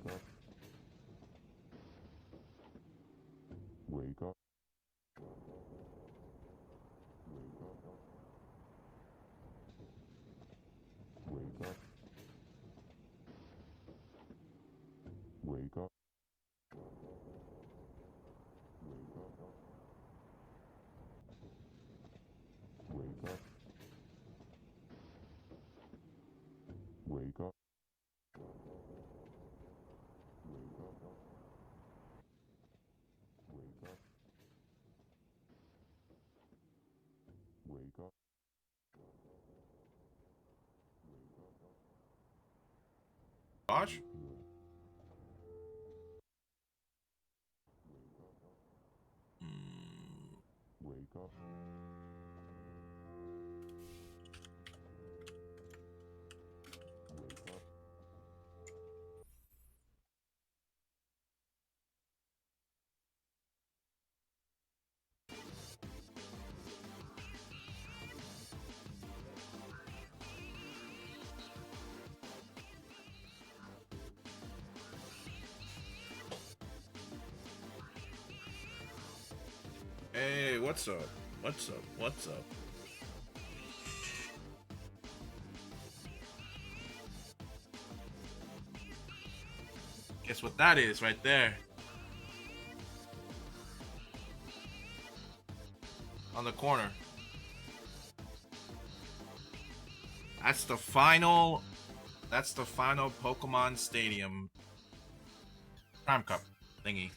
Wake up. Wake up. Wake up. Wake up. Wake up. Wake up. Wake up. Josh? Wake up. Wake up. Hey, what's up? What's up? What's up? Guess what that is right there? On the corner. That's the final. That's the final Pokemon Stadium Prime Cup thingy.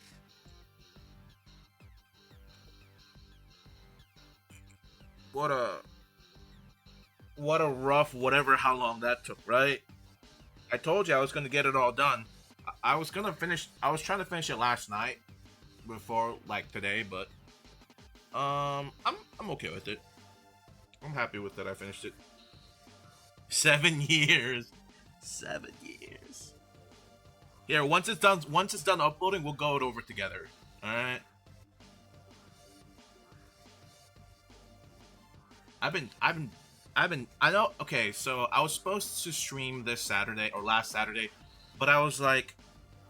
What a rough whatever how long that took, right? I told you I was gonna get it all done. I was gonna finish. I was trying to finish it last night before like today, but I'm okay with it. I'm happy with it. I finished it. 7 years. 7 years. Here, once it's done uploading, we'll go it over together. All right. I know. Okay, so I was supposed to stream this Saturday or last Saturday, but I was like,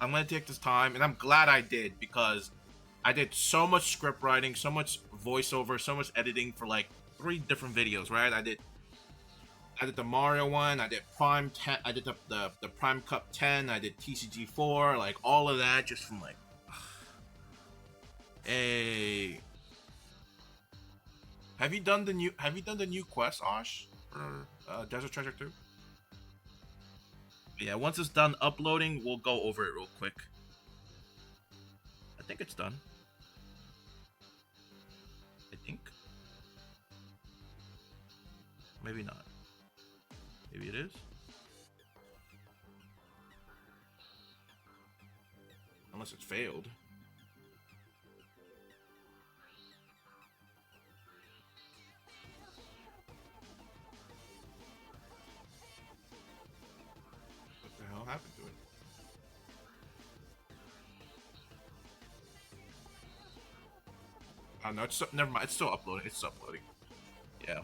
I'm gonna take this time, and I'm glad I did because I did so much script writing, so much voiceover, so much editing for like 3 different videos. Right? I did the Mario one, I did Prime 10, I did the Prime Cup 10, I did TCG 4, like all of that just from like, hey. Have you done the new quest, Osh? For Desert Treasure 2? Yeah, once it's done uploading, we'll go over it real quick. I think it's done. I think. Maybe not. Maybe it is. Unless it's failed. What the hell happened to it? Oh no, never mind. It's still uploading. It's still uploading. Yeah.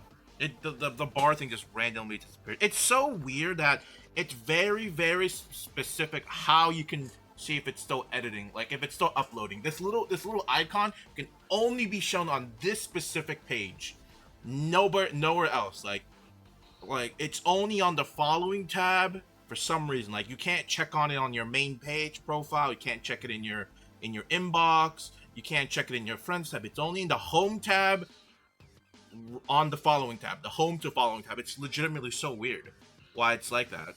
The bar thing just randomly disappeared. It's so weird that it's very specific how you can see if it's still editing, like if it's still uploading. This little icon can only be shown on this specific page, nowhere else. Like it's only on the following tab for some reason. Like you can't check on it on your main page profile. You can't check it in your inbox. You can't check it in your friends tab. It's only in the home tab on the following tab, the home to following tab. It's legitimately so weird why it's like that.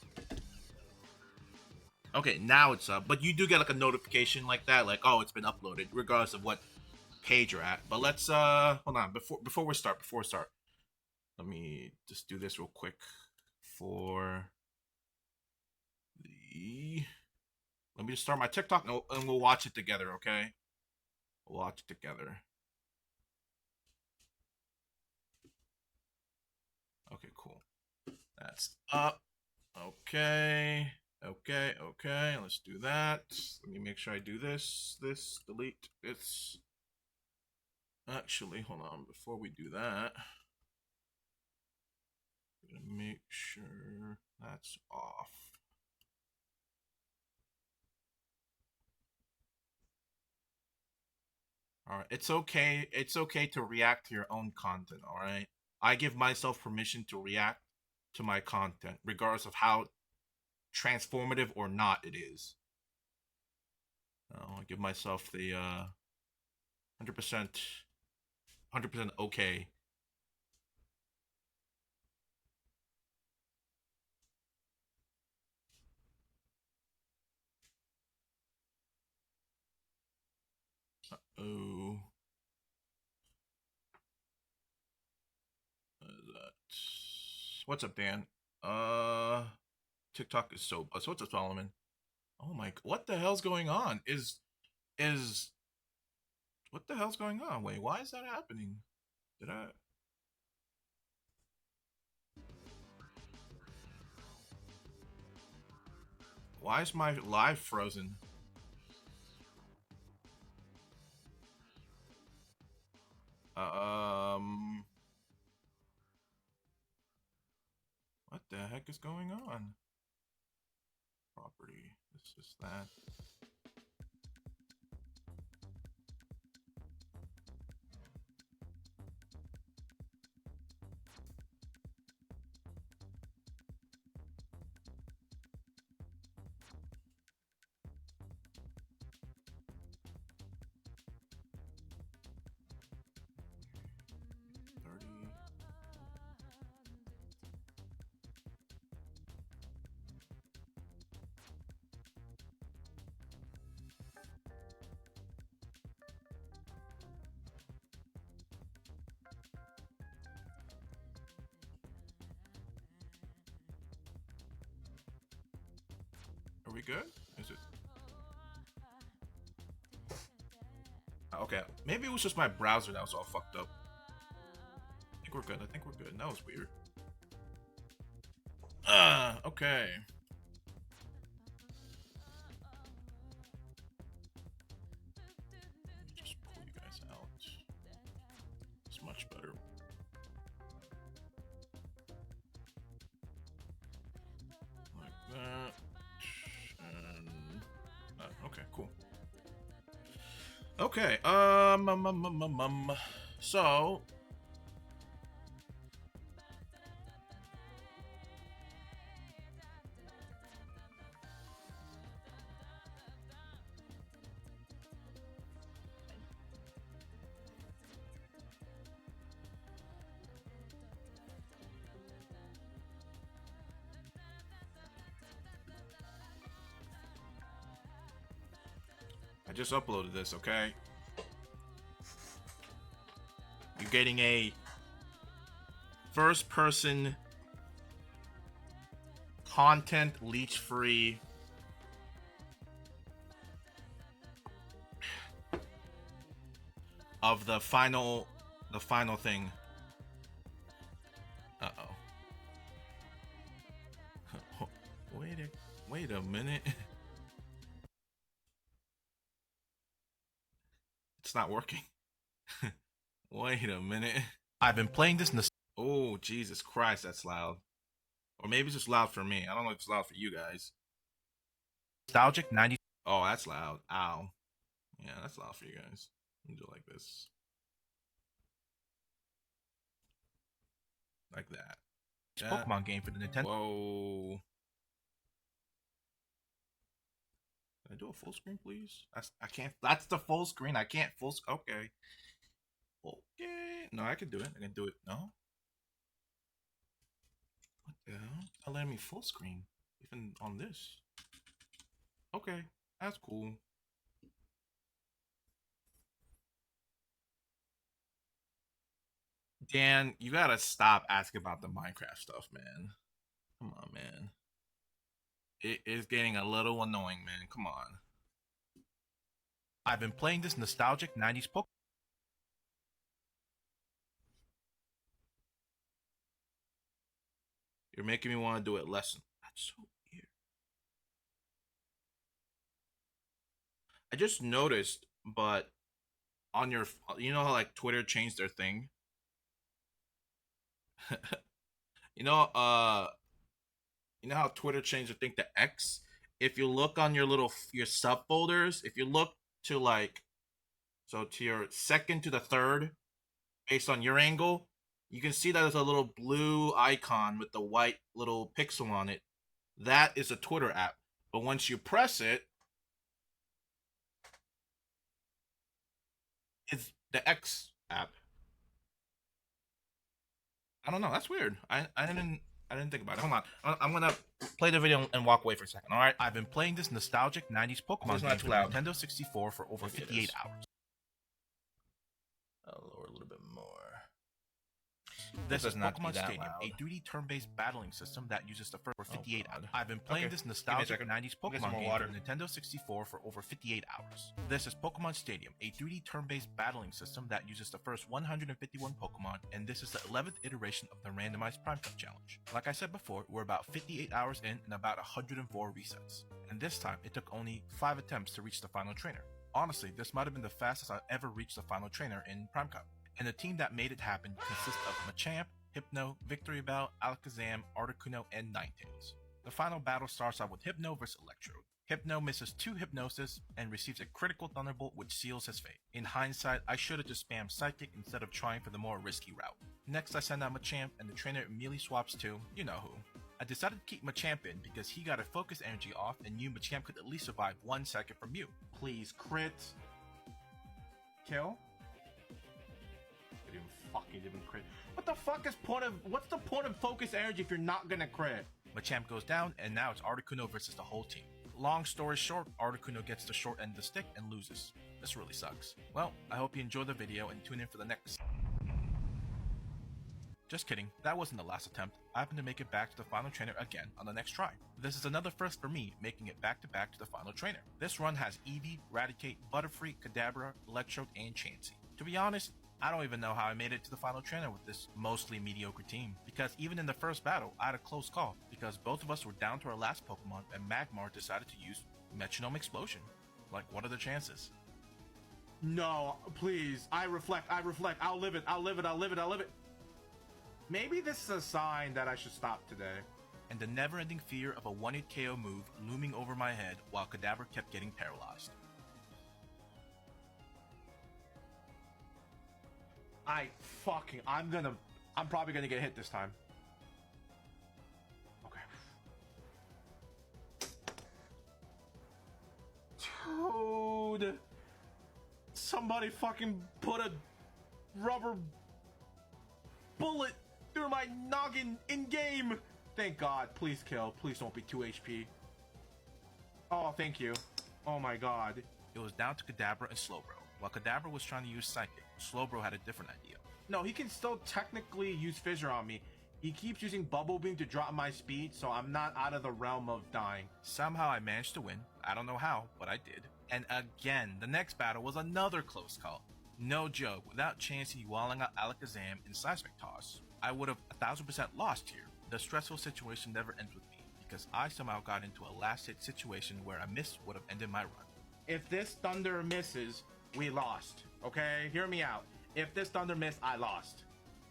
Okay, now it's up, but you do get like a notification like that, like oh, it's been uploaded, regardless of what page you're at. But let's hold on before we start. Let me just do this real quick for the. Let me just start my TikTok and we'll watch it together, okay? We'll watch it together. Okay, cool. That's up. Okay. Okay. Let's do that. Let me make sure I do this. Delete. It's. Actually, hold on. Before we do that, I'm gonna make sure that's off. All right, it's okay. It's okay to react to your own content. All right, I give myself permission to react to my content, regardless of how transformative or not it is. I give myself the 100%, 100% okay. Oh, what's up, Dan? Uh, TikTok is so buzz. What's up, Solomon? Oh my, what the hell's going on? Is what the hell's going on? Wait, why is that happening? Did I? Why is my live frozen? Um, what the heck is going on? Property. This is that. Are we good? Is it? Okay, maybe it was just my browser that was all fucked up. I think we're good. I think we're good. That was weird. Okay. Just pull you guys out. It's much better. Like that. And okay, cool. Okay. So I just uploaded this, okay? You're getting a first person content leech free of the final thing. Uh-oh. Wait a minute. It's not working. Wait a minute. I've been playing this. Oh, Jesus Christ, that's loud. Or maybe it's just loud for me. I don't know if it's loud for you guys. Nostalgic 90. Oh, that's loud. Ow. Yeah, that's loud for you guys. Let me do it like this. Like that. Pokemon game for the Nintendo. Whoa. Can I do a full screen, please? I can't. That's the full screen. I can't full. Okay. Okay. No, I can do it. I can do it. No. What the hell? Not letting me full screen, even on this. Okay, that's cool. Dan, you gotta stop asking about the Minecraft stuff, man. Come on, man. It is getting a little annoying, man. Come on. I've been playing this nostalgic 90s Pokemon. You're making me want to do it less. That's so weird. I just noticed, but on your, you know how like Twitter changed their thing? you know, uh, you know how Twitter changed the thing to X? If you look on your little your subfolders, if you look to like So to your second to the third, based on your angle, you can see that there's a little blue icon with the white little pixel on it. That is a Twitter app. But once you press it, it's the X app. I don't know. That's weird. I didn't think about it. Hold on. I'm gonna play the video and walk away for a second. All right. I've been playing this nostalgic '90s Pokemon game for Nintendo 64 for over 58 hours. I'll lower a little bit more. This is not Pokemon that Stadium, loud. a 3D turn-based battling system that uses the first 58 God. hours. I've been playing this nostalgic second. 90s Get some Pokemon more game water. for Nintendo 64 for over 58 hours. This is Pokemon Stadium, a 3D turn-based battling system that uses the first 151 Pokemon, and this is the 11th iteration of the randomized Prime Cup challenge. Like I said before, we're about 58 hours in and about 104 resets. And this time, it took only 5 attempts to reach the final trainer. Honestly, this might have been the fastest I've ever reached the final trainer in Prime Cup. And the team that made it happen consists of Machamp, Hypno, Victory Bell, Alakazam, Articuno, and Ninetales. The final battle starts off with Hypno vs Electrode. Hypno misses 2 Hypnosis and receives a critical Thunderbolt which seals his fate. In hindsight, I should have just spammed Psychic instead of trying for the more risky route. Next I send out Machamp and the trainer immediately swaps to, you know who. I decided to keep Machamp in because he got a focus energy off and knew Machamp could at least survive 1 second from Mew. Please crit. Kill. Didn't crit. What the fuck is what's the point of focus energy if you're not gonna crit? Machamp goes down and now it's Articuno versus the whole team. Long story short, Articuno gets the short end of the stick and loses. This really sucks. Well, I hope you enjoyed the video and tune in for the next. Just kidding, that wasn't the last attempt. I happened to make it back to the final trainer again on the next try. This is another first for me, making it back to the final trainer. This run has Eevee, Raticate, Butterfree, Kadabra, Electrode, and Chansey. To be honest, I don't even know how I made it to the final trainer with this mostly mediocre team, because even in the first battle, I had a close call, because both of us were down to our last Pokemon and Magmar decided to use Metronome Explosion. Like, what are the chances? No, please, I reflect, I'll live it. Maybe this is a sign that I should stop today. And the never-ending fear of a 1-hit KO move looming over my head while Kadabra kept getting paralyzed. I'm probably gonna get hit this time. Okay. Dude. Somebody fucking put a rubber bullet through my noggin in game. Thank God. Please kill. Please don't be 2 HP. Oh, thank you. Oh my God. It was down to Kadabra and Slowbro. While Kadabra was trying to use Psychic, Slowbro had a different idea. No, he can still technically use Fissure on me. He keeps using Bubble Beam to drop my speed, so I'm not out of the realm of dying. Somehow I managed to win. I don't know how, but I did. And again, the next battle was another close call. No joke, without Chansey walling out Alakazam in Seismic Toss, I would have 1000% lost here. The stressful situation never ends with me, because I somehow got into a last hit situation where a miss would have ended my run. If this Thunder misses, we lost. Okay? Hear me out. If this Thunder missed, I lost.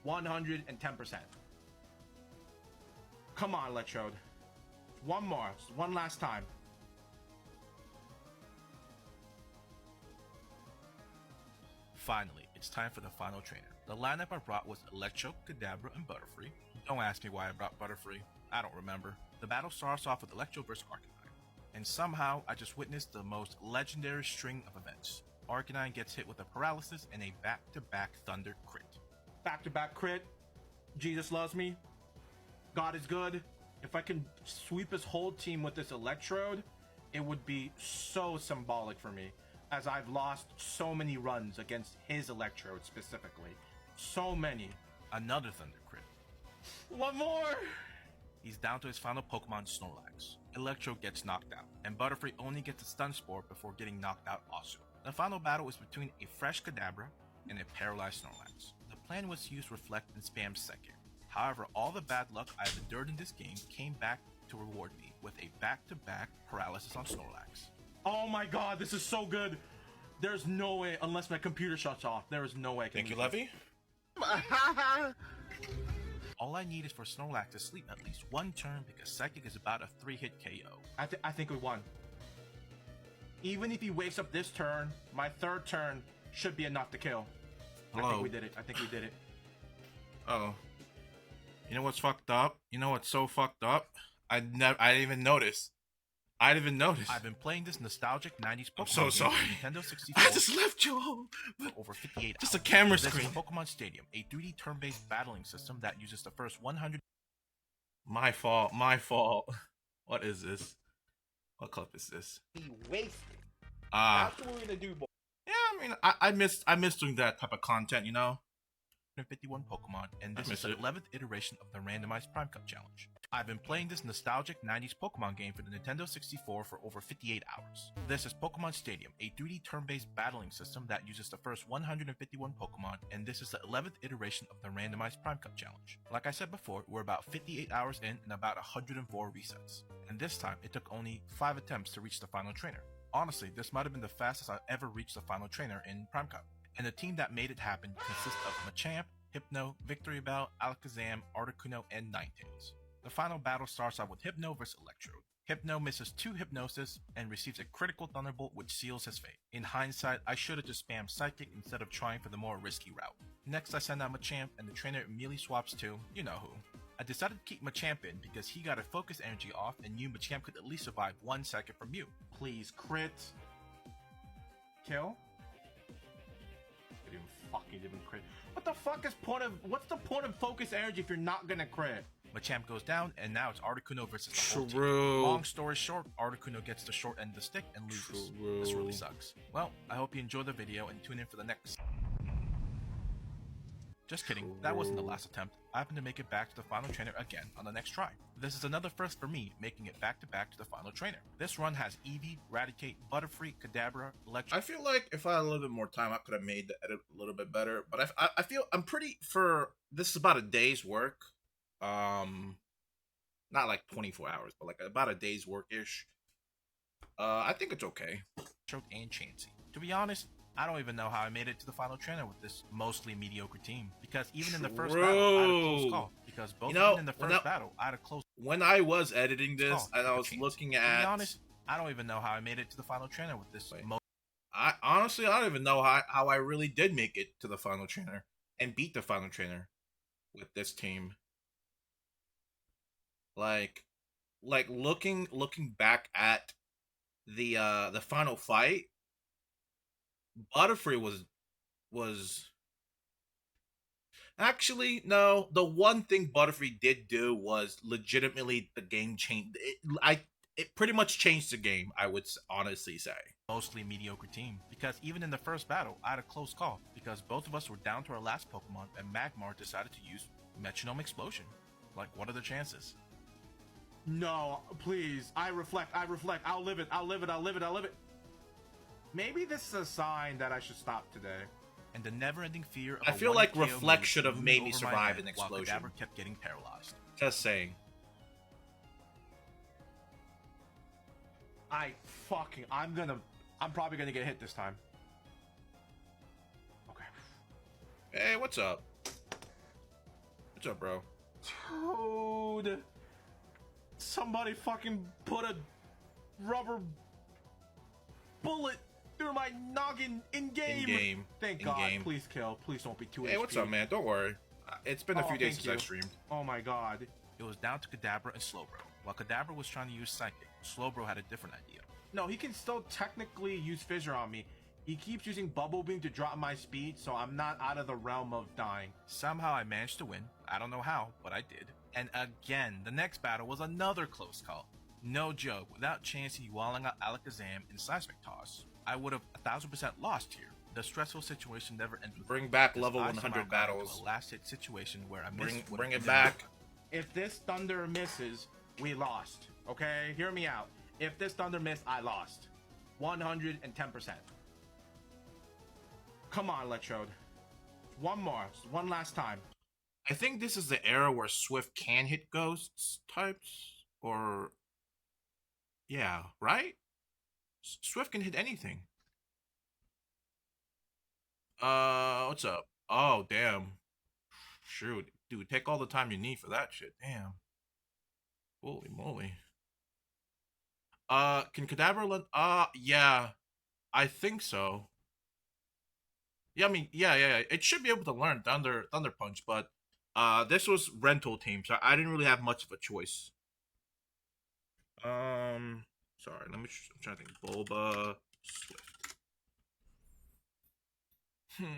110%. Come on, Electrode. One more. One last time. Finally, it's time for the final trainer. The lineup I brought was Electrode, Kadabra, and Butterfree. Don't ask me why I brought Butterfree. I don't remember. The battle starts off with Electrode vs Arcanine. And somehow, I just witnessed the most legendary string of events. Arcanine gets hit with a paralysis and a back-to-back Thunder crit. Back-to-back crit. Jesus loves me. God is good. If I can sweep his whole team with this Electrode, it would be so symbolic for me, as I've lost so many runs against his Electrode specifically. So many. Another Thunder crit. One more! He's down to his final Pokemon, Snorlax. Electrode gets knocked out, and Butterfree only gets a Stun Spore before getting knocked out also. The final battle is between a fresh Kadabra and a paralyzed Snorlax. The plan was to use Reflect and spam Psychic. However, all the bad luck I've endured in this game came back to reward me with a back-to-back paralysis on Snorlax. Oh my God, this is so good! There's no way, unless my computer shuts off, there is no way I can. Thank you, Levy. All I need is for Snorlax to sleep at least one turn because Psychic is about a 3-hit KO. I think we won. Even if he wakes up this turn, my third turn, Should be enough to kill. Hello. I think we did it. I think we did it. Oh. You know what's fucked up? You know what's so fucked up? I didn't even notice. I didn't even notice. I've been playing this nostalgic 90s Pokemon I'm so game sorry. for Nintendo 64 I just left you. for over 58 Just a hours. camera This screen. is Pokemon Stadium, a 3D turn-based battling system that uses the first 100. My fault. My fault. What is this? What clip is this? Be wasted. Ah. That's what we're gonna do, boy. Yeah, I mean, I miss doing that type of content, you know? 51 Pokemon, and this I is miss the it. 11th iteration of the randomized Prime Cup challenge. I've been playing this nostalgic 90s Pokemon game for the Nintendo 64 for over 58 hours. This is Pokemon Stadium, a 3D turn-based battling system that uses the first 151 Pokemon, and this is the 11th iteration of the randomized Prime Cup challenge. Like I said before, we're about 58 hours in and about 104 resets. And this time, it took only 5 attempts to reach the final trainer. Honestly, this might have been the fastest I've ever reached the final trainer in Prime Cup. And the team that made it happen consists of Machamp, Hypno, Victory Bell, Alakazam, Articuno, and Ninetales. The final battle starts out with Hypno vs Electrode. Hypno misses 2 Hypnosis and receives a critical Thunderbolt which seals his fate. In hindsight, I should have just spammed Psychic instead of trying for the more risky route. Next I send out Machamp and the trainer immediately swaps to, you know who. I decided to keep Machamp in because he got a focus energy off and knew Machamp could at least survive 1 second from Mew. Please crit. Kill? Didn't crit. What the fuck is what's the point of focus energy if you're not gonna crit? Machamp goes down, and now it's Articuno versus the whole team. True. Long story short, Articuno gets the short end of the stick and loses. True. This really sucks. Well, I hope you enjoyed the video and tune in for the next. Just kidding, that wasn't the last attempt. I happened to make it back to the final trainer again on the next try. This is another first for me, making it back to the final trainer. This run has Eevee, Raticate, Butterfree, Kadabra, Electro. I feel like if I had a little bit more time, I could have made the edit a little bit better. But I feel I'm pretty this is about a day's work. Not like 24 hours, but like about a day's work ish. I think it's okay. And Chansey. To be honest, I don't even know how I made it to the final trainer with this mostly mediocre team. Because even in the first battle, I had a close call. Because both even in the first battle, I had a close. When I was editing this and I was looking at, to be honest, I don't even know how I made it to the final trainer with this. I honestly, I don't even know how I really did make it to the final trainer and beat the final trainer with this team. Like looking back at the final fight, Butterfree was actually no. The one thing Butterfree did do was legitimately the game changed. It pretty much changed the game. I would honestly say. Mostly mediocre team. Because even in the first battle, I had a close call. Because both of us were down to our last Pokemon, and Magmar decided to use Metronome Explosion. Like, what are the chances? No, please. I reflect. I'll live it. Maybe this is a sign that I should stop today. And the never-ending fear of I feel like Reflect should have made me survive an explosion. While Kadabra kept getting paralyzed. Just saying. I'm probably gonna get hit this time. Okay. Hey, what's up? What's up, bro? Dude. Somebody fucking put a rubber bullet through my noggin in-game. Thank God. Please kill. Please don't be too Hey, what's up, man? Don't worry. It's been a few days since I streamed. Oh my God. It was down to Kadabra and Slowbro. While Kadabra was trying to use Psychic, Slowbro had a different idea. No, he can still technically use Fissure on me. He keeps using Bubble Beam to drop my speed, so I'm not out of the realm of dying. Somehow I managed to win. I don't know how, but I did. And again, the next battle was another close call. No joke, without Chansey walling out Alakazam in Seismic Toss, I would have 1000% lost here. The stressful situation never ended. Bring back level 100 battles. A last hit situation where I bring it back. If this Thunder misses, we lost. Okay, hear me out. If this Thunder missed, I lost. 110%. Come on, Electrode. One more. One last time. I think this is the era where Swift can hit ghosts types. Or... yeah, right? Swift can hit anything. What's up? Oh, damn. Shoot. Dude, take all the time you need for that shit. Damn. Holy moly. Can Kadabra let... yeah. I think so. Yeah, I mean, yeah. It should be able to learn Thunder Punch, but this was rental team, so I didn't really have much of a choice. Sorry, I'm trying to think. Bulba, Swift.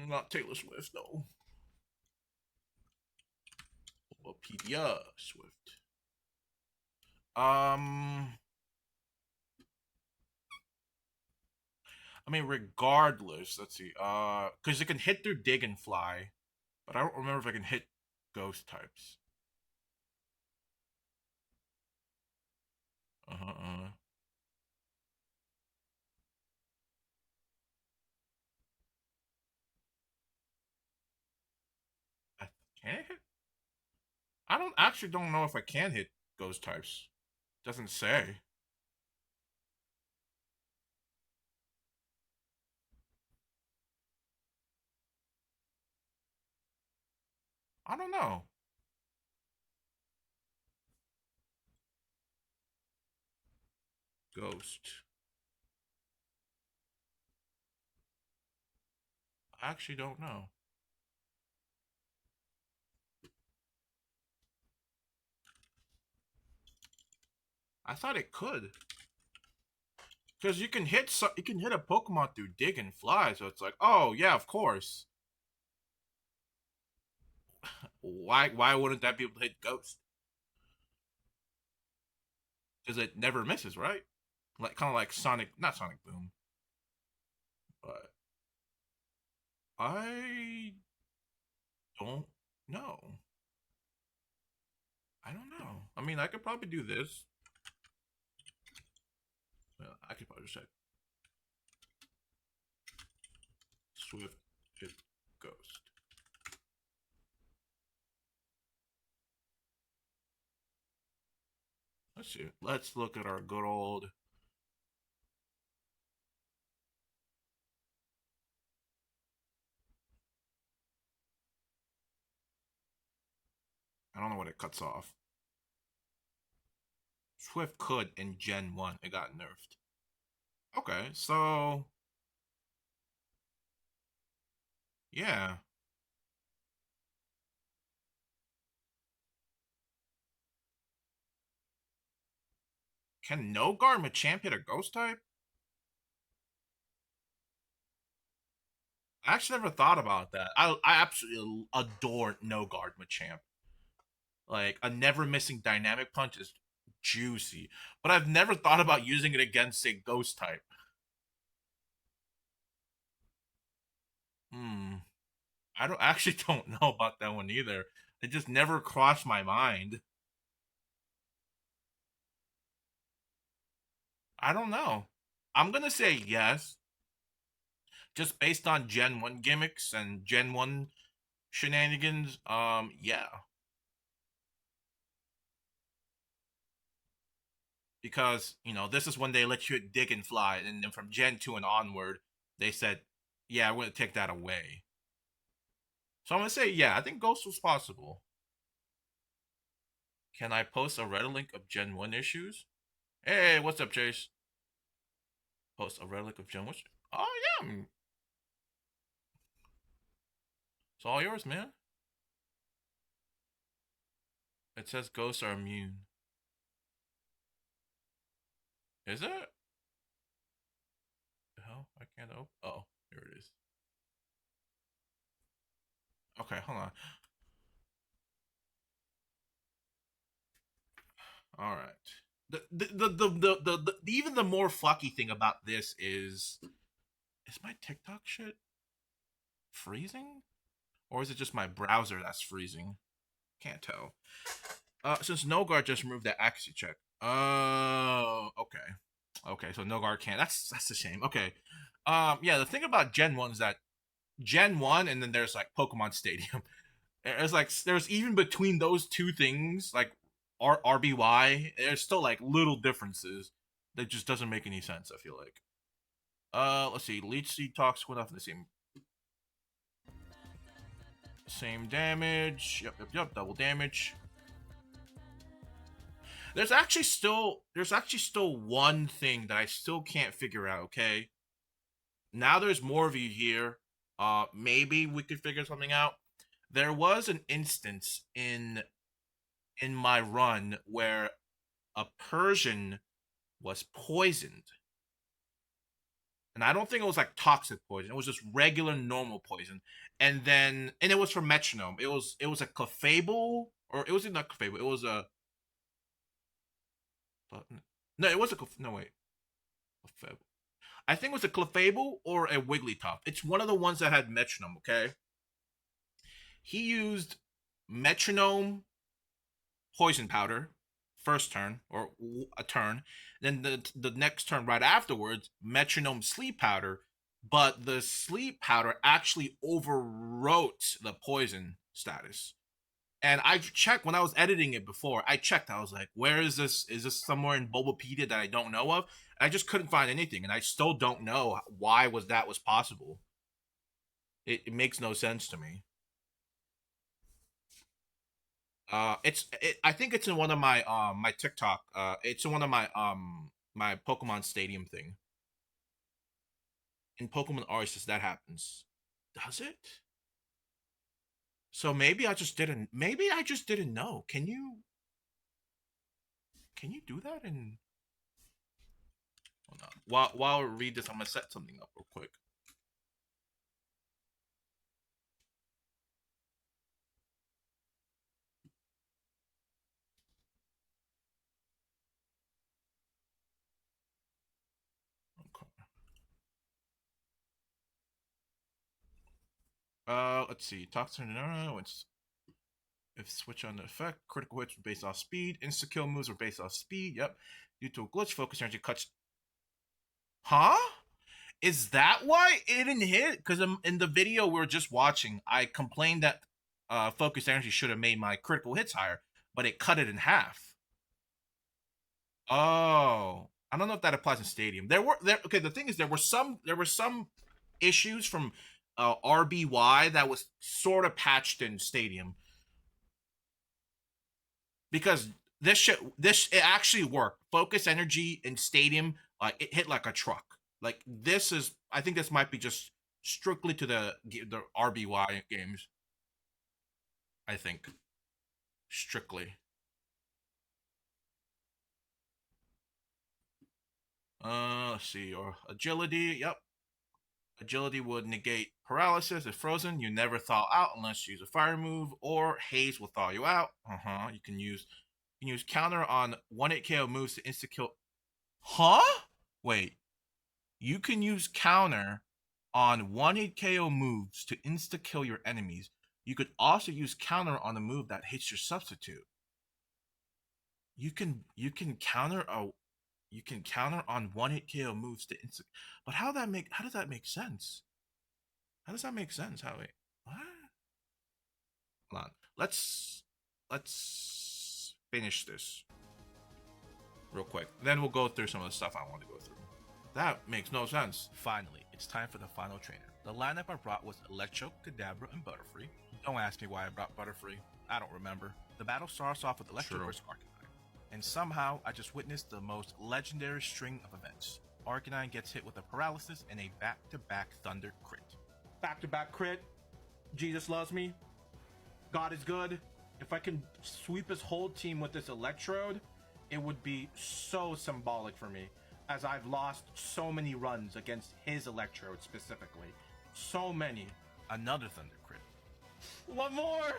Not Taylor Swift, no. Bulbapedia, Swift. I mean, regardless, let's see. Because it can hit through Dig and Fly, but I don't remember if I can hit Ghost types. Uh-huh. I can it hit? I don't actually don't know if I can hit Ghost types. Doesn't say. I don't know. Ghost. I actually don't know. I thought it could. Because you can hit a Pokemon through Dig and Fly, so it's like, oh yeah, of course. Why wouldn't that be able to hit Ghost? Because it never misses, right? Like kind of like Sonic, not Sonic Boom, but I don't know. I don't know. I mean, I could probably do this. Well, I could probably just check Swift hit Ghost. Let's see. Let's look at our good old. I don't know what it cuts off. Swift could in Gen 1. It got nerfed. Okay, so. Yeah. Can no guard Machamp hit a Ghost type? I actually never thought about that. I absolutely adore no guard Machamp. Like a never missing dynamic punch is juicy, but I've never thought about using it against a Ghost type. Hmm. I don't actually don't know about that one either. It just never crossed my mind. I don't know. I'm gonna say yes, just based on Gen 1 gimmicks and Gen 1 shenanigans. Yeah. Because, this is when they let you dig and fly, and then from Gen 2 and onward, they said, yeah, we're gonna take that away. So I'm gonna say, yeah, I think Ghost was possible. Can I post a Reddit link of Gen 1 issues? Hey, what's up, Chase? Post a Reddit link of Gen 1. Oh yeah. It's all yours, man. It says ghosts are immune. Is it? The hell? I can't open. Oh, here it is. Okay, hold on. All right. The even the more fucky thing about this is my TikTok shit freezing, or is it just my browser that's freezing? Can't tell. Since Nogar just removed that accuracy check. Oh, okay. Okay, so Nogar can't. That's a shame. Okay. Yeah, the thing about Gen 1 is that Gen 1 and then there's like Pokemon Stadium. There's even between those two things, like RBY, there's still like little differences that just doesn't make any sense, I feel like. Let's see. Leech Seed Talks went off in the same damage. Yep, double damage. There's actually still one thing that I still can't figure out, okay? Now there's more of you here. maybe we could figure something out. There was an instance in my run where a Persian was poisoned. And I don't think it was like toxic poison. It was just regular normal poison. And it was from metronome. It was a clefable, or it was not clefable. It was a no. It was a no wait. Clefable. I think it was a clefable or a Wigglytuff. It's one of the ones that had metronome. Okay. He used metronome poison powder first turn or a turn, then the next turn right afterwards metronome sleep powder, but the sleep powder actually overwrote the poison status. And I checked when I was editing it before. I checked. I was like, "Where is this? Is this somewhere in Bulbapedia that I don't know of?" And I just couldn't find anything, and I still don't know why was possible. It makes no sense to me. I think it's in one of my my TikTok. It's in one of my my Pokemon Stadium thing. In Pokemon Arceus, that happens. Does it? So maybe I just didn't. Maybe I just didn't know. Can you? Can you do that? And hold on. While I read this, I'm gonna set something up real quick. Okay. Let's see. Toxin. If switch on the effect, critical hits are based off speed. Insta kill moves are based off speed. Yep. Due to a glitch, focus energy cuts. Huh? Is that why it didn't hit? Because in the video we were just watching, I complained that focus energy should have made my critical hits higher, but it cut it in half. Oh, I don't know if that applies in Stadium. Okay. The thing is, there were some issues from RBY that was sort of patched in Stadium, because it actually worked. Focus energy in Stadium, it hit like a truck. Like I think this might be just strictly to the RBY games. I think strictly. Let's see, or agility. Yep, agility would negate paralysis if frozen. You never thaw out unless you use a fire move, or haze will thaw you out. You can use counter on 1-8 KO moves to insta kill. Huh? Wait. You can use counter on 1-8 KO moves to insta kill your enemies. You could also use counter on a move that hits your substitute. You can counter on 1-8 KO moves to insta. But how does that make sense? How does that make sense? What? Hold on. Let's finish this real quick. Then we'll go through some of the stuff I want to go through. That makes no sense. Finally, it's time for the final trainer. The lineup I brought was Electro, Kadabra, and Butterfree. Don't ask me why I brought Butterfree. I don't remember. The battle starts off with Electro versus Arcanine. And somehow, I just witnessed the most legendary string of events. Arcanine gets hit with a paralysis and a back-to-back Thunder crit. Back-to-back crit. Jesus loves me. God is good. If I can sweep his whole team with this Electrode, it would be so symbolic for me, as I've lost so many runs against his Electrode specifically. So many. Another Thunder crit. One more!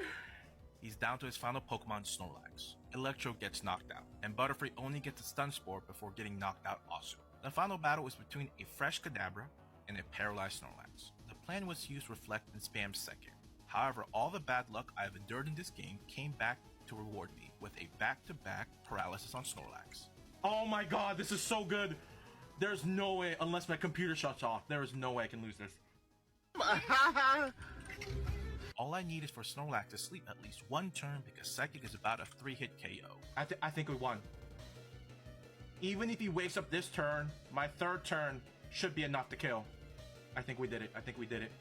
He's down to his final Pokemon, Snorlax. Electro gets knocked out, and Butterfree only gets a Stun Spore before getting knocked out also. The final battle is between a fresh Kadabra and a paralyzed Snorlax. The plan was to use Reflect and spam Second. However, all the bad luck I have endured in this game came back to reward me with a back-to-back paralysis on Snorlax. Oh my god, this is so good! There's no way, unless my computer shuts off, there is no way I can lose this. All I need is for Snorlax to sleep at least one turn, because Psychic is about a 3-hit KO. I think we won. Even if he wakes up this turn, my third turn should be enough to kill. I think we did it. I think we did it.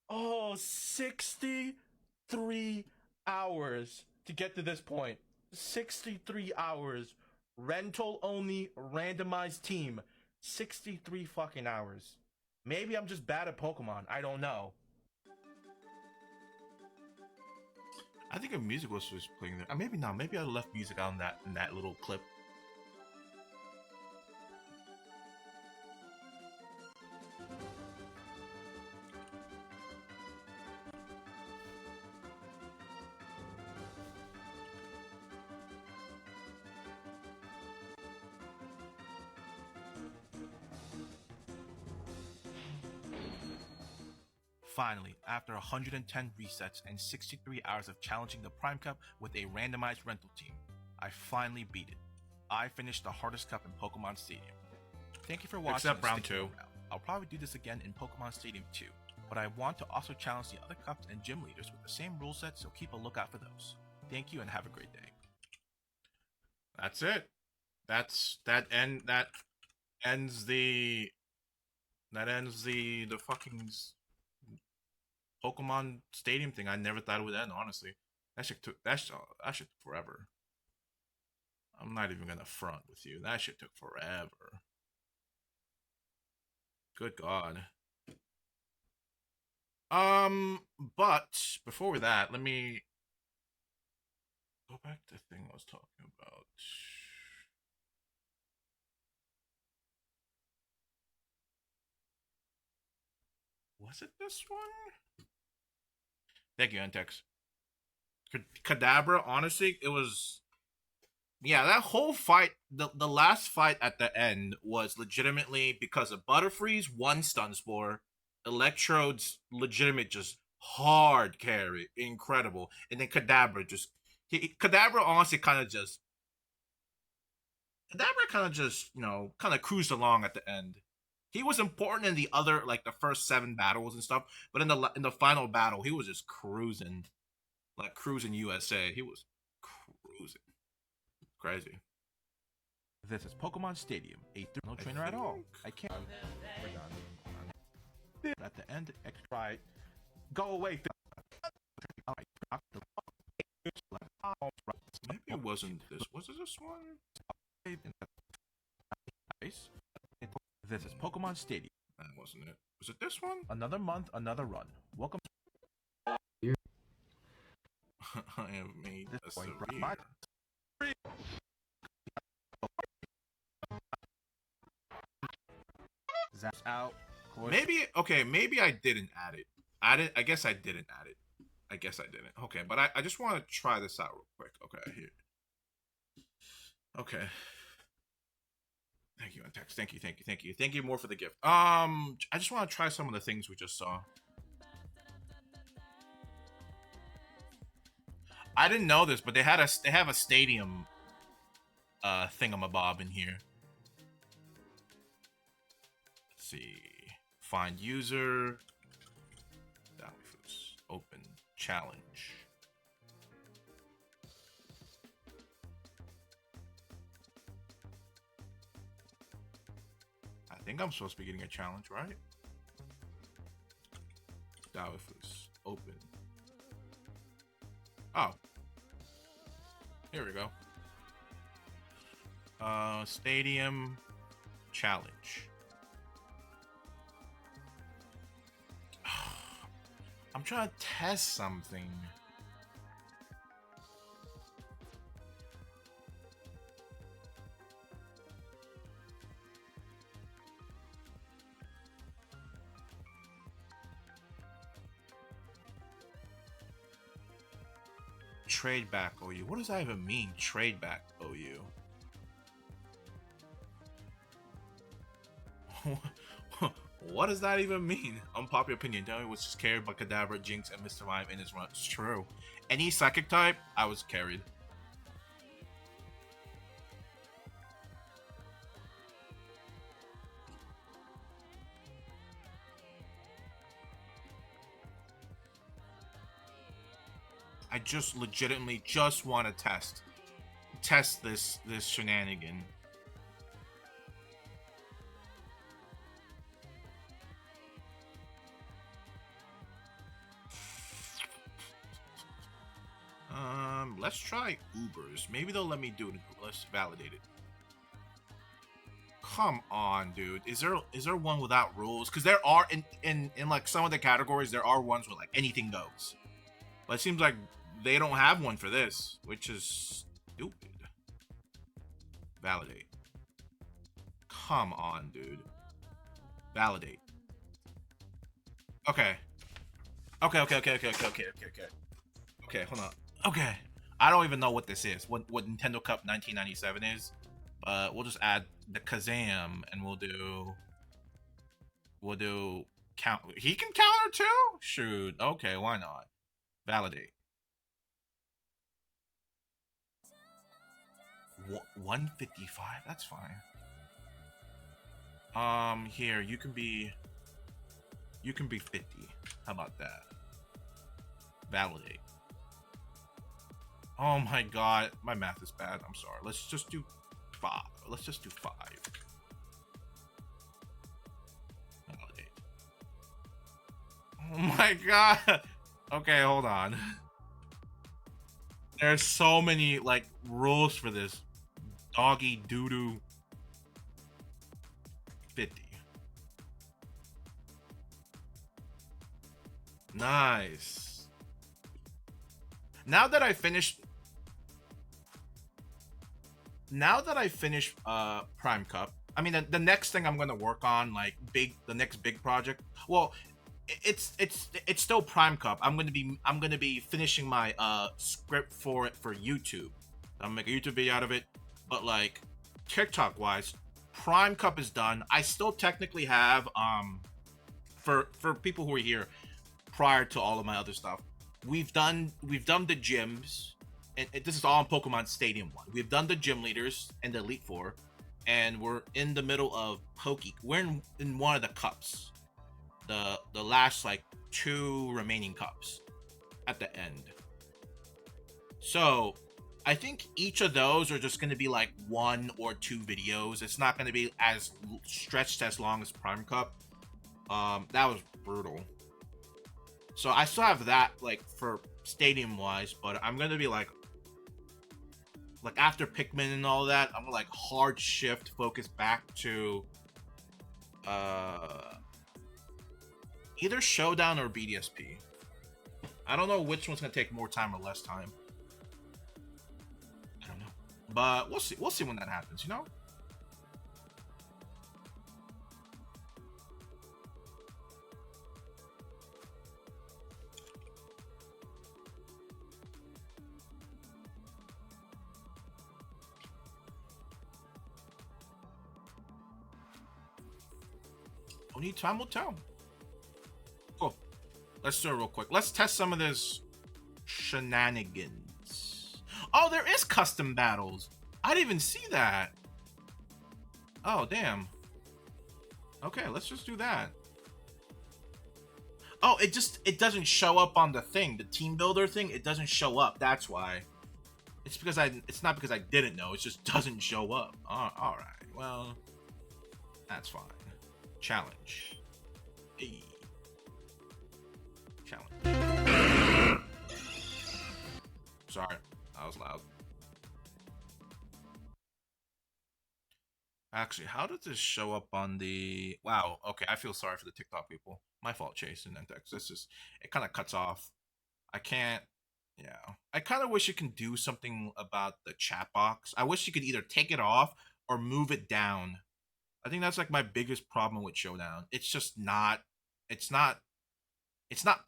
Oh, 63 hours to get to this point. 63 hours. Rental only, randomized team. 63 fucking hours. Maybe I'm just bad at Pokemon. I don't know. I think a music was just playing there. Maybe not. Maybe I left music on in that little clip. Finally, after 110 resets and 63 hours of challenging the Prime Cup with a randomized rental team, I finally beat it. I finished the hardest cup in Pokemon Stadium. Thank you for watching. Except round 2. I'll probably do this again in Pokemon Stadium 2, but I want to also challenge the other cups and gym leaders with the same rule set, so keep a lookout for those. Thank you and have a great day. That's it. That ends the fucking Pokemon Stadium thing. I never thought it would end, honestly. That shit took forever. I'm not even gonna front with you. That shit took forever. Good God. But before that, let me go back to the thing I was talking about. Was it this one? Thank you, Antex. Kadabra, honestly, it was... Yeah, that whole fight, the last fight at the end was legitimately because of Butterfree's 1 stun spore, Electrode's legitimate just hard carry, incredible, and then Kadabra just... Kadabra honestly kind of just, you know, kind of cruised along at the end. He was important in the other, like, the first 7 battles and stuff, but in the final battle, he was just cruising. Like, cruising USA. He was cruising. Crazy. This is Pokemon Stadium. No trainer at all. I can't. We're done. At the end, try. Go away. Maybe it wasn't this. Was it this one? This is Pokemon Stadium. That wasn't it. Was it this one? Another month, another run. Welcome. I have made This a point, severe. Zaps out. Maybe I didn't add it. I guess I didn't add it. I guess I didn't. Okay, but I just want to try this out real quick. Okay, here. Okay. Thank you, Antex. Thank you more for the gift. I just want to try some of the things we just saw. I didn't know this, but they have a stadium thingamabob in here. Let's see. Find user. Davifoos. Open. Challenge. I think I'm supposed to be getting a challenge, right? Davifoos. Open. Oh. Here we go. Stadium challenge. I'm trying to test something. Trade back OU. What does that even mean? Trade back OU. What does that even mean? Unpopular opinion. Demi was just carried by Kadabra, Jinx, and Mr. Mime in his run. It's true. Any psychic type, I was carried. I just legitimately just want to test this shenanigan. let's try Ubers. Maybe they'll let me do it. Let's validate it. Come on, dude. Is there one without rules? Because there are in like some of the categories, there are ones where like anything goes. But it seems like they don't have one for this, which is stupid. Validate. Come on, dude. Validate. Okay. Okay. Okay, hold on. Okay. I don't even know what this is. What Nintendo Cup 1997 is. But we'll just add the Kazam and we'll do count. He can counter too? Shoot. Okay, why not? Validate. 155? That's fine. Here, you can be 50. How about that? Validate. Oh my god, my math is bad. I'm sorry. Let's just do 5. Let's just do 5. Validate. Oh my god. Okay, hold on. There's so many like rules for this. Doggy doo-doo. 50. Nice. Now that I finished Prime Cup, I mean the next thing I'm gonna work on, like the next big project. Well, it's still Prime Cup. I'm gonna be finishing my script for it for YouTube. I'm gonna make a YouTube video out of it. But like TikTok wise, Prime Cup is done. I still technically have for people who are here prior to all of my other stuff. We've done the gyms. And this is all in Pokemon Stadium 1. We've done the gym leaders and the Elite Four, and we're in the middle of We're in one of the cups, the last like 2 remaining cups at the end. So I think each of those are just going to be like 1 or 2 videos. It's not going to be as stretched as long as Prime Cup. That was brutal. So I still have that like for Stadium wise, but I'm going to be like after Pikmin and all that, I'm gonna like hard shift focus back to either Showdown or BDSP. I don't know which one's gonna take more time or less time. I don't know, but we'll see. We'll see when that happens. You know. Only time will tell. Cool. Let's do it real quick. Let's test some of this shenanigans. Oh, there is custom battles. I didn't even see that. Oh, damn. Okay, let's just do that. Oh, it doesn't show up on the thing. The team builder thing, it doesn't show up. That's why. It's not because I didn't know. It just doesn't show up. All right. Well, that's fine. Challenge. Hey. Challenge. Sorry, that was loud. Actually, how does this show up on the... Wow, okay, I feel sorry for the TikTok people. My fault, Chase and Nentex. This is... It kind of cuts off. I can't... Yeah. I kind of wish you can do something about the chat box. I wish you could either take it off or move it down. I think that's like my biggest problem with Showdown. It's just not, it's not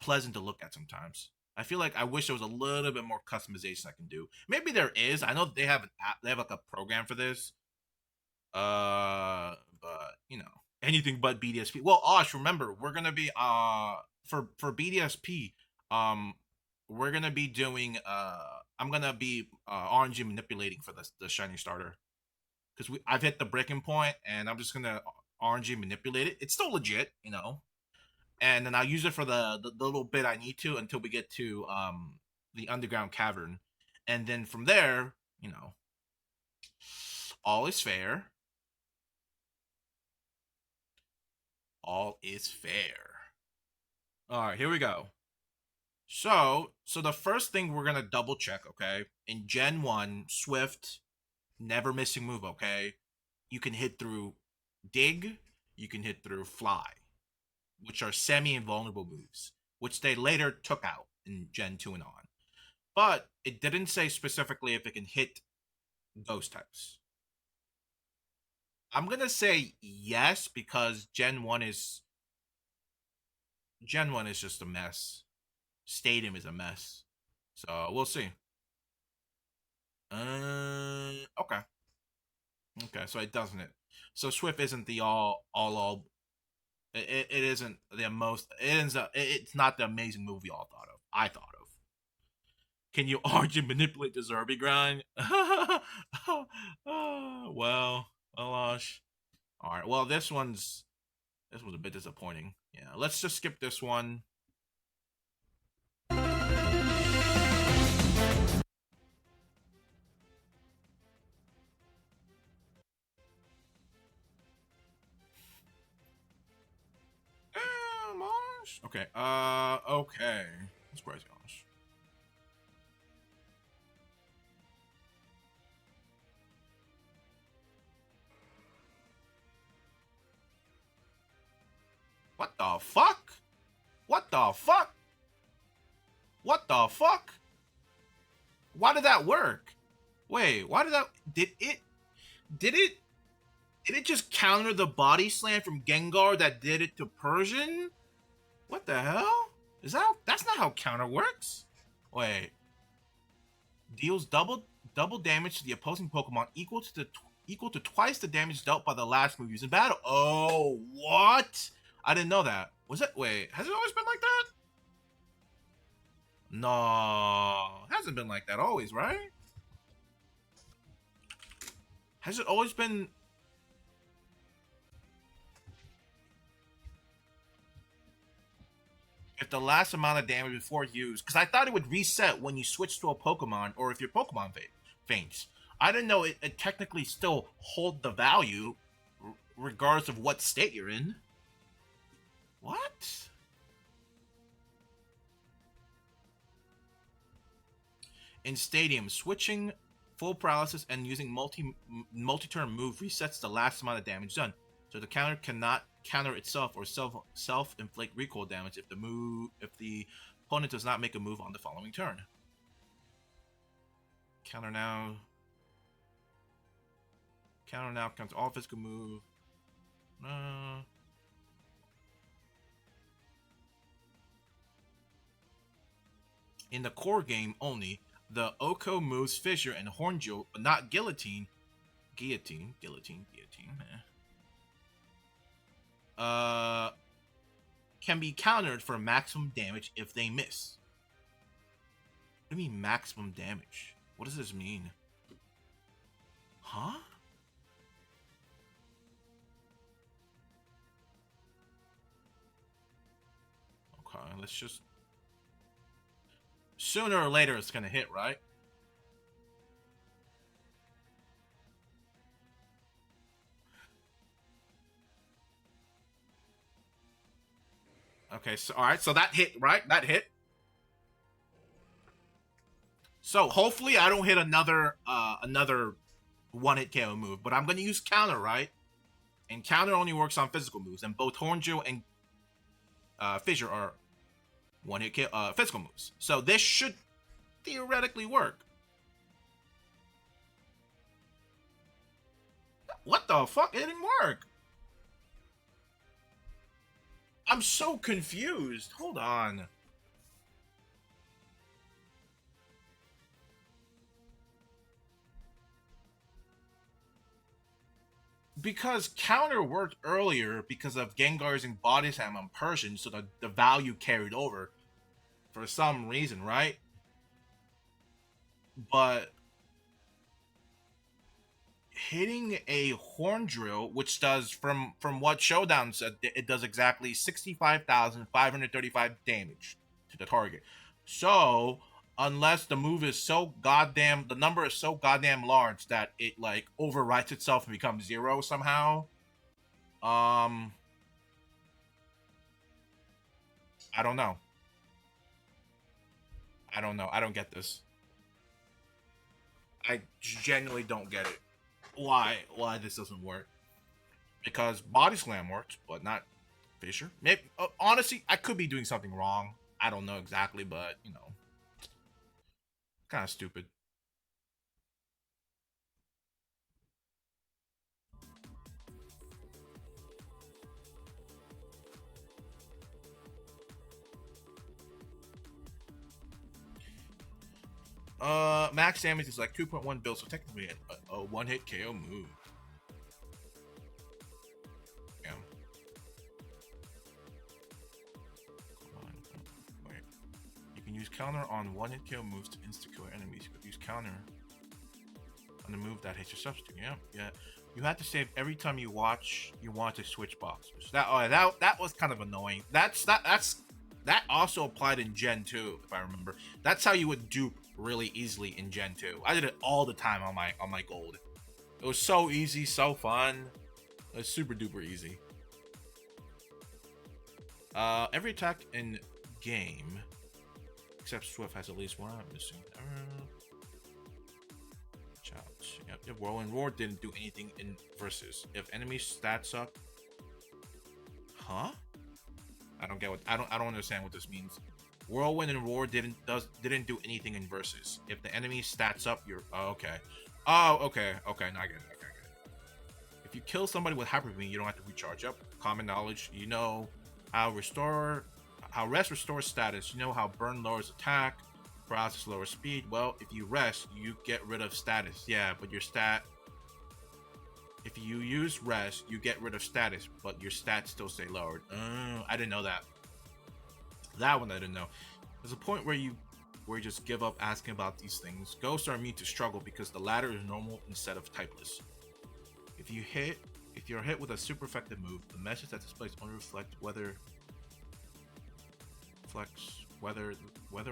pleasant to look at sometimes. I feel like I wish there was a little bit more customization I can do. Maybe there is. I know they have an app, they have like a program for this. But you know, anything but BDSP. Well, Osh, remember, we're gonna be for BDSP, we're gonna be doing I'm gonna be RNG manipulating for the shiny starter. Because I've hit the breaking point, and I'm just gonna RNG manipulate it. It's still legit, you know. And then I'll use it for the little bit I need to until we get to the underground cavern, and then from there, you know, all is fair. All is fair. All right, here we go. So the first thing we're gonna double check, okay? In Gen 1, Swift, never missing move, okay? You can hit through Dig, you can hit through Fly, which are semi-invulnerable moves, which they later took out in Gen 2 and on. But it didn't say specifically if it can hit those types. I'm gonna say yes because Gen 1 is just a mess. Stadium is a mess. So we'll see. Okay. Okay, so it doesn't it. So Swift isn't the all. It isn't the most. It's not the amazing movie all thought of. I thought of. Can you argue manipulate the Zerby grind? Well, Alash. All right. Well, this was a bit disappointing. Yeah. Let's just skip this one. Okay. Okay. That's crazy, gosh. What the fuck? What the fuck? What the fuck? Why did that work? Wait, why did that? Did it just counter the body slam from Gengar that did it to Persian? What the hell? That's not how counter works? Wait. Deals double damage to the opposing Pokemon equal to twice the damage dealt by the last move used in battle. Oh, what? I didn't know that. Wait, has it always been like that? No, it hasn't been like that always, right? Has it always been? If the last amount of damage before used, because I thought it would reset when you switch to a Pokemon or if your Pokemon faints. I didn't know it technically still hold the value regardless of what state you're in. What? In Stadium, switching full paralysis and using multi-turn move resets the last amount of damage done. So the counter cannot counter itself or self-inflict recoil damage if the opponent does not make a move on the following turn. Counter now counts all physical move. In the core game only, the Oko moves Fissure and Hornjo, but not Guillotine. Guillotine. Can be countered for maximum damage if they miss. What do you mean maximum damage? What does this mean? Huh? Okay, let's just... Sooner or later it's gonna hit, right? Okay, so all right, so that hit, right? That hit. So hopefully I don't hit another one-hit KO move, but I'm gonna use counter, right? And counter only works on physical moves, and both Hornjo and Fissure are one-hit physical moves. So this should theoretically work. What the fuck? It didn't work. I'm so confused. Hold on. Because counter worked earlier because of Gengar's and Body Slam on Persian, so the value carried over for some reason, right? But hitting a horn drill, which does from what Showdown said, it does exactly 65,535 damage to the target. So unless the move is the number is so goddamn large that it like overwrites itself and becomes 0 somehow. I don't know. I don't know. I don't get this. I genuinely don't get it. Why this doesn't work? Because Body Slam works, but not Fisher. Maybe, honestly, I could be doing something wrong. I don't know exactly, but you know, kind of stupid. Max damage is like 2.1 bill, so technically a one-hit KO move. Yeah. Come on. Wait. You can use counter on one-hit KO moves to insta-kill enemies. You could use counter on the move that hits your substitute. Yeah, yeah. You have to save every time you want to switch boxers. That was kind of annoying. That also applied in Gen 2, if I remember. That's how you would dupe really easily in Gen 2. I did it all the time on my gold. It was so easy, so fun. It was super duper easy. Every attack in game except Swift has at least one. I'm missing. Yep. Whirlwind Roar didn't do anything in versus. If enemy stats up, huh? I don't get what I don't understand what this means. Whirlwind and Roar didn't do anything in versus. If the enemy stats up, you're okay. Oh, okay. Now I get it. Okay. If you kill somebody with Hyper Beam, you don't have to recharge. Yep. Common knowledge. You know how rest restores status. You know how burn lowers attack. Paralysis lowers speed. Well, if you rest, you get rid of status. Yeah, but your stat. If you use rest, you get rid of status, but your stats still stay lowered. I didn't know that. That one I didn't know. There's a point where you just give up asking about these things. Ghosts are immune to struggle because the latter is normal instead of typeless. If you're hit with a super effective move, the message that displays only reflects whether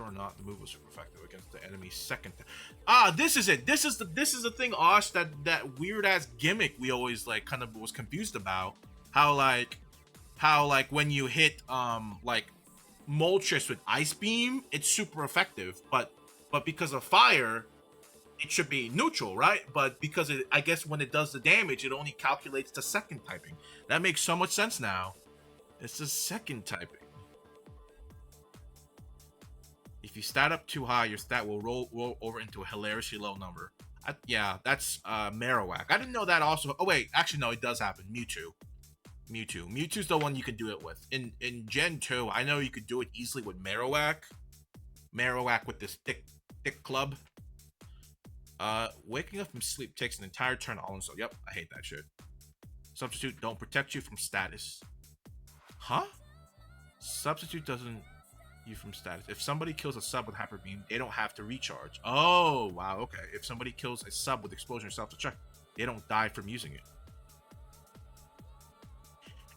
or not the move was super effective against the enemy's second. This is it. This is the thing, Osh, that weird ass gimmick we always like kind of was confused about. How when you hit like Moltres with Ice Beam, it's super effective, but because of fire, it should be neutral, right? But because I guess when it does the damage, it only calculates the second typing. That makes so much sense now. It's the second typing. If you stat up too high, your stat will roll over into a hilariously low number. Yeah, that's Marowak. I didn't know that also. Oh wait, actually no, it does happen. Mewtwo's the one you can do it with. In Gen 2, I know you could do it easily with Marowak. Marowak with this thick club. Waking up from sleep takes an entire turn all in. So yep, I hate that shit. Substitute don't protect you from status. Huh? Substitute doesn't you from status. If somebody kills a sub with Hyper Beam, they don't have to recharge. Oh, wow, okay. If somebody kills a sub with Explosion or Self-Destruct, they don't die from using it.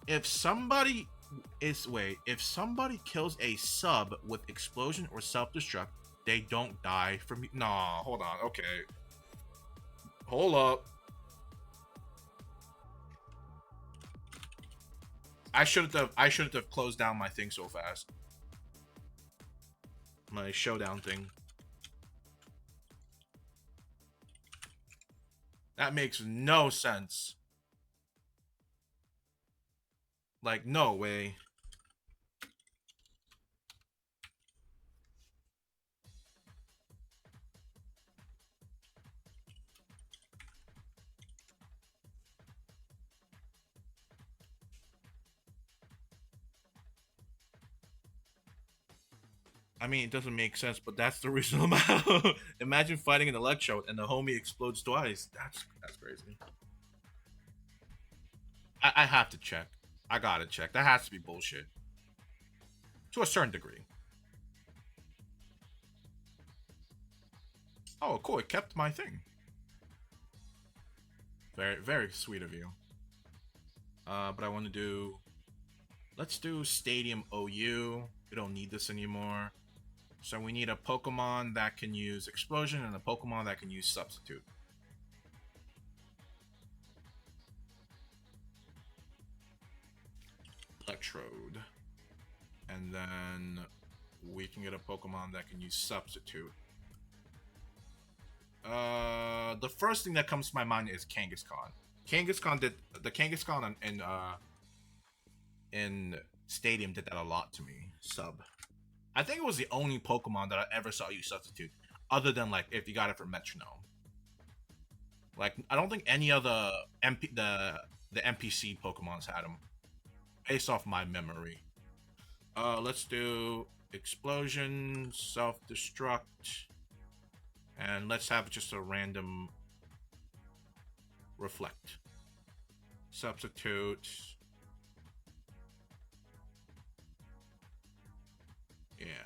If somebody kills a sub with Explosion or Self-Destruct, they don't die from... Nah, hold on, okay. Hold up. I shouldn't have closed down my thing so fast. My showdown thing. That makes no sense. Like, no way. I mean, it doesn't make sense, but that's the reason. Imagine fighting an Electrode and the homie explodes twice. That's crazy. I have to check. I gotta check. That has to be bullshit. To a certain degree. Oh, cool. It kept my thing. Very, very sweet of you. But I want to do... Let's do Stadium OU. We don't need this anymore. So we need a Pokemon that can use Explosion and a Pokemon that can use Substitute. Electrode. And then we can get a Pokemon that can use Substitute. The first thing that comes to my mind is Kangaskhan. Kangaskhan in Stadium did that a lot to me. Sub. I think it was the only Pokemon that I ever saw use Substitute, other than like if you got it from Metronome. Like I don't think any of the NPC Pokemons had them, based off my memory. Let's do Explosion, Self-Destruct, and let's have just a random Reflect. Substitute. Yeah.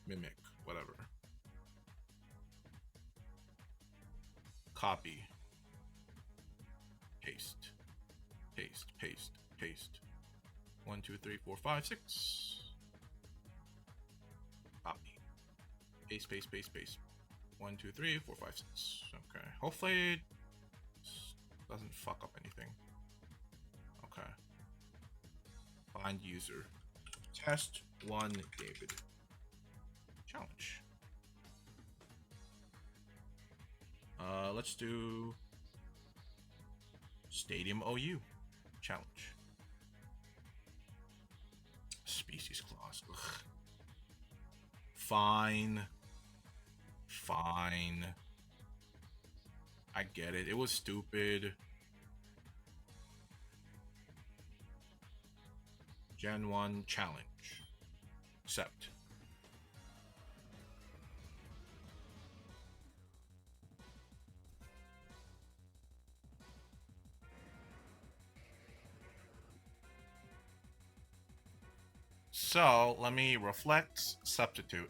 Mimic, whatever. Copy. Paste. Paste, paste, paste. 1, 2, 3, 4, 5, 6. Copy. Paste, paste, paste, paste. 1, 2, 3, 4, 5, 6. Okay. Hopefully it doesn't fuck up anything. Okay. Find user. Test 1 David. Challenge. Let's do Stadium OU challenge. Species clause. Ugh. Fine. Fine. I get it. It was stupid. Gen 1 challenge. Accept. So let me reflect substitute.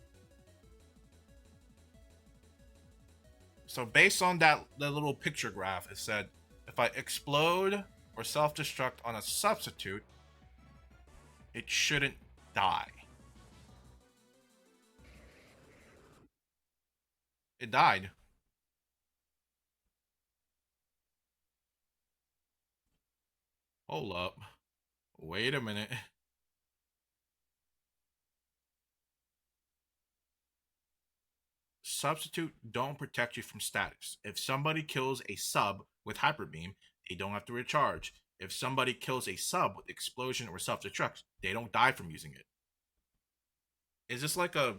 So based on the little picture graph, it said if I explode or self-destruct on a substitute, it shouldn't die. It died. Hold up. Wait a minute. Substitute don't protect you from status. If somebody kills a sub with Hyper Beam, they don't have to recharge. If somebody kills a sub with Explosion or Self-Destruct, they don't die from using it. Is this like a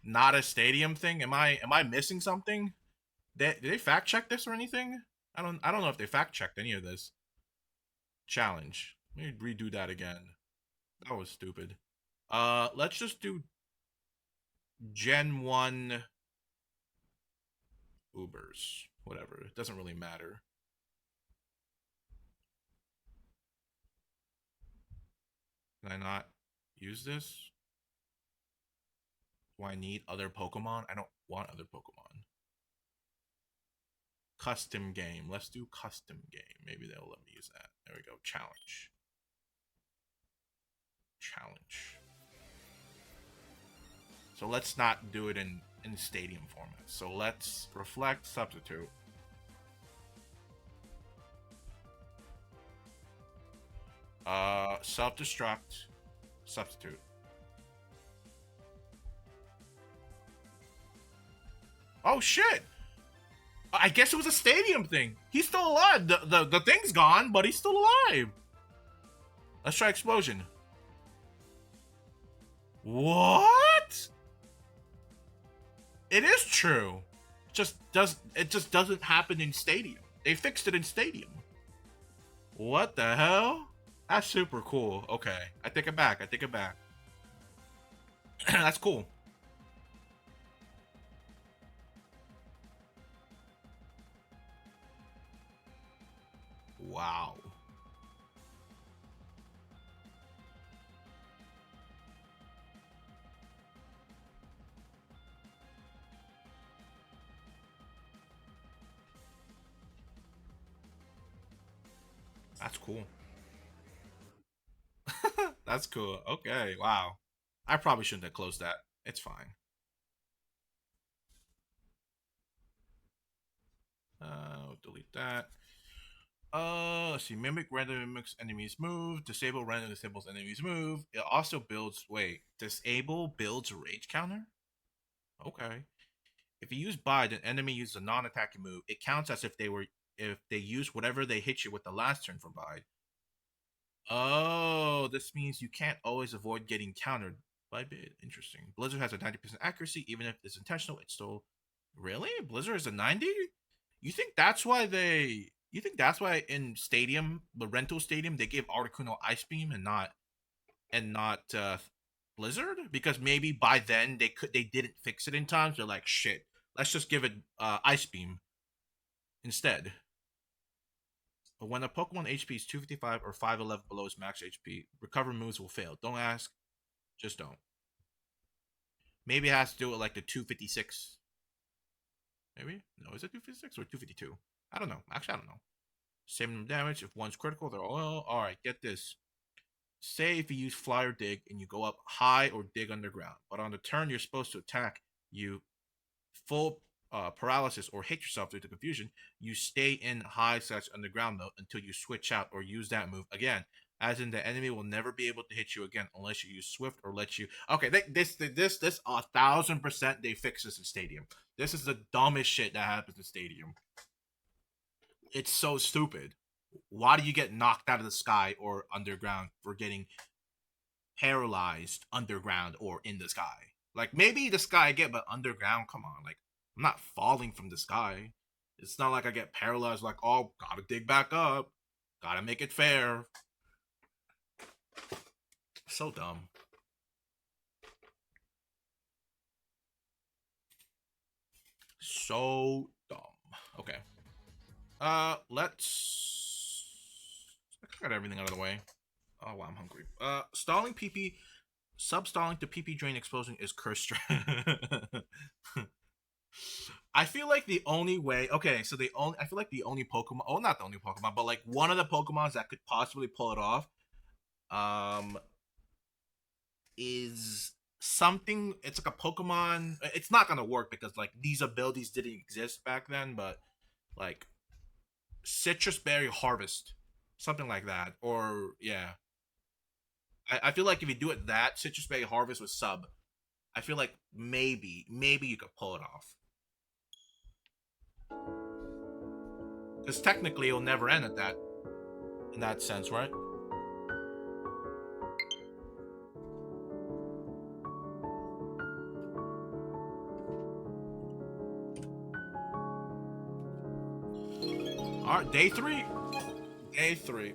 not a Stadium thing? Am I missing something? Did they fact check this or anything? I don't know if they fact checked any of this. Challenge. Let me redo that again. That was stupid. Let's just do Gen 1 Ubers. Whatever. It doesn't really matter. Can I not use this? Do I need other Pokemon? I don't want other Pokemon. Custom game. Let's do custom game. Maybe they'll let me use that. There we go. Challenge. Challenge. So let's not do it in Stadium format. So let's reflect substitute. Self-destruct substitute. Oh shit! I guess it was a Stadium thing. He's still alive. The thing's gone, but he's still alive. Let's try Explosion. What? It is true. It just doesn't happen in Stadium. They fixed it in Stadium. What the hell? That's super cool. Okay, I take it back. I take it back. That's cool. Wow. That's cool. That's cool. Okay, wow. I probably shouldn't have closed that. It's fine. Delete that. Let's see. Mimic random mimics enemies move. Disable random disables enemies move. It also builds. Wait, disable builds rage counter. Okay. If you use bide, an enemy uses a non-attacking move. It counts as if they use whatever they hit you with the last turn from bide. Oh, this means you can't always avoid getting countered by bid. Interesting. Blizzard has a 90% accuracy, even if it's intentional. It's still really Blizzard is a 90. You think that's why they? You think that's why in Stadium, the rental stadium, they gave Articuno Ice Beam and not Blizzard? Because maybe by then they didn't fix it in time. So they're like, shit, let's just give it Ice Beam instead. But when a Pokemon HP is 255 or 511 below its max HP, recover moves will fail. Don't ask, just don't. Maybe it has to do with like the 256. Maybe? No, is it 256 or 252? I don't know. Actually, I don't know. Same damage. If one's critical, they're all... Alright, get this. Say if you use Fly or Dig and you go up high or dig underground, but on the turn you're supposed to attack, you full paralysis or hit yourself due to confusion, you stay in high/underground mode until you switch out or use that move again. As in, the enemy will never be able to hit you again unless you use Swift or let you. Okay, this 1,000% they fix this in Stadium. This is the dumbest shit that happens in Stadium. It's so stupid. Why do you get knocked out of the sky or underground for getting paralyzed underground or in the sky? Like, maybe the sky I get, but underground, come on. Like, I'm not falling from the sky. It's not like I get paralyzed, like, oh, gotta dig back up. Gotta make it fair. So dumb. So dumb. Okay. Let's... I got everything out of the way. Oh, wow, I'm hungry. Stalling PP... Sub-stalling to PP drain explosion is cursed. I feel like the only way... Okay, so I feel like the only Pokemon... Oh, not the only Pokemon, but like one of the Pokemons that could possibly pull it off is something... It's like a Pokemon... It's not gonna work because like these abilities didn't exist back then, but like Citrus Berry Harvest. Something like that. Or, yeah. I feel like if you do it that, Citrus Berry Harvest with sub, I feel like maybe you could pull it off. Because technically it'll never end at that, in that sense, right? Alright, day 3. Day 3.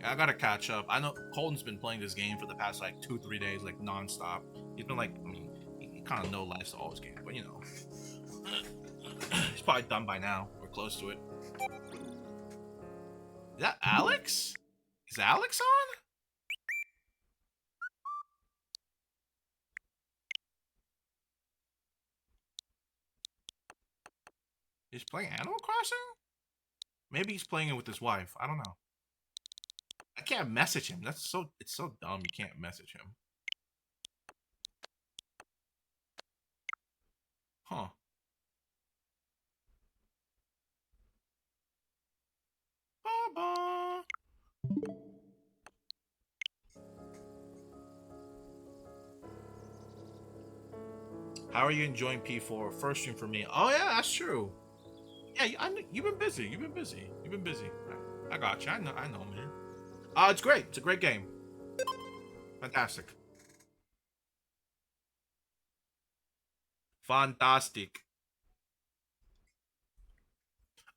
I gotta catch up. I know Colton's been playing this game for the past like 2-3 days, like non-stop. He's been like, I mean, he kind of knows life's all his game, but you know, he's probably done by now or close to it. Is that Alex? Is Alex on? He's playing Animal Crossing? Maybe he's playing it with his wife. I don't know. I can't message him. It's so dumb. You can't message him. Huh. Ba-ba. How are you enjoying P4? First stream for me. Oh yeah, that's true. Yeah, you've been busy. You've been busy. I got you. I know, man. It's great. It's a great game. Fantastic. Fantastic.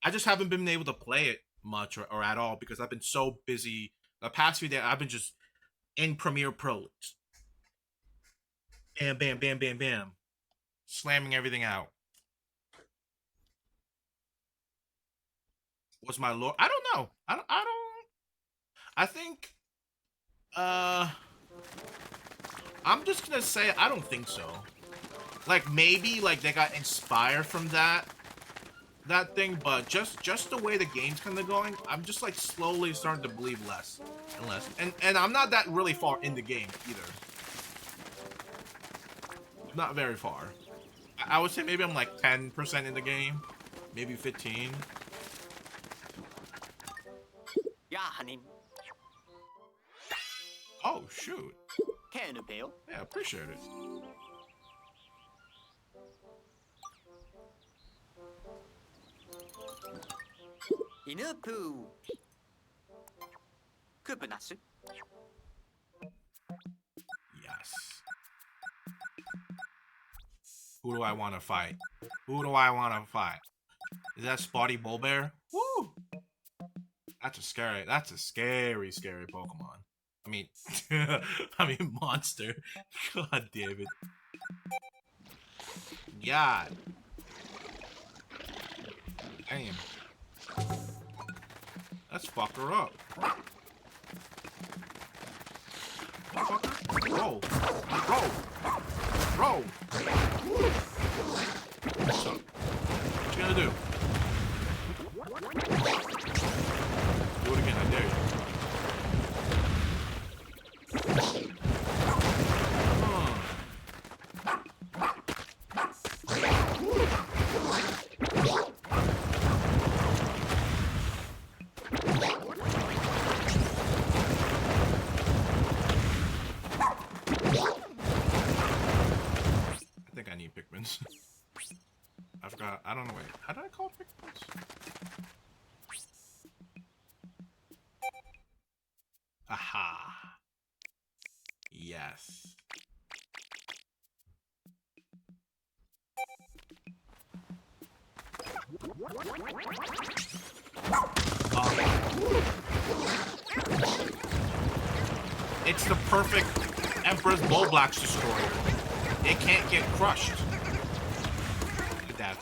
I just haven't been able to play it much or at all because I've been so busy. The past few days, I've been just in Premiere Pro. Bam, bam, bam, bam, bam. Slamming everything out. What's my lore? I don't know. I think I'm just gonna say I don't think so. Like maybe like they got inspired from that thing, but just the way the game's kind of going, I'm just like slowly starting to believe less and less. And I'm not that really far in the game either. Not very far. I would say maybe I'm like 10% in the game, maybe 15. honey. Oh, shoot. Can appeal. Yeah, appreciate it. Inu poo. Kupunasu. Yes. Who do I want to fight? Who do I want to fight? Is that Spotty Bullbear? Woo! That's a scary Pokemon. I mean, I mean monster. God damn it. God. Damn. Let's fuck her up. Fucker. Roll. Roll. Roll. What's up? What you gonna do? Do it again, I dare you. I think I need Pikmins. I forgot. I don't know. Wait, how did I call it Pikmins? Aha. Yes. It's the perfect Emperor's Bullblax destroyer. It can't get crushed. Look at that.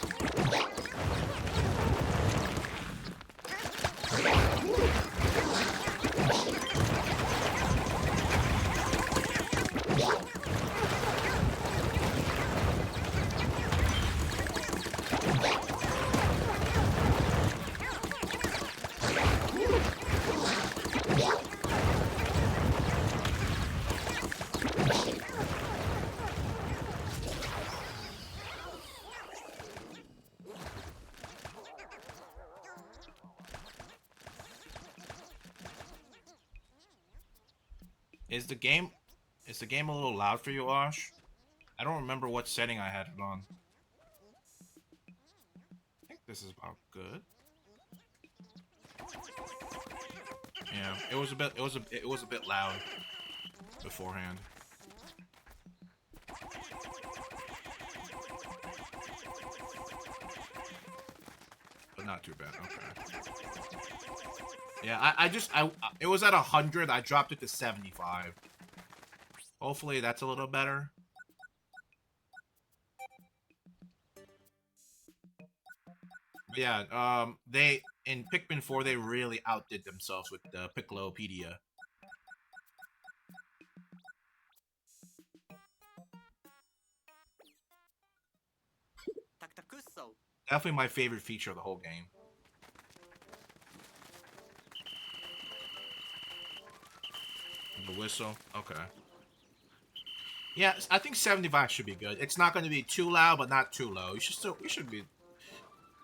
Is the game a little loud for you, Osh? I don't remember what setting I had it on. I think this is about good. Yeah, it was a bit loud beforehand. But not too bad. Okay. Yeah, it was at 100. I dropped it to 75. Hopefully that's a little better. But yeah, they in Pikmin 4 they really outdid themselves with the Piccolopedia. Definitely my favorite feature of the whole game. The whistle, okay. Yeah, I think 75 should be good. It's not going to be too loud, but not too low. You should still be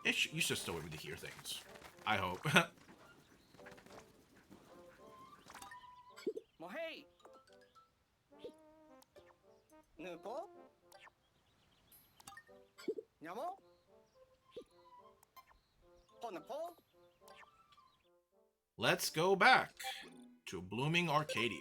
able to hear things. I hope. Mohei. Nupo. Nyamo. Honapo. Let's go back to Blooming Arcadia.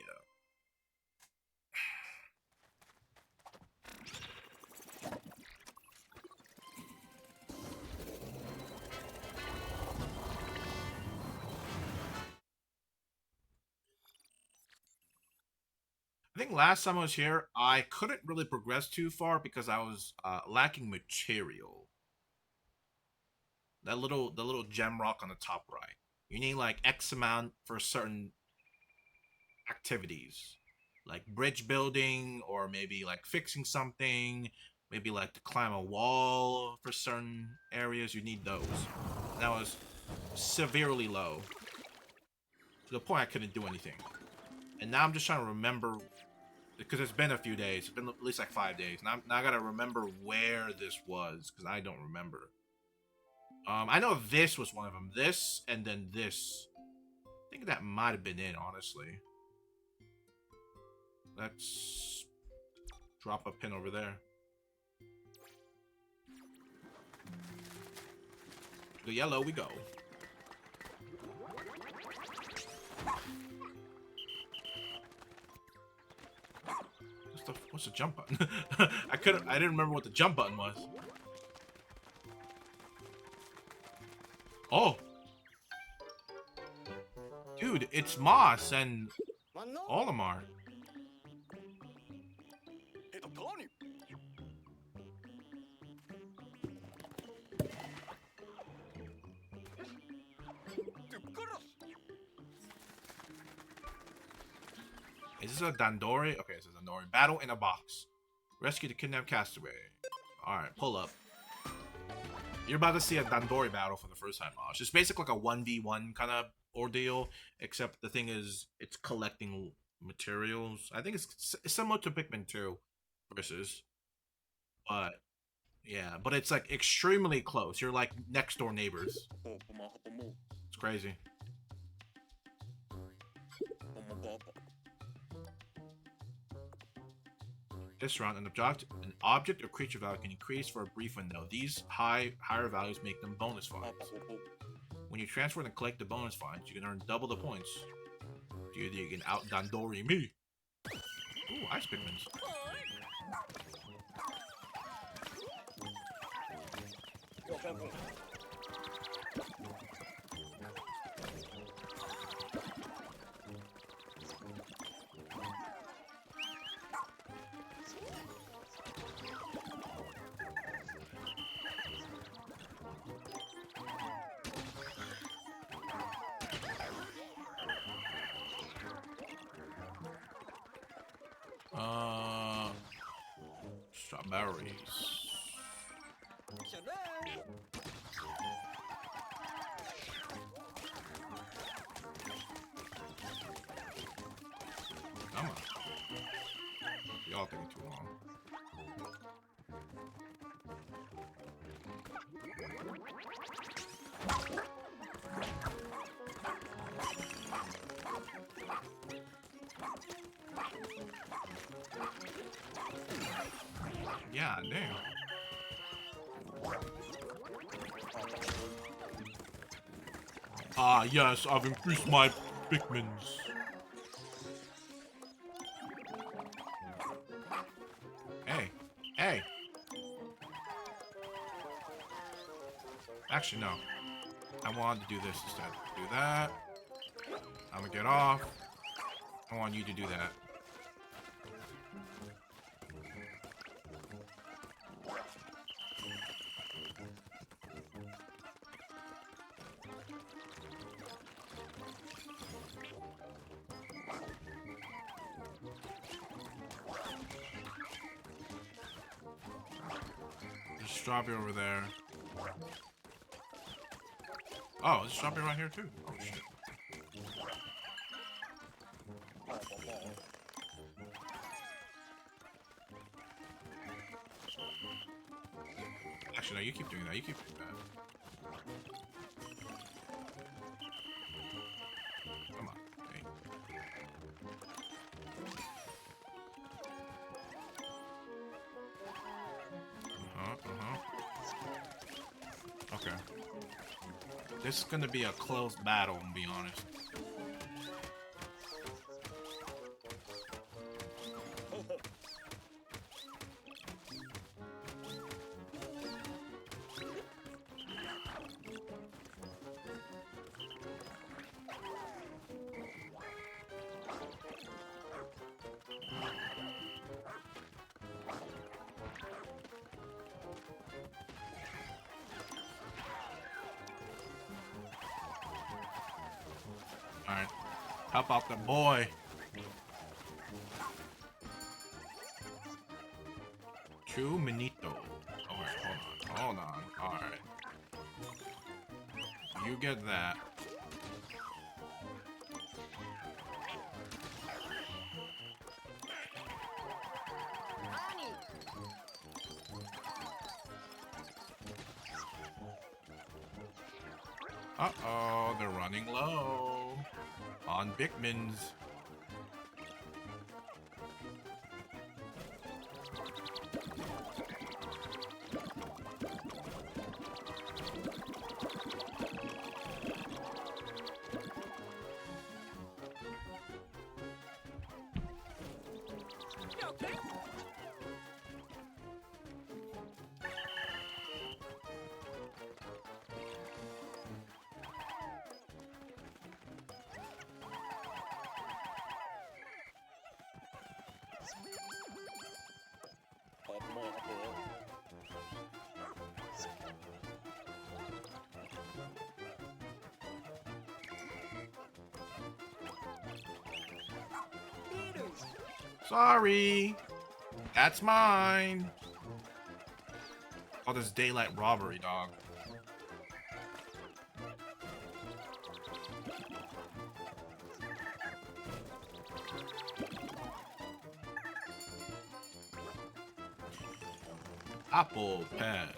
I think last time I was here, I couldn't really progress too far because I was lacking material. The little gem rock on the top right. You need like X amount for certain activities, like bridge building or maybe like fixing something. Maybe like to climb a wall for certain areas. You need those. And that was severely low to the point I couldn't do anything. And now I'm just trying to remember. Because it's been a few days. It's been at least like 5 days. Now I gotta remember where this was. Because I don't remember. I know this was one of them. This, and then this. I think that might have been it, honestly. Let's drop a pin over there. To the yellow we go. What's the jump button? I didn't remember what the jump button was. Oh! Dude, it's Moss and Olimar. Is this a Dandori? Okay, this is a Dandori. Battle in a box. Rescue the kidnapped castaway. Alright, pull up. You're about to see a Dandori battle for the first time, Mosh. It's basically like a 1v1 kind of ordeal, except the thing is, it's collecting materials. I think it's similar to Pikmin 2 versus. But, yeah, but it's like extremely close. You're like next door neighbors. It's crazy. This round, an object or creature value can increase for a brief window. These higher values make them bonus finds. When you transfer and collect the bonus finds, you can earn double the points. You can out Dandori me. Ooh, ice Pikmins. Strawberries. Come on. Y'all taking too long. Yeah, damn. Ah, yes, I've increased my Pikmins. Hey, hey. Actually, no. I wanted to do this instead. Do that. I'm gonna get off. I want you to do that. There's strawberry over there. Oh, there's strawberry right here too. Oh shit. Actually, no, you keep doing that. You keep doing that. Come on. Hey. Okay. This is gonna be a close battle, to be honest. Alright. Help out the boy. True Minito. Alright, hold on. Alright. You get that. Uh-oh, they're running low. On Pikmins. Sorry. That's mine. Oh, this daylight robbery, dog. Apple pen.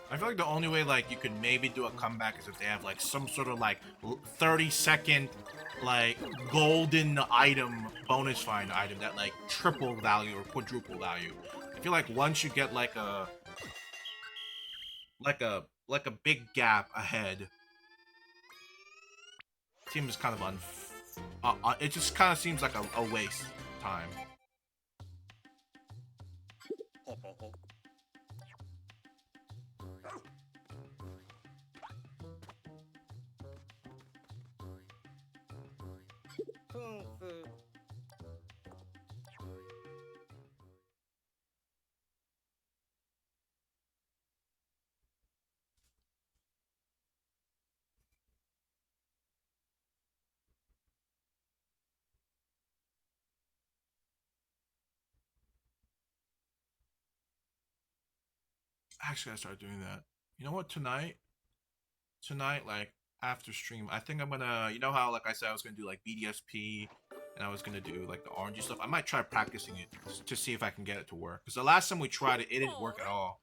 I feel like the only way like you could maybe do a comeback is if they have like some sort of like 30-second like golden item, bonus find item that like triple value or quadruple value. I feel like once you get like a big gap ahead, seems kind of it just kind of seems like a waste of time. Kung Fu. Actually, I started doing that. You know what? Tonight, like after stream, I think I'm gonna. You know how, like I said, I was gonna do like BDSP, and I was gonna do like the orangey stuff. I might try practicing it to see if I can get it to work. Because the last time we tried it, it didn't work at all.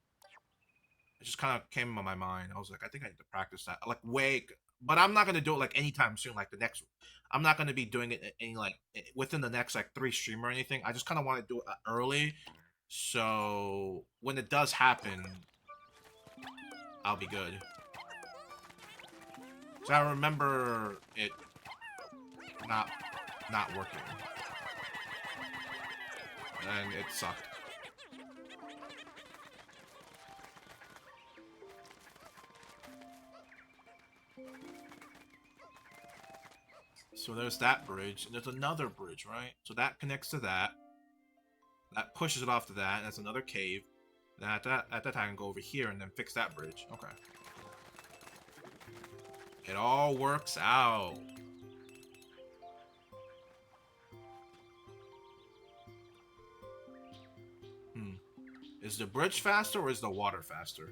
It just kind of came in my mind. I was like, I think I need to practice that. Like, wait, but I'm not gonna do it like anytime soon. Like the next, I'm not gonna be doing it any like within the next like 3 stream or anything. I just kind of want to do it early, so when it does happen, I'll be good. So I remember it not working, and it sucked. So there's that bridge, and there's another bridge, right? So that connects to that. That pushes it off to that, and that's another cave. Then at that time, I can go over here and then fix that bridge. Okay. It all works out. Is the bridge faster or is the water faster?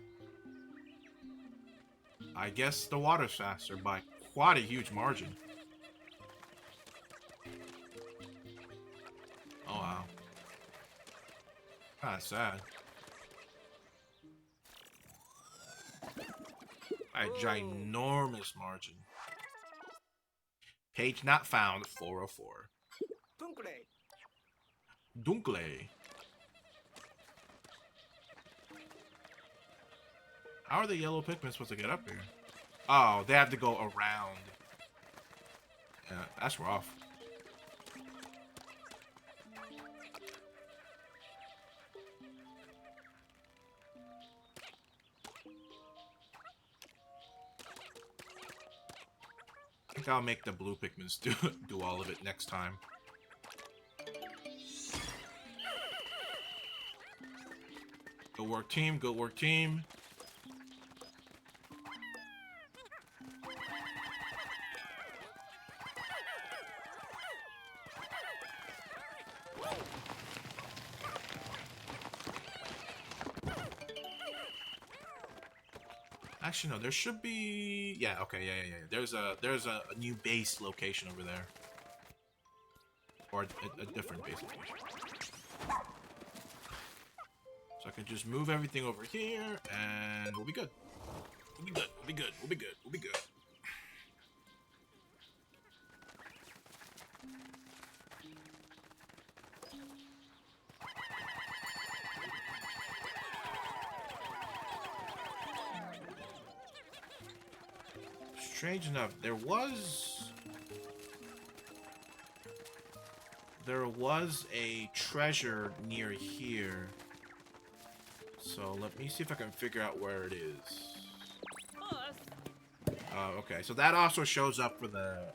I guess the water's faster by quite a huge margin. Oh wow. Kinda sad. A ginormous margin. Page not found, 404. Dunkle. Dunkle. How are the yellow Pikmin supposed to get up here? Oh, they have to go around. Yeah, that's rough. I think I'll make the blue Pikmins do all of it next time. Good work, team. Good work, team. Actually, no. There should be. Yeah. Okay. Yeah. There's a new base location over there. Or a different base location. So I can just move everything over here, and we'll be good. We'll be good, we'll be good, we'll be good, we'll be good. Strange enough, there was a treasure near here. So let me see if I can figure out where it is. Okay, so that also shows up for the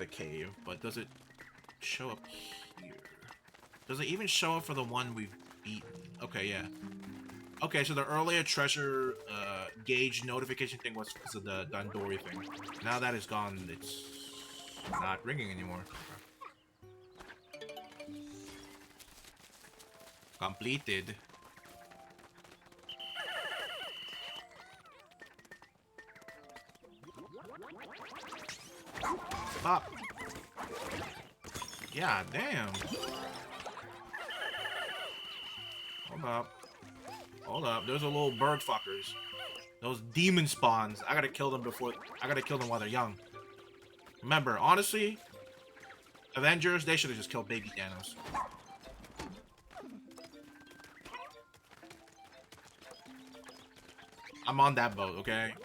cave, but does it show up here? Does it even show up for the one we've beaten? Okay, yeah. Okay, so the earlier treasure gauge notification thing was because of the Dandori thing. Now that it's gone, it's not ringing anymore. Completed. Stop. Yeah, damn. Hold up. Hold up. Those are little bird fuckers. Those demon spawns. I gotta kill them while they're young. Remember, honestly, Avengers, they should have just killed baby Thanos. I'm on that boat, okay?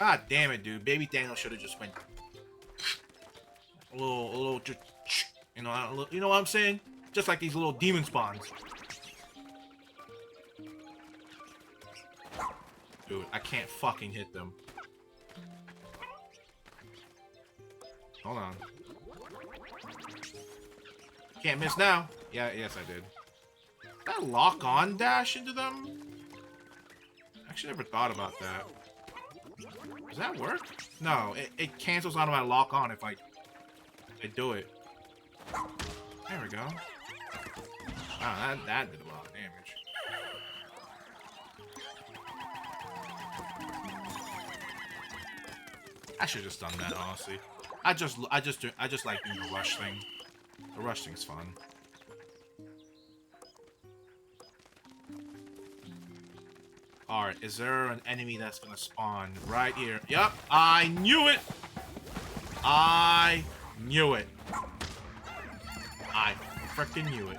God damn it, dude. Baby Thanos should have just went a little, just, you know what I'm saying? Just like these little demon spawns. Dude, I can't fucking hit them. Hold on. Can't miss now. Yeah, yes I did. Did I lock on dash into them? I actually never thought about that. Does that work? No, it cancels out of my lock on if I do it. There we go. Wow, that did a lot of damage. I should have just done that, honestly. I just like doing the rush thing. The rush thing's fun. Alright, is there an enemy that's gonna spawn right here? Yep, I knew it! I knew it. I frickin' knew it.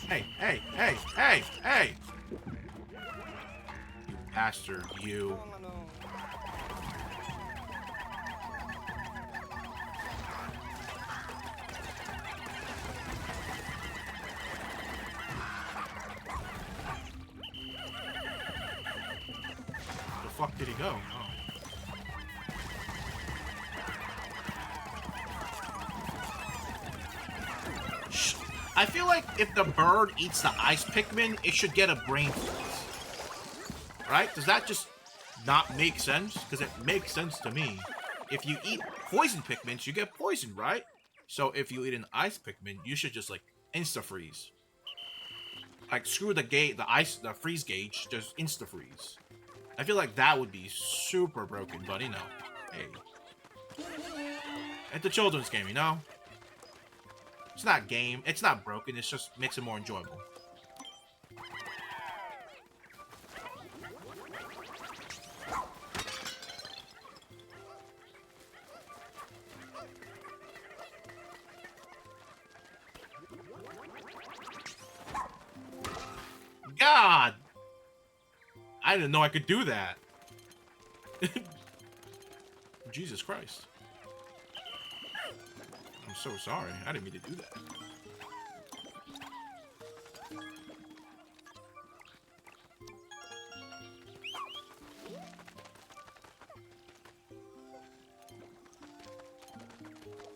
Hey, hey, hey, hey, hey! You bastard, you. The fuck did he go? Oh. I feel like if the bird eats the ice Pikmin, it should get a brain freeze. Right? Does that just not make sense? Because it makes sense to me. If you eat poison Pikmins, you get poisoned, right? So if you eat an ice Pikmin, you should just like insta freeze. Like screw the freeze gauge, just insta freeze. I feel like that would be super broken, but you know, hey, it's a children's game, you know. It's not game. It's not broken. It just makes it more enjoyable. God! I didn't know I could do that. Jesus Christ. I'm so sorry. I didn't mean to do that.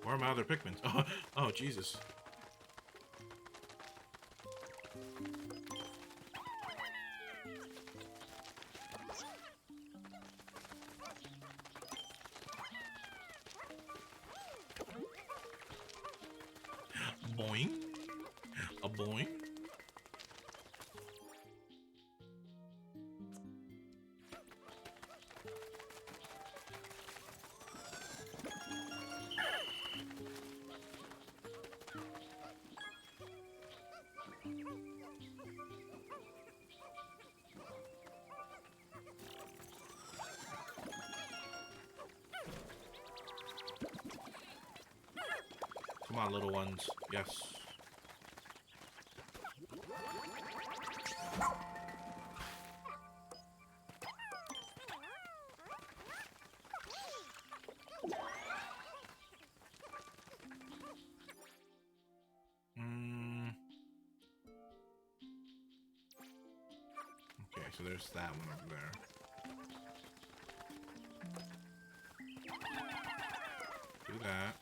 Where are my other Pikmins? Oh, oh, Jesus. Boing. A boing. Come on, little ones. Yes. Okay, so there's that one over there. Do that.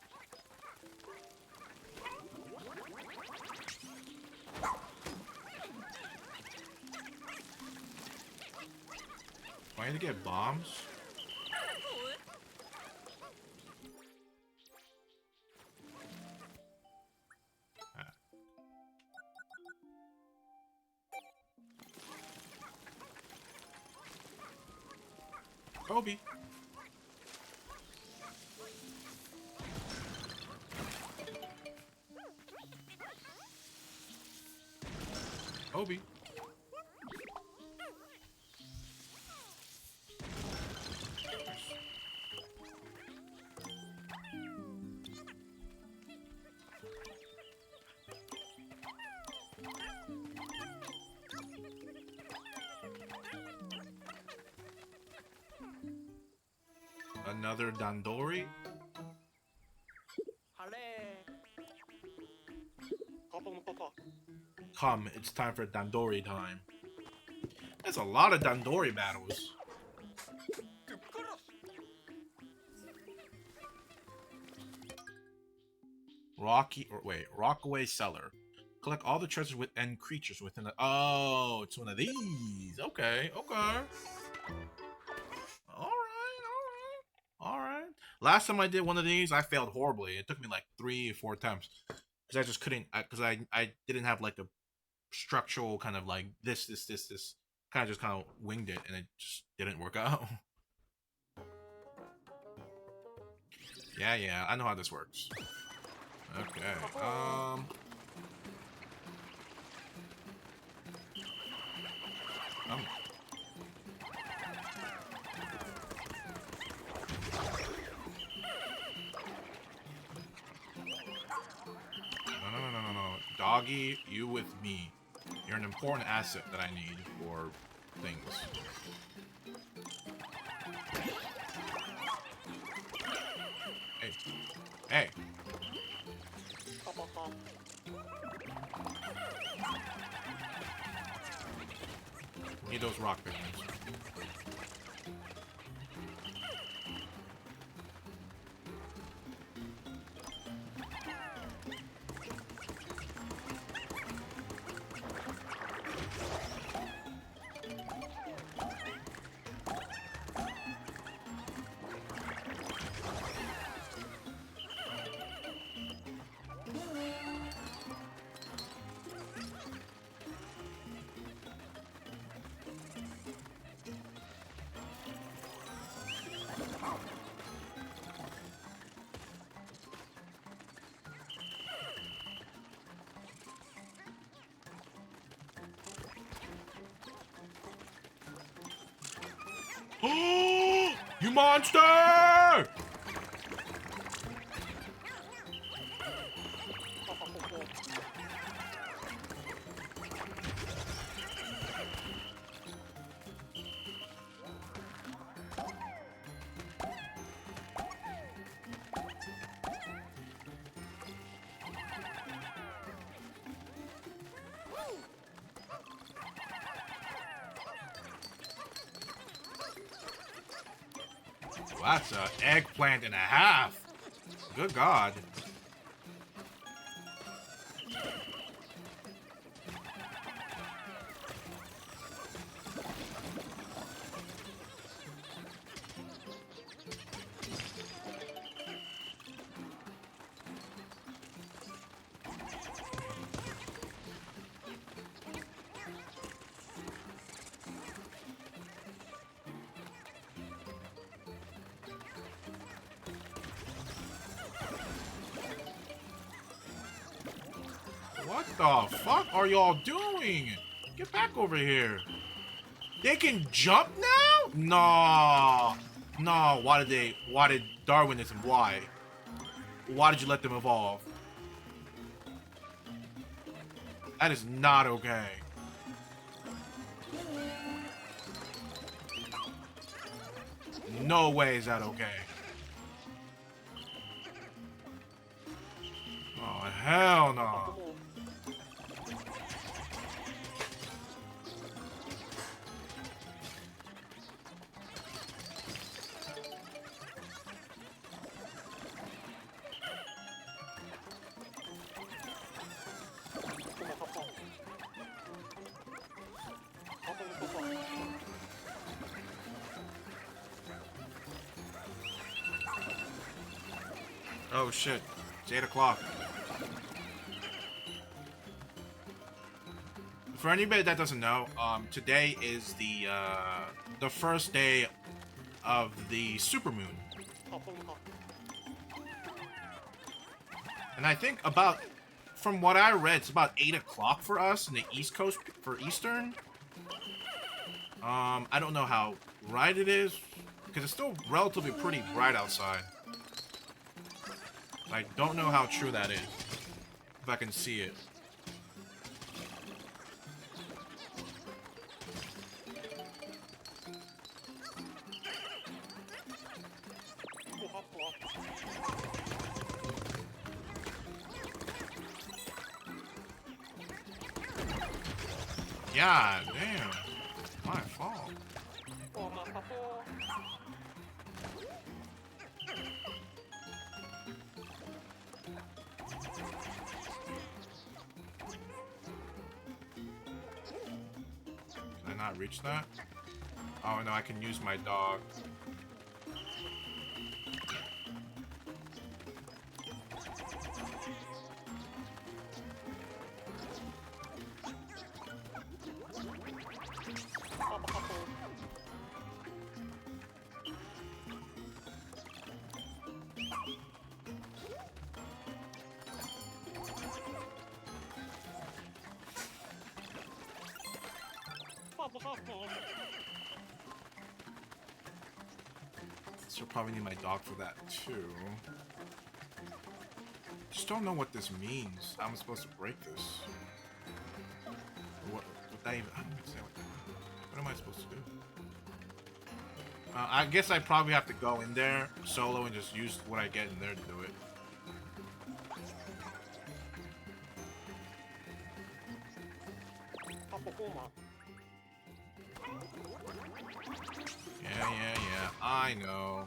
Do I need to get bombs? Kobe. Kobe. Another Dandori? Come, it's time for Dandori time. There's a lot of Dandori battles. Rockaway Cellar. Collect all the treasures and creatures within the... Oh, it's one of these. Okay, okay. Alright. Last time I did one of these, I failed horribly. It took me like 3 or 4 attempts. Because I just couldn't... Because I didn't have like a structural kind of like this. Kind of just kind of winged it, and it just didn't work out. Yeah, I know how this works. Okay, No. Doggy, you with me. You're an important asset that I need for things. Hey. Need those rock Pikmins. You monster! Well, that's an eggplant and a half. Good God. What the fuck are y'all doing? Get back over here. They can jump now? No. Why did Darwinism, why? Why did you let them evolve? That is not okay. No way is that okay. Oh, hell no. Oh shit, it's 8 o'clock. For anybody that doesn't know, today is the first day of the supermoon. And I think about, from what I read, it's about 8 o'clock for us in the East Coast for Eastern. I don't know how right it is, because it's still relatively pretty bright outside. I don't know how true that is, if I can see it. Yeah, damn. My fault. Can I not reach that? Oh no, I can use my dog. So probably need my dog for that too. Just don't know what this means. How am I supposed to break this? What that even? I don't understand what am I supposed to do? I guess I probably have to go in there solo and just use what I get in there to do it. Yeah, I know.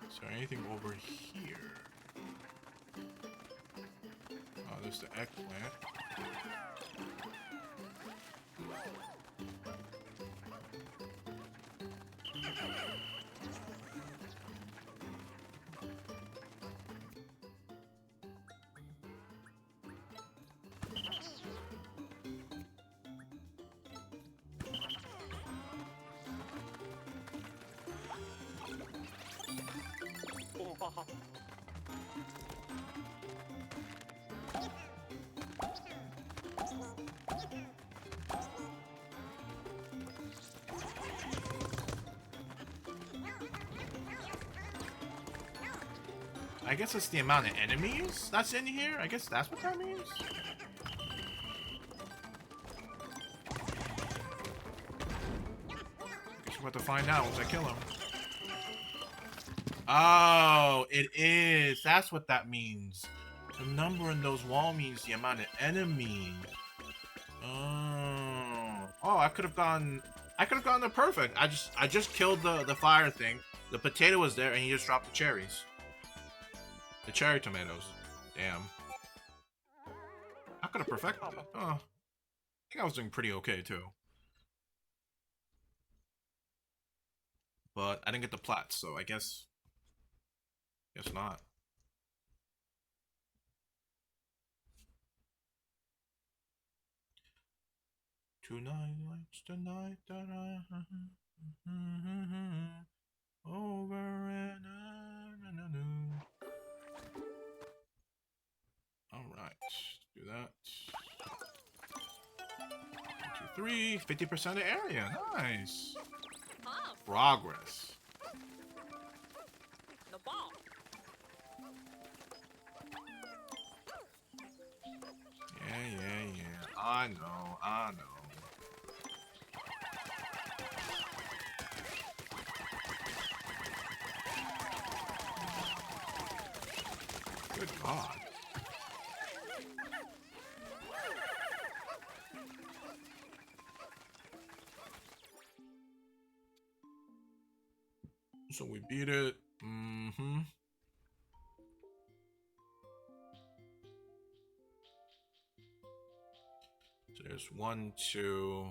Is there anything over here? Oh, there's the eggplant. I guess it's the amount of enemies that's in here. I guess that's what that means. Guess we're about to find out once I kill him. Oh, it is. That's what that means. The number in those walls means the amount of enemies. Oh, I could have gone to perfect. I just killed the fire thing. The potato was there, and he just dropped the cherries. The cherry tomatoes. Damn. I could have perfected it. Oh, I think I was doing pretty okay too. But I didn't get the plats, so I guess not. Tonight, it's the night that I over and all right, do that. 1, 2, 3, 50% of area. Nice. Progress. The ball. Yeah. I know. Good God. So we beat it. Mm-hmm. So there's 1, 2.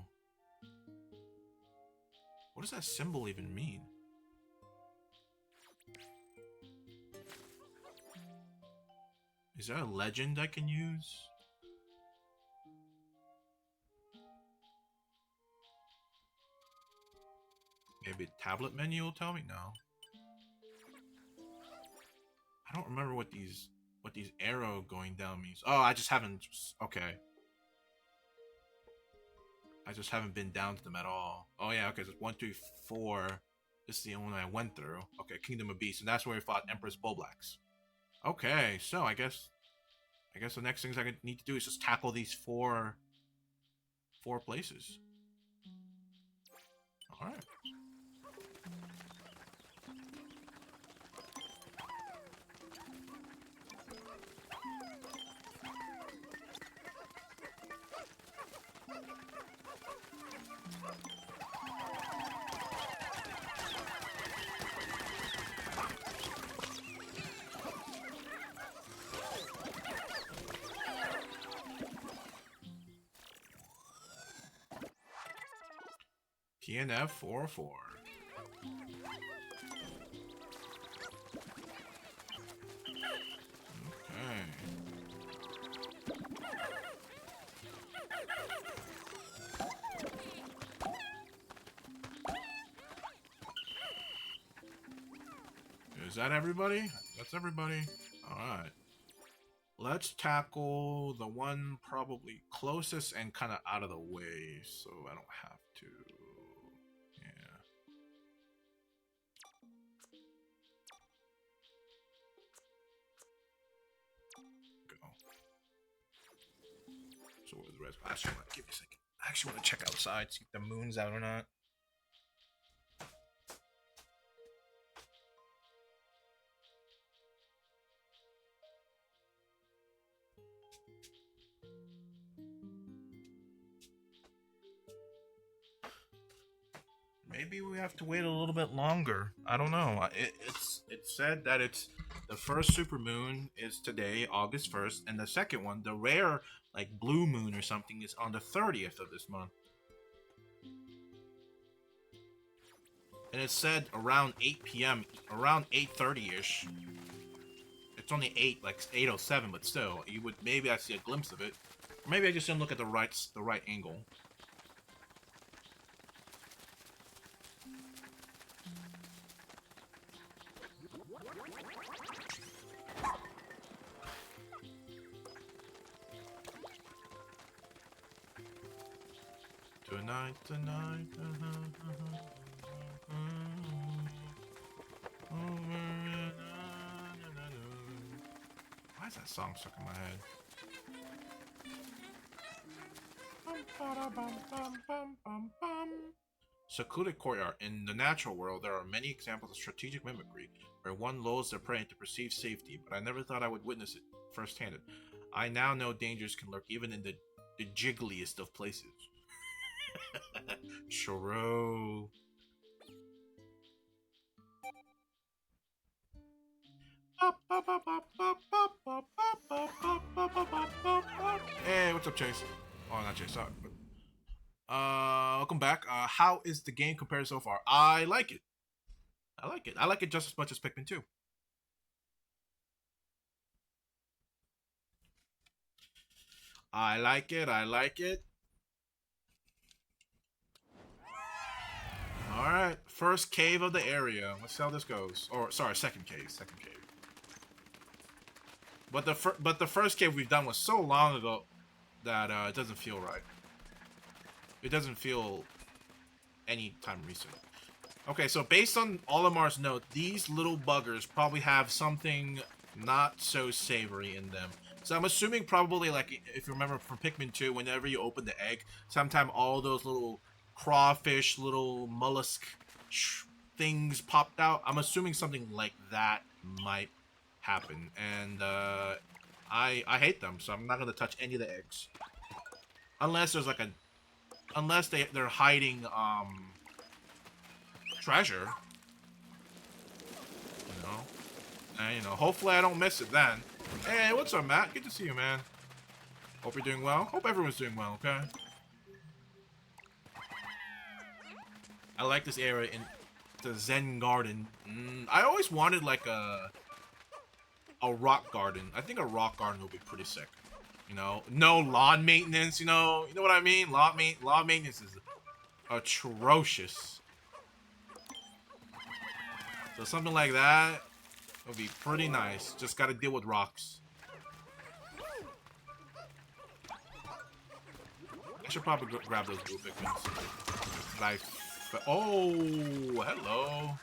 What does that symbol even mean? Is there a legend I can use? Maybe tablet menu will tell me? No. I don't remember what these arrow going down means. Oh, I just haven't. Okay. I just haven't been down to them at all. Oh yeah, okay. So 1, 2, 4. This is the only one I went through. Okay, Kingdom of Beasts, and that's where we fought Empress Bullblacks. Okay, so I guess the next things I need to do is just tackle these four places. All right. PNF 404. Okay. Is that everybody? That's everybody. Alright. Let's tackle the one probably closest and kind of out of the way, so I don't have to. Yeah. Go. So what was the rest? Actually, give me a second. I actually want to check outside, see if the moon's out or not. Maybe we have to wait a little bit longer. I don't know. It said that it's the first super moon is today, August 1st, and the second one, the rare like blue moon or something, is on the 30th of this month. And it said around 8 p.m., around 8:30ish. It's only 8:07, but still, you would maybe I see a glimpse of it. Or maybe I just didn't look at the right angle. Tonight. Why is that song stuck in my head? Secluded courtyard. In the natural world, there are many examples of strategic mimicry, where one lulls their prey to perceived safety, but I never thought I would witness it firsthand. I now know dangers can lurk even in the jiggliest of places. Churro. Hey, what's up, Chase? Oh, not Chase. Sorry. Welcome back. How is the game compared so far? I like it. I like it just as much as Pikmin 2. I like it. Alright, first cave of the area. Let's see how this goes. Or, sorry, second cave. Second cave. But the first cave we've done was so long ago that it doesn't feel right. It doesn't feel any time recent. Okay, so based on Olimar's note, these little buggers probably have something not so savory in them. So I'm assuming probably, like, if you remember from Pikmin 2, whenever you open the egg, sometime all those little crawfish, little mollusk things popped out. I'm assuming something like that might happen. And I hate them, so I'm not going to touch any of the eggs. Unless there's like a... Unless they're hiding, treasure. You know? And, you know, hopefully I don't miss it then. Hey, what's up, Matt? Good to see you, man. Hope you're doing well. Hope everyone's doing well, okay? I like this area in the Zen Garden. I always wanted, like, a rock garden. I think a rock garden would be pretty sick. You know? No lawn maintenance, you know? You know what I mean? Lawn maintenance is atrocious. So something like that would be pretty nice. Just gotta deal with rocks. I should probably grab those blue Pikmins. Oh, hello.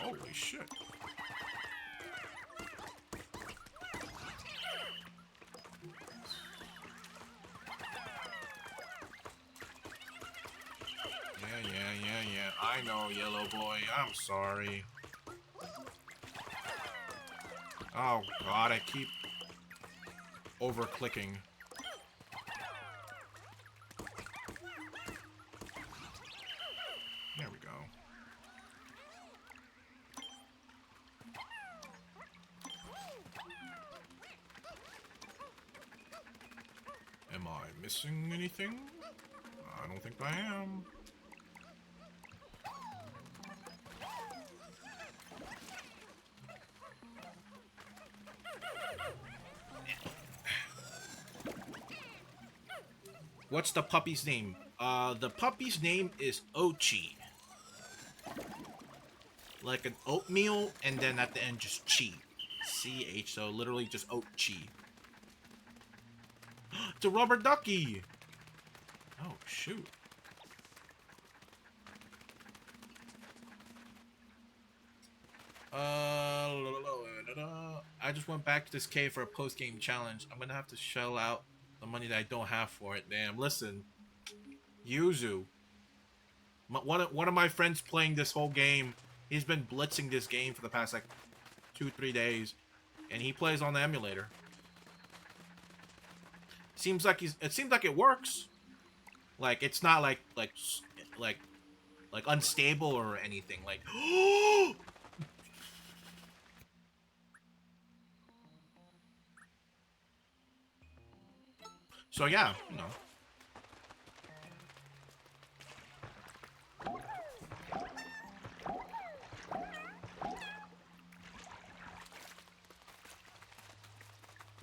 Holy shit. Yeah. I know, yellow boy. I'm sorry. Oh god, I keep over-clicking. There we go. Am I missing anything? I don't think I am. What's the puppy's name? The puppy's name is Ochi. Like an oatmeal, and then at the end just chi. C-H, so literally just Ochi. It's a rubber ducky! Oh, shoot. I just went back to this cave for a post-game challenge. I'm gonna have to shell out the money that I don't have for it. Damn, listen. Yuzu. One of my friends playing this whole game, he's been blitzing this game for the past, like, 2-3 days. And he plays on the emulator. It seems like it works. Like, it's not like unstable or anything. Like, so yeah, you know.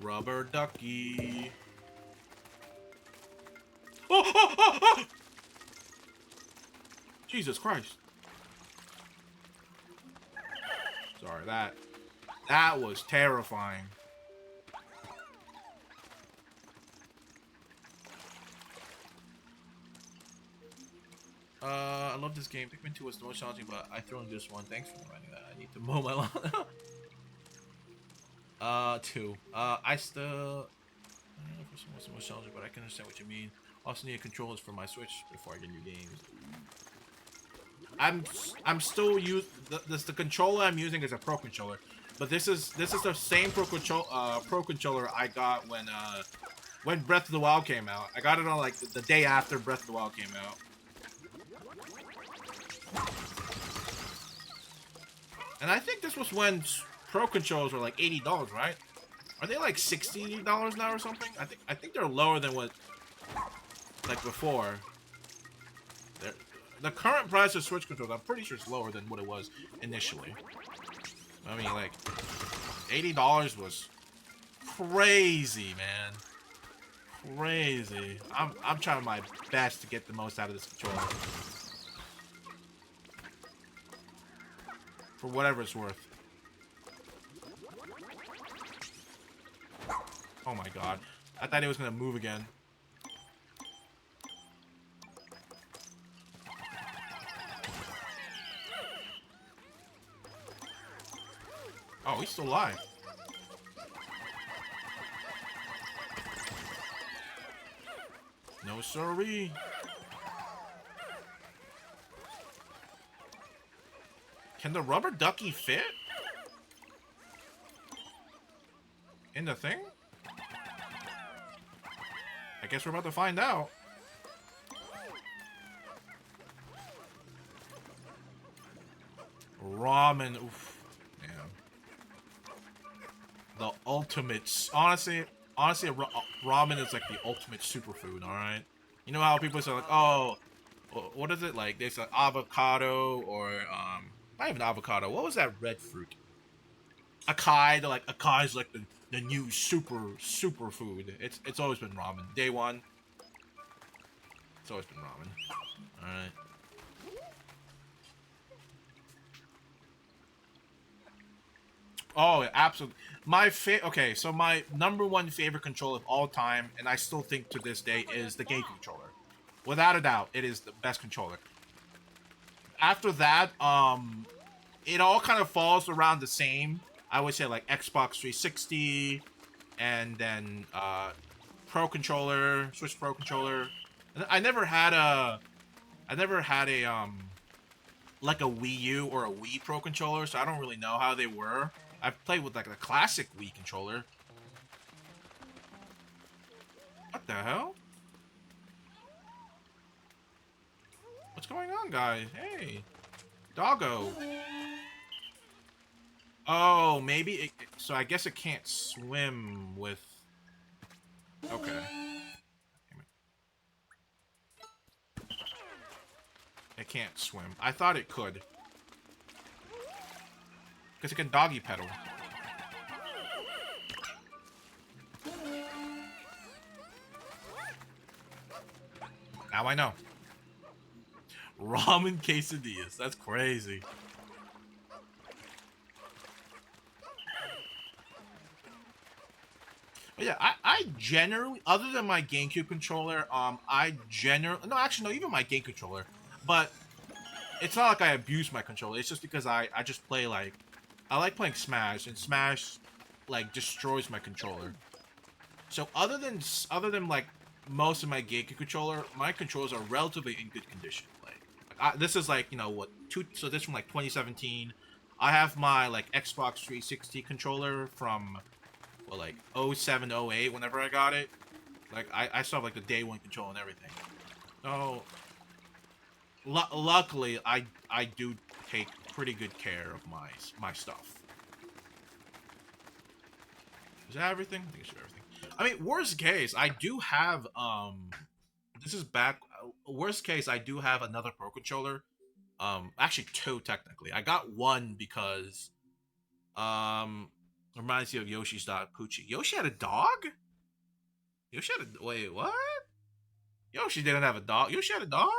Rubber ducky. Oh! Jesus Christ. Sorry, that was terrifying. I love this game. Pikmin 2 was the most challenging, but I threw in this one. Thanks for reminding that. I need to mow my lawn. 2. I still... I don't know if this one was the most challenging, but I can understand what you mean. Also need controllers for my Switch before I get new games. I'm still the controller I'm using is a Pro controller, but this is the same Pro controller I got when Breath of the Wild came out. I got it on like the day after Breath of the Wild came out. And I think this was when Pro controllers were like $80, right? Are they like $60 now or something? I think they're lower than what like before. the current price of Switch controllers, I'm pretty sure it's lower than what it was initially. I mean, like, $80 was crazy, man. Crazy. I'm trying my best to get the most out of this controller. For whatever it's worth. Oh my god. I thought it was gonna move again. Oh, he's still alive. No siree. Can the rubber ducky fit? In the thing? I guess we're about to find out. Ramen. Oof. Yeah. The ultimate. Honestly, ramen is like the ultimate superfood, alright? You know how people say, like, oh, what is it? Like, there's like avocado or, not even avocado. What was that red fruit? Acai. They're like, acai is like the new super food. It's always been ramen. Day one. It's always been ramen. Alright. Oh, absolutely. Okay, so my #1 favorite controller of all time, and I still think to this day, is the GameCube controller. Without a doubt, it is the best controller. After that, it all kind of falls around the same. I would say like Xbox 360, and then Pro controller, Switch Pro controller. And I never had a like a Wii U or a Wii Pro controller, so I don't really know how they were. I've played with like a classic Wii controller. What the hell? What's going on, guys? Hey, doggo. Oh, maybe it, so I guess it can't swim with... Okay. It can't swim. I thought it could. Because it can doggy pedal. Now I know. Ramen quesadillas. That's crazy. But yeah, I generally, other than my GameCube controller, no, actually, no, even my game controller, but it's not like I abuse my controller. It's just because I just play, like, I like playing Smash, and Smash, like, destroys my controller. So other than like most of my GameCube controller, my controllers are relatively in good condition. Like, this is like, you know what, so this from like 2017. I have my like Xbox 360 controller from, well, like 07, 08, whenever I got it. Like I still have like the day one control and everything. So luckily I do take pretty good care of my stuff. Is that everything? I think it's everything. I mean, worst case, I do have this is back. Worst case, I do have another Pro controller. Actually two technically. I got one because reminds you of Yoshi's dog Poochie. Yoshi had a dog? Yoshi had a wait, what? Yoshi didn't have a dog. Yoshi had a dog?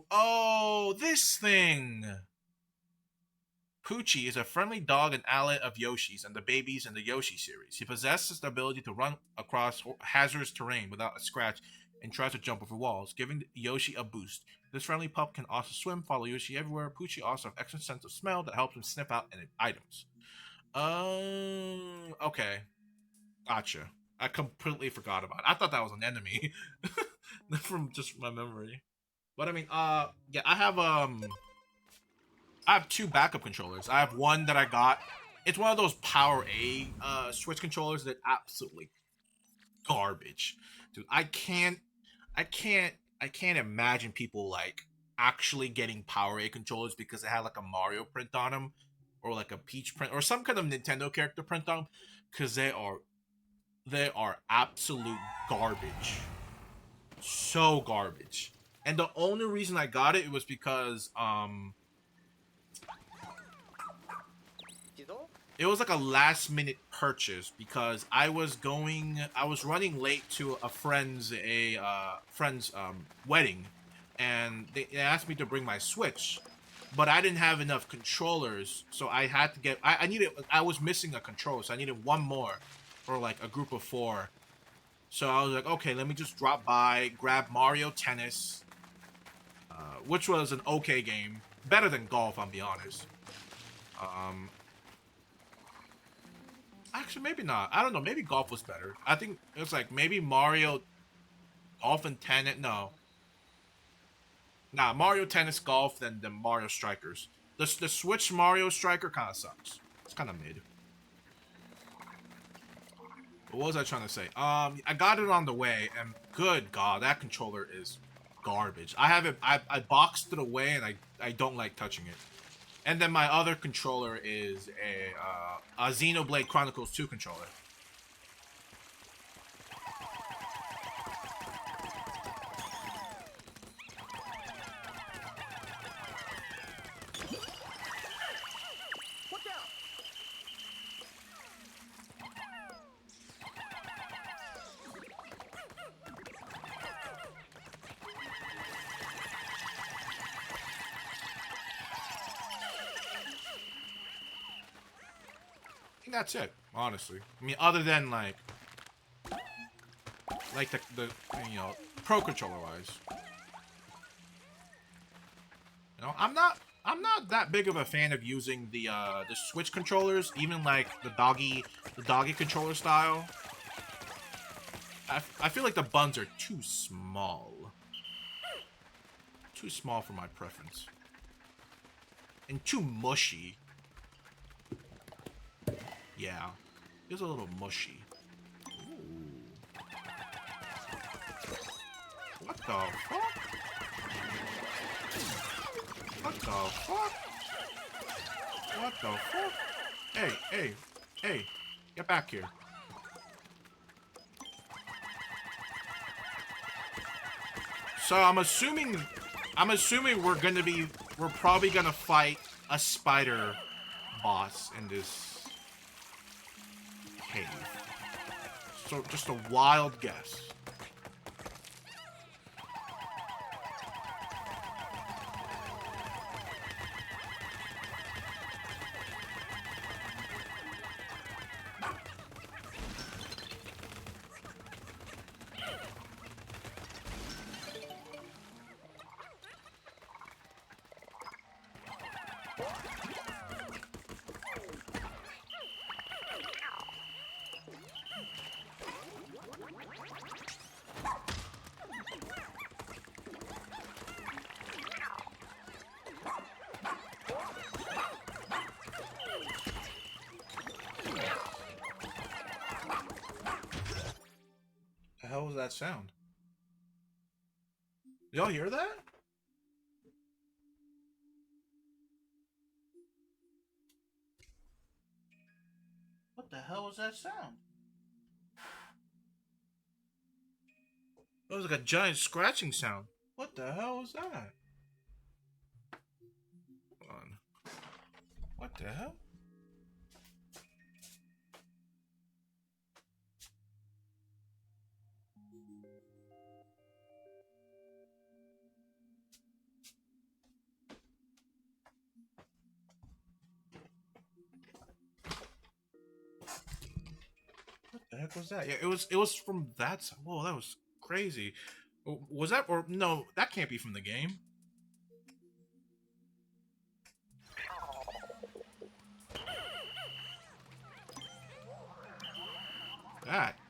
Oh, this thing. Poochie is a friendly dog and ally of Yoshi's and the babies in the Yoshi series. He possesses the ability to run across hazardous terrain without a scratch and tries to jump over walls, giving Yoshi a boost. This friendly pup can also swim, follow Yoshi everywhere. Poochie also has an excellent sense of smell that helps him sniff out items. Okay. Gotcha. I completely forgot about it. I thought that was an enemy. From just my memory. But I mean, yeah, I have two backup controllers. I have one that I got. It's one of those Power A Switch controllers that absolutely garbage. Dude, I can't imagine people like actually getting Power A controllers because it had like a Mario print on them or like a Peach print or some kind of Nintendo character print on them, because they are They are absolute garbage. So garbage. And the only reason I got it was because it was like a last minute purchase because I was running late to a friend's wedding, and they asked me to bring my Switch, but I didn't have enough controllers, so I had to get I was missing a controller, so I needed one more for like a group of 4. So I was like, okay, let me just drop by, grab Mario Tennis, which was an okay game, better than golf, I'll be honest. Actually, maybe not. I don't know. Maybe golf was better. I think it was like maybe Mario, golf, and tennis. No, nah. Mario Tennis, golf, then the Mario Strikers. The Switch Mario Striker kind of sucks. It's kind of mid. But what was I trying to say? I got it on the way, and good God, that controller is garbage. I have it. I boxed it away, and I don't like touching it. And then my other controller is a Xenoblade Chronicles 2 controller. I think that's it, honestly. I mean, other than like the you know, pro controller wise. You know, I'm not that big of a fan of using the Switch controllers, even like the doggy controller style. I feel like the buttons are too small. Too small for my preference. And too mushy. Yeah. It's a little mushy. Ooh. What the fuck? What the fuck? What the fuck? Hey. Get back here. So I'm assuming we're probably gonna fight a spider boss in this cave. So just a wild guess. The hell was that sound? Y'all hear that? What the hell was that sound? It was like a giant scratching sound. What the hell was that? Hold on. What the hell? What the heck was that? Yeah, it was from that side. Whoa, that was crazy. Was that, or no, that can't be from the game.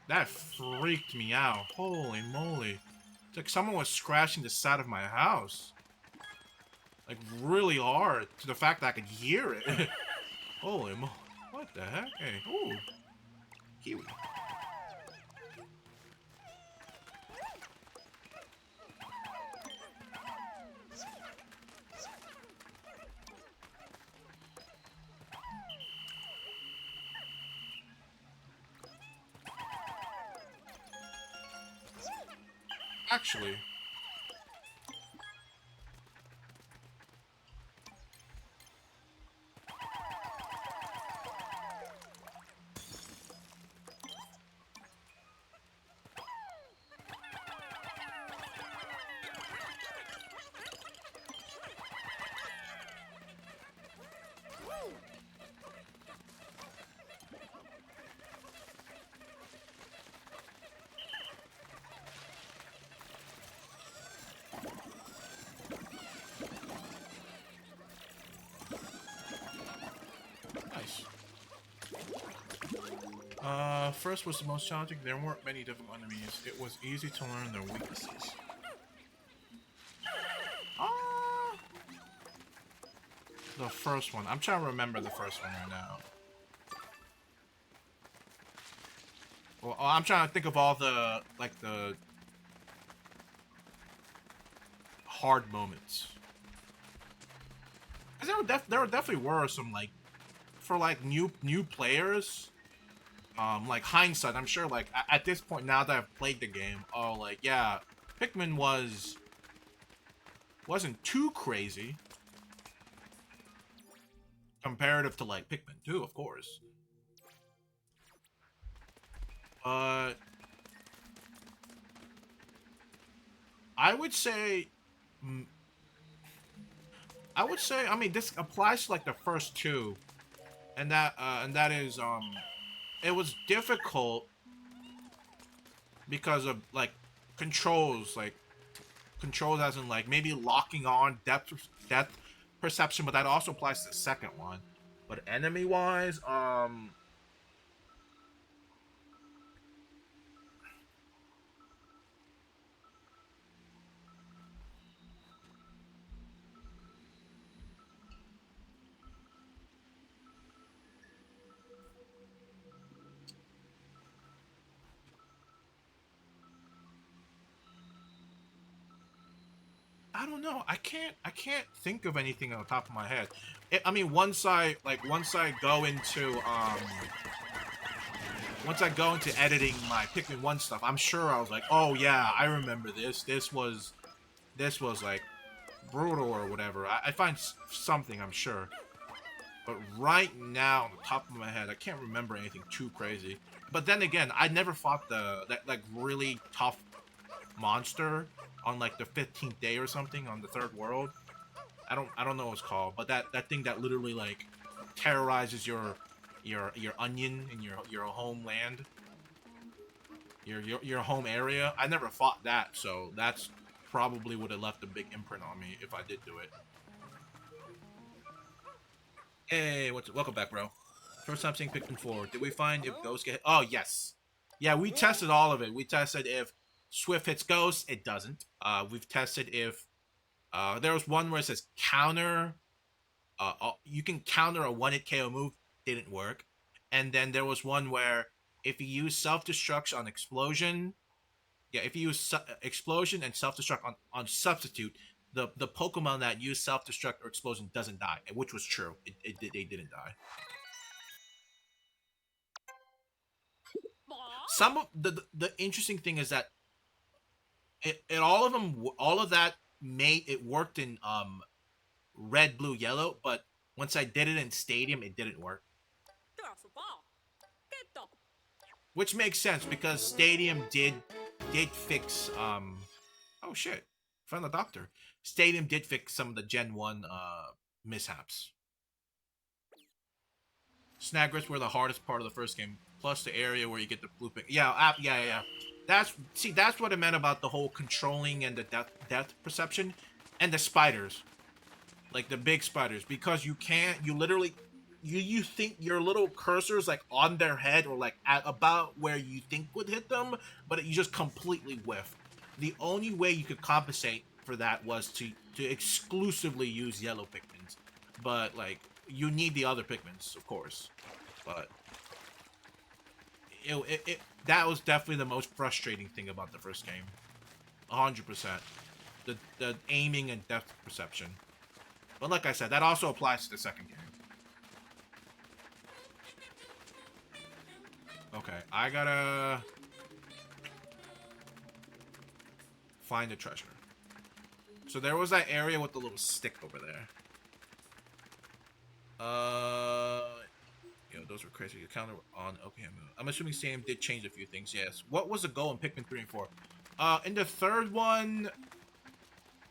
That freaked me out. Holy moly. It's like someone was scratching the side of my house. Like really hard, to the fact that I could hear it. Holy moly. What the heck? Hey, ooh. Kiwi. Actually, nice. First was the most challenging. There weren't many difficult enemies. It was easy to learn their weaknesses. The first one. I'm trying to remember the first one right now. Well, I'm trying to think of all the, like, the hard moments. 'Cause there definitely were some, like, for, like, new players, like, hindsight, I'm sure, like, at this point, now that I've played the game, oh, like, yeah, Pikmin wasn't too crazy. Comparative to, like, Pikmin 2, of course. But I would say, I mean, this applies to, like, the first two, and that is, it was difficult because of, like, controls as in, like, maybe locking on depth perception, but that also applies to the second one. But enemy-wise, I don't know. I can't think of anything on the top of my head. I mean, once I go into editing my Pikmin 1 stuff, I'm sure I was like, oh yeah, I remember this. This was like brutal or whatever. I find something, I'm sure. But right now, on the top of my head, I can't remember anything too crazy. But then again, I never fought that like really tough monster on like the 15th day or something on the third world. I don't know what it's called, but that thing that literally like terrorizes your onion in your homeland, your home area. I never fought that, so that's probably would have left a big imprint on me if I did do it. Hey, welcome back, bro. First time seeing Pikmin 4. Did we find if ghosts get hit? Oh, yes. Yeah, we tested all of it. We tested if Swift hits ghosts, it doesn't. We've tested if there was one where it says counter. You can counter a one-hit KO move. Didn't work. And then there was one where if you use self-destruct on explosion, if you use explosion and self-destruct on substitute, the Pokemon that use self-destruct or explosion doesn't die, which was true. They didn't die. Some of the interesting thing is that all of that made it worked in red, blue, yellow, but once I did it in Stadium, it didn't work. Which makes sense because Stadium did fix oh shit, found the doctor. Stadium did fix some of the Gen 1 mishaps. Snaggers were the hardest part of the first game, plus the area where you get the blue pink. Yeah. That's what I meant about the whole controlling and the depth perception, and the spiders, like the big spiders, because you literally you think your little cursor's like on their head or like at about where you think would hit them, but you just completely whiff. The only way you could compensate for that was to exclusively use yellow Pikmins, but like you need the other Pikmins, of course, but that was definitely the most frustrating thing about the first game. 100%. The aiming and depth perception. But like I said, that also applies to the second game. Okay, I gotta Find the treasure. So there was that area with the little stick over there. Yo, those were crazy. The counter on. Okay, I'm assuming Sam did change a few things. Yes. What was the goal in Pikmin 3 and 4? In the third one,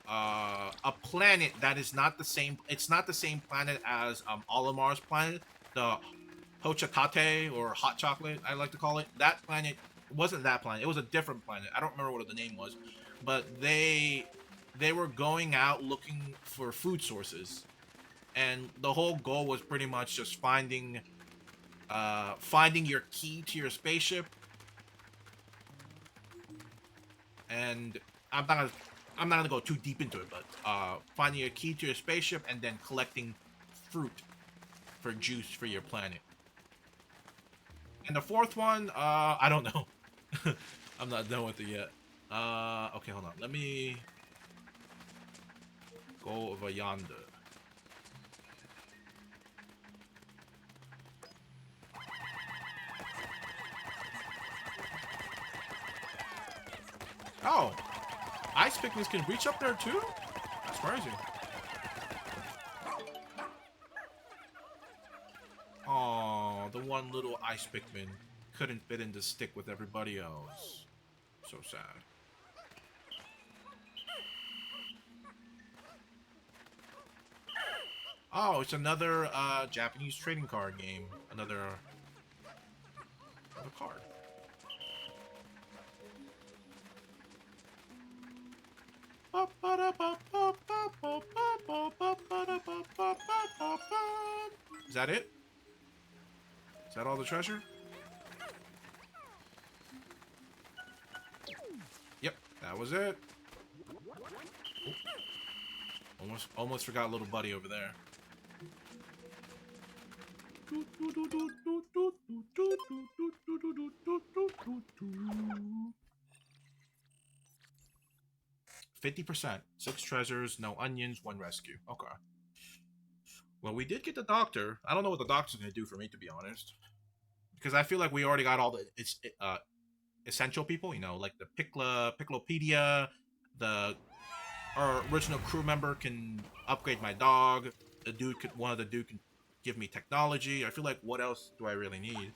a planet that is not the same. It's not the same planet as Olimar's planet. The Hochakate, or hot chocolate, I like to call it. That planet wasn't that planet. It was a different planet. I don't remember what the name was, but they were going out looking for food sources, and the whole goal was pretty much just finding your key to your spaceship. And I'm not gonna go too deep into it, but finding your key to your spaceship and then collecting fruit for juice for your planet. And the fourth one, I don't know. I'm not done with it yet. Okay, hold on. Let me go over yonder. Oh, ice Pikmins can reach up there too? That's crazy. Oh, the one little ice Pikmin couldn't fit in the stick with everybody else. So sad. Oh, it's another Japanese trading card game. Another card. Is that it? Is that all the treasure? Yep, that was it. Oh, almost forgot little buddy over there. 50%. 6 treasures, no onions, 1 rescue. Okay. Well, we did get the doctor. I don't know what the doctor's going to do for me, to be honest. Because I feel like we already got all the essential people, you know, like the Piccolopedia, our original crew member can upgrade my dog. One of the dude can give me technology. I feel like, what else do I really need?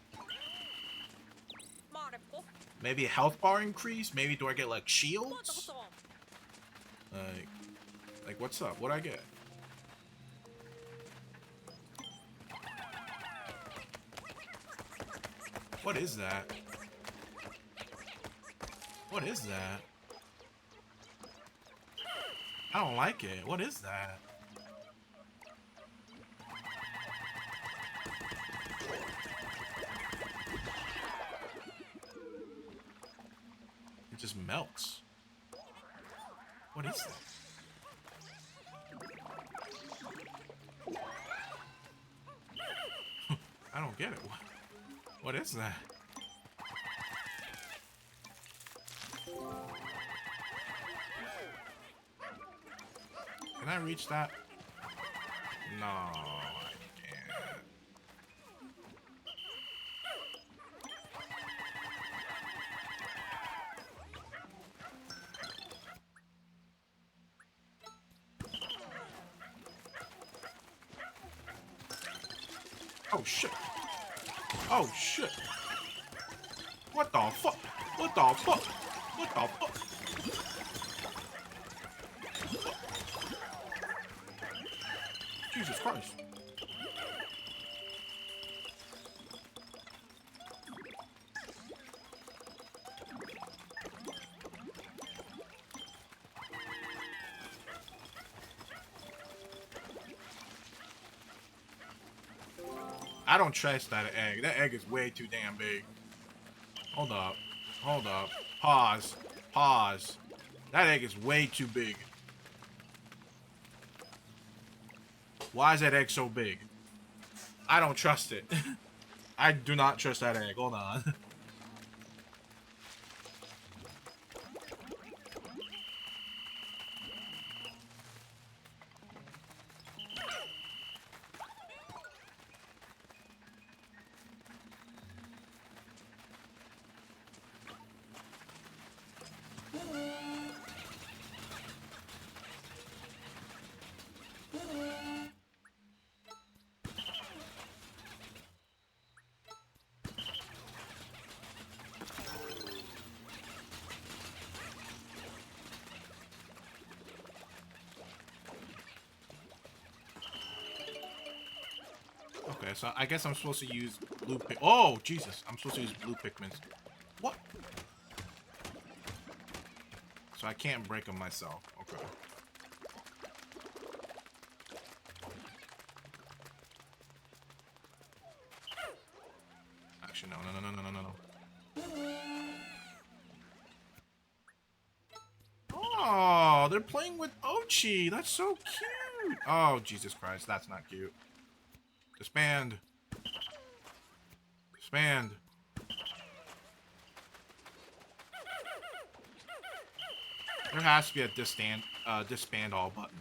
Maybe a health bar increase? Maybe do I get, like, shields? Like, what's up? What'd I get? What is that? What is that? I don't like it. What is that? It just melts. What is that? I don't get it. What is that? Can I reach that? No, I can't. Oh shit. Oh shit. What the fuck? What the fuck? What the fuck? Jesus Christ. I don't trust that egg. That egg is way too damn big. Hold up. Hold up. Pause. Pause. That egg is way too big. Why is that egg so big? I don't trust it. I do not trust that egg. Hold on. Okay, so I guess I'm supposed to use blue pick. Oh, Jesus. I'm supposed to use blue Pikmins. What? So I can't break them myself. Okay. Actually, no. Oh, they're playing with Ochi. That's so cute. Oh, Jesus Christ. That's not cute. Disband. Disband. There has to be a disband all button.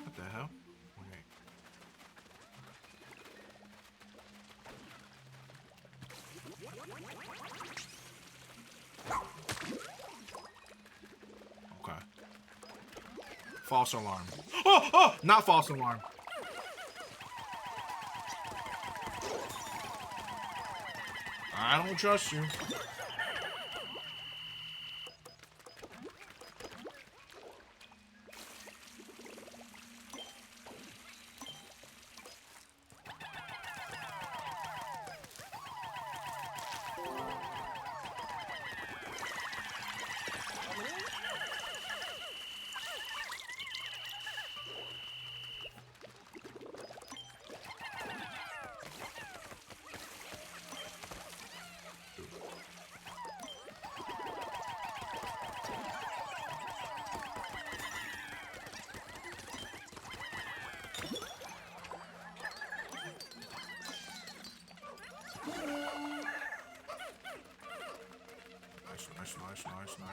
What the hell? Okay. Okay. False alarm. Oh! Not false alarm. I don't trust you.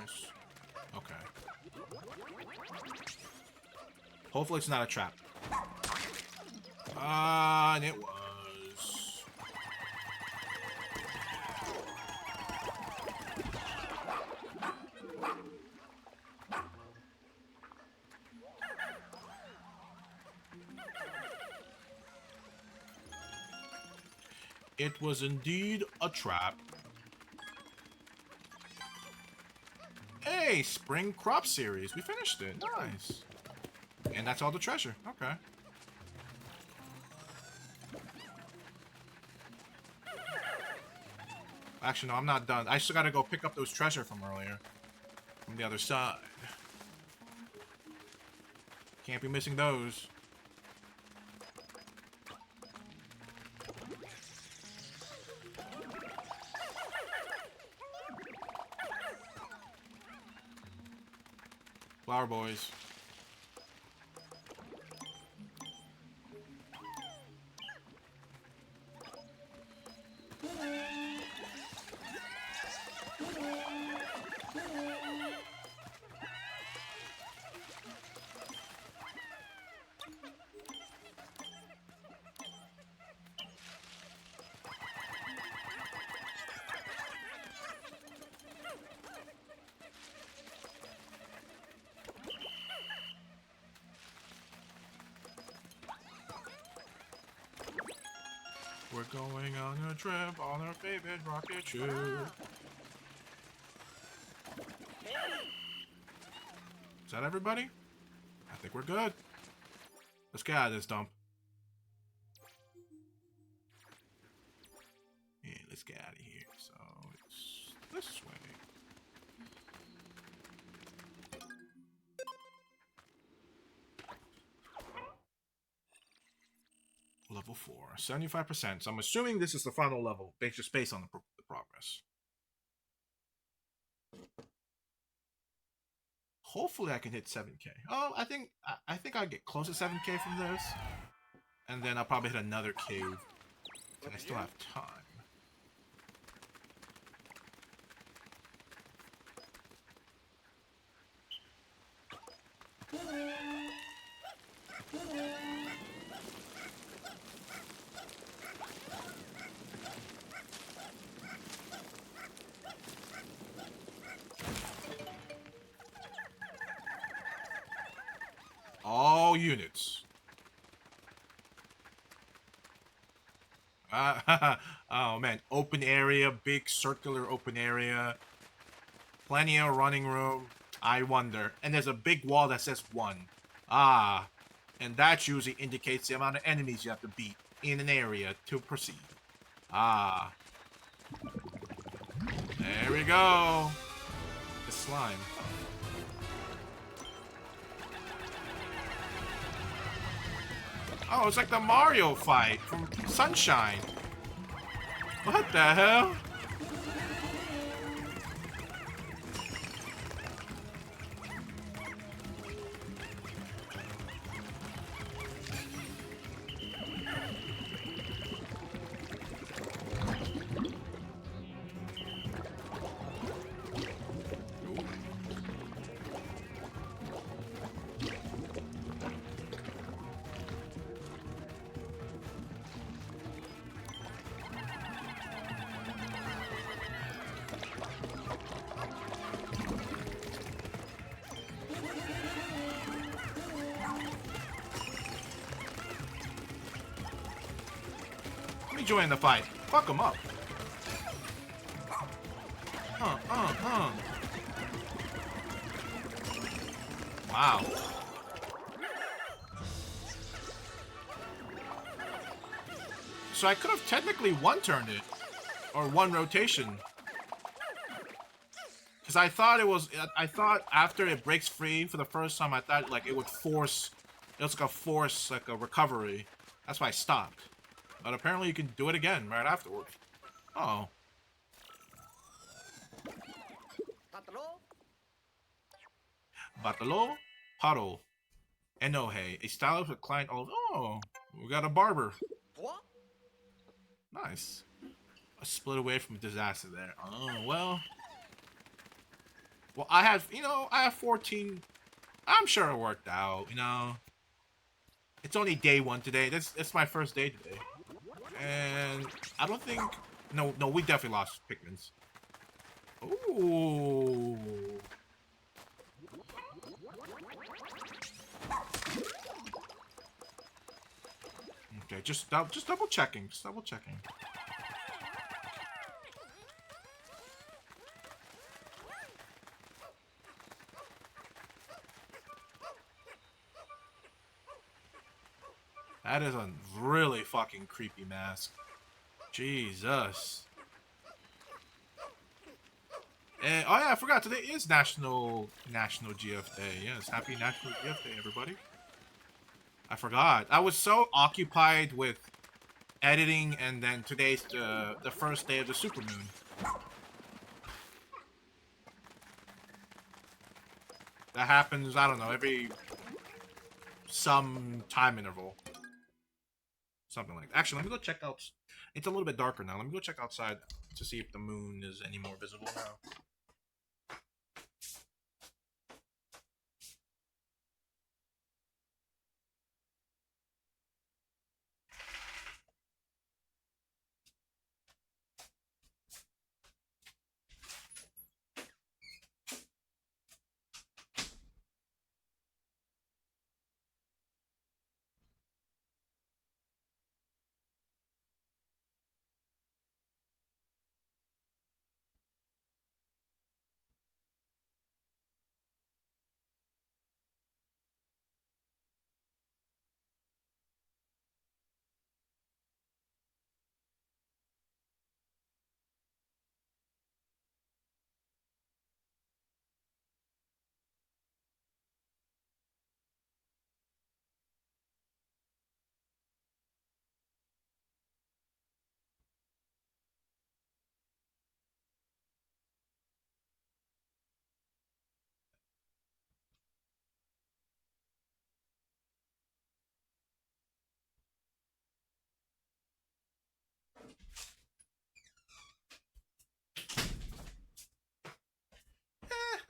Nice. Okay. Hopefully it's not a trap. And it was. It was indeed a trap. Hey, Spring Crop Series. We finished it. Nice. And that's all the treasure. Okay. Actually, no, I'm not done. I still gotta go pick up those treasure from earlier. From the other side. Can't be missing those. Flower boys. We're going on a trip on our favorite rocket ship. Is that everybody? I think we're good. Let's get out of this dump. Yeah, let's get out of here. So it's this way. Level 4, 75%. So I'm assuming this is the final level, just based on the progress. Hopefully I can hit 7K. Oh, I think I'll get close to 7K from this. And then I'll probably hit another cave. And I still have time. All units. Oh man, open area, big circular open area. Plenty of running room. I wonder. And there's a big wall that says 1. Ah. And that usually indicates the amount of enemies you have to beat in an area to proceed. Ah. There we go. The slime. Oh, it's like the Mario fight from Sunshine. What the hell? Join the fight. Fuck him up. Wow. So I could have technically one-turned it. Or one rotation. Because I thought it was... I thought after it breaks free for the first time, I thought like it would force... It was like a force, like a recovery. That's why I stopped. But apparently you can do it again right afterwards. Oh. Batalo, Paro, Enohe, a style of a client of... Oh, we got a barber. Nice. A split away from disaster there. Oh, well. Well, I have, I have 14. I'm sure it worked out, It's only day 1 today. It's my first day today. And I don't think... No, we definitely lost Pikmins. Ooh. Okay, just double checking. Just double checking. That is a really fucking creepy mask. Jesus. And, oh yeah, I forgot. Today is National GF Day. Yes, happy National GF Day, everybody. I forgot. I was so occupied with editing, and then today's the first day of the supermoon. That happens, I don't know, every some time interval. Something like that. Actually, let me go check out. It's a little bit darker now. Let me go check outside to see if the moon is any more visible now.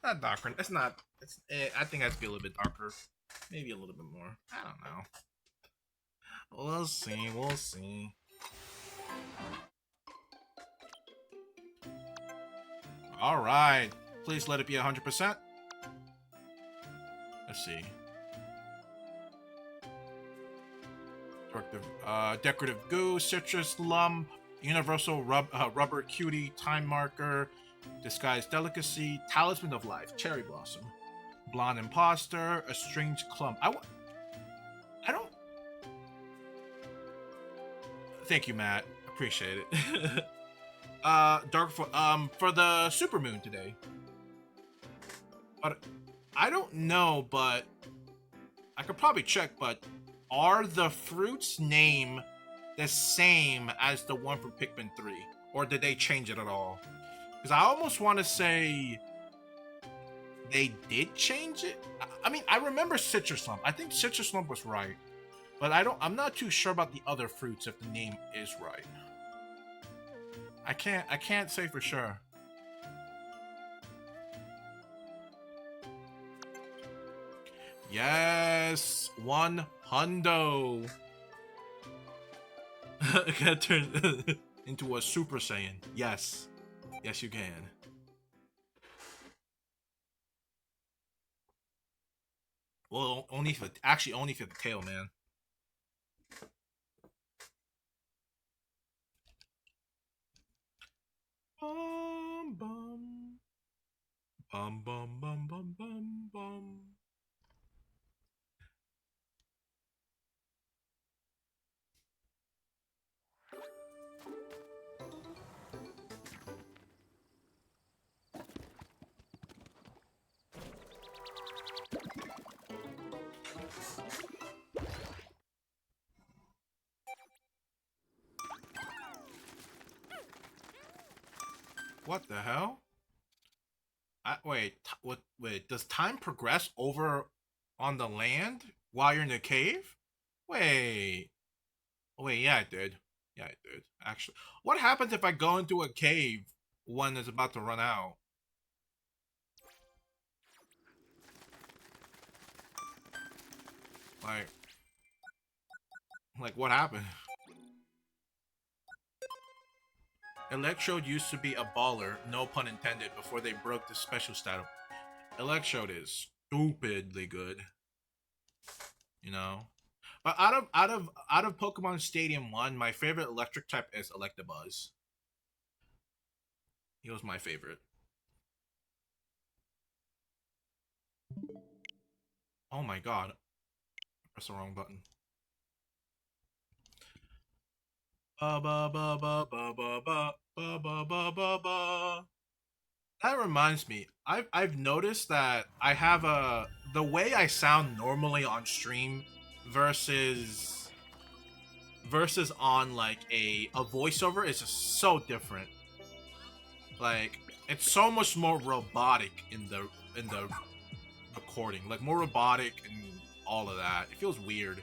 Not darker. It's not. It's. I think it has to be a little bit darker. Maybe a little bit more. I don't know. We'll see. We'll see. All right. Please let it be 100%. Let's see. Decorative goo, citrus lump, universal rubber cutie, time marker, disguised delicacy, talisman of life, cherry blossom, blonde imposter, a strange clump. Thank you, Matt. Appreciate it. For the supermoon today. But I don't know, but I could probably check, but are the fruits name the same as the one from Pikmin 3? Or did they change it at all? Because I almost want to say they did change it. I mean, I remember Citrus Lump. I think Citrus Lump was right. But I'm not too sure about the other fruits if the name is right. I can't say for sure. Yes, 100. Can turn into a Super Saiyan. Yes. Yes, you can. Well, only for the tail, man. Bum bum bum bum bum bum bum bum. What the hell? Wait, does time progress over on the land while you're in the cave? Wait. Wait, yeah, it did. Yeah, it did. Actually, what happens if I go into a cave when it's about to run out? Like what happened? Electrode used to be a baller, no pun intended, before they broke the special status. Electrode is stupidly good. You know? But out of Pokemon Stadium 1, my favorite electric type is Electabuzz. He was my favorite. Oh my god. I pressed the wrong button. Ba ba ba ba ba ba ba ba ba ba ba ba. That reminds me, I've noticed that I have the way I sound normally on stream versus on like a voiceover is just so different. Like it's so much more robotic in the recording, like more robotic and all of that. It feels weird.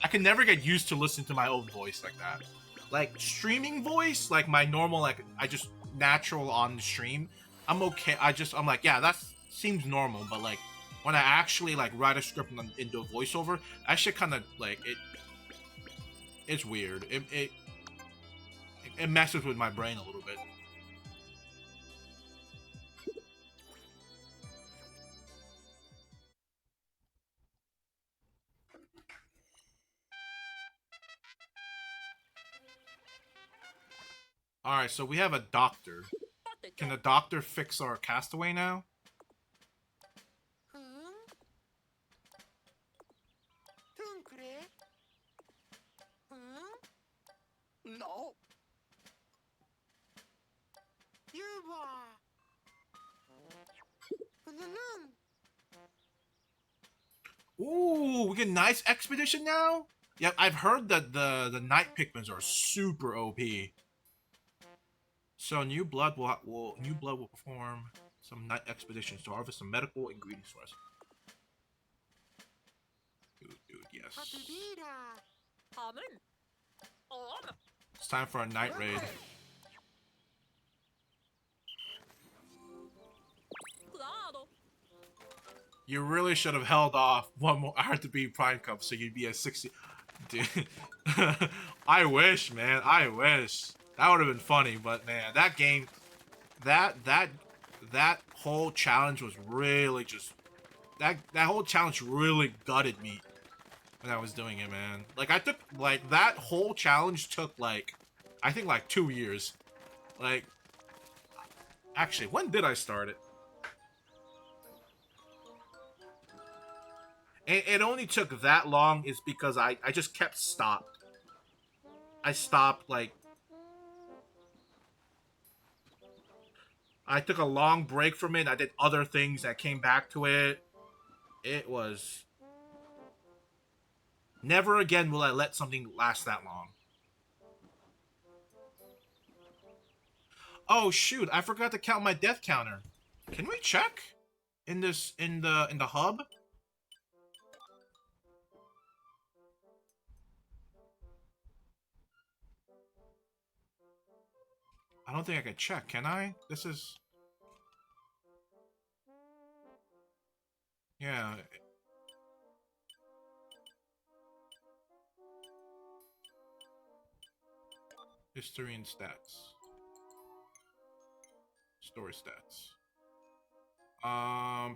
I can never get used to listening to my own voice like that. Like streaming voice, like my normal, like I just natural on the stream, I'm okay. I'm like, yeah, that seems normal. But like when I actually like write a script into a voiceover, that shit kind of like it's weird. It messes with my brain a little bit. Alright, so we have a doctor. Can the doctor fix our castaway now? No. Ooh, we get nice expedition now? Yeah, I've heard that the night Pikmins are super OP. So new blood will perform some night expeditions to harvest some medical ingredients for us. Dude, yes. It's time for a night raid. You really should have held off one more hour to be Prime Cup so you'd be at 60. Dude. I wish, man. I wish. That would have been funny, but man, that game, that whole challenge was really just that whole challenge really gutted me when I was doing it, man. Like I took like that whole challenge took like I think like 2 years. Like actually, when did I start it? It only took that long is because I just kept stopped. I stopped, like, I took a long break from it. I did other things. I came back to it. It was... Never again will I let something last that long. Oh shoot, I forgot to count my death counter. Can we check in this in the hub? I don't think I can check, can I? This is... Yeah. History and stats. Story stats.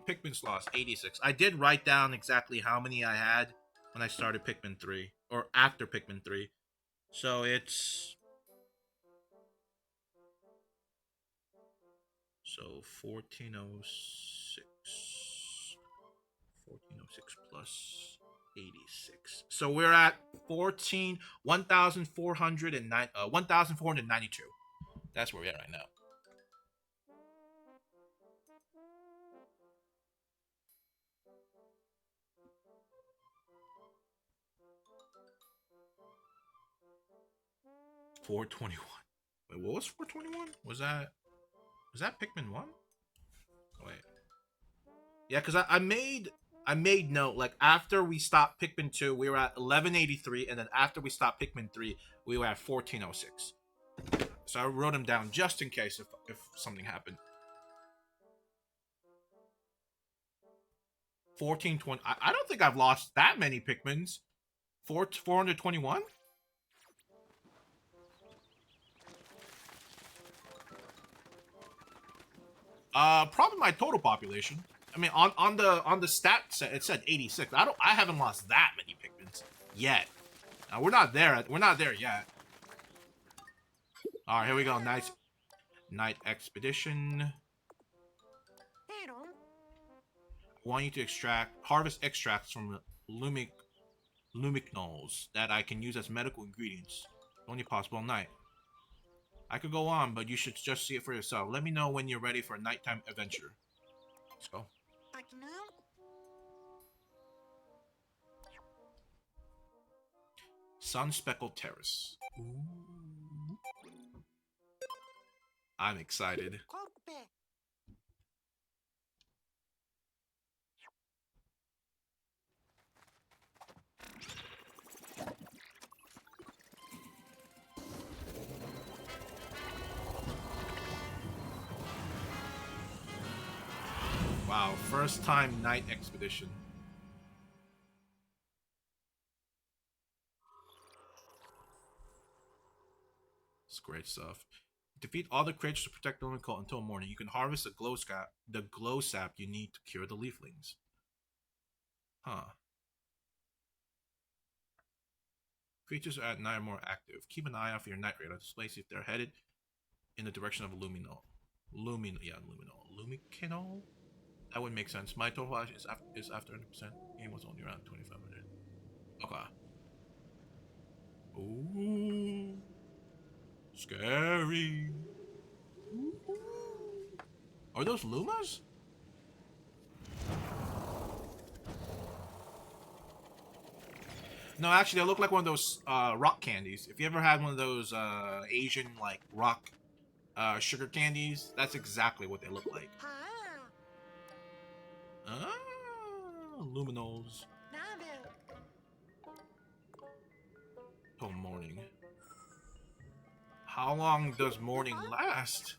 Pikmin slots, 86. I did write down exactly how many I had when I started Pikmin 3. Or after Pikmin 3. So it's... So 1406. 1406 plus 86. So we're at 1,492. That's where we're at right now. $421. Wait, what was 421? Was that Pikmin 1? Wait. Yeah, because I made note, like, after we stopped Pikmin 2, we were at 1183, and then after we stopped Pikmin 3, we were at 1406. So I wrote them down just in case if something happened. 1420. I don't think I've lost that many Pikmins. 421? Probably my total population. I mean, on the stat set, it said 86. I haven't lost that many Pikmins yet. We're not there. We're not there yet. All right, here we go. Nice night expedition. I want you to harvest extracts from lumicnols that I can use as medical ingredients. Only possible at night. I could go on, but you should just see it for yourself. Let me know when you're ready for a nighttime adventure. Let's go. Sun-speckled terrace. Ooh. I'm excited. Wow, first time night expedition. It's great stuff. Defeat all the creatures to protect the Lumicolt until morning. You can harvest the glow sap you need to cure the leaflings. Huh. Creatures at night are more active. Keep an eye out for your night radar displays if they're headed in the direction of Luminol. Lumicanol? That would make sense. My total age is after 100%. Game was only around 2,500. Okay. Ooh. Scary. Ooh. Are those Lumas? No, actually, they look like one of those rock candies. If you ever had one of those Asian, like, rock sugar candies, that's exactly what they look like. Ah, luminals. Till morning. How long does morning last?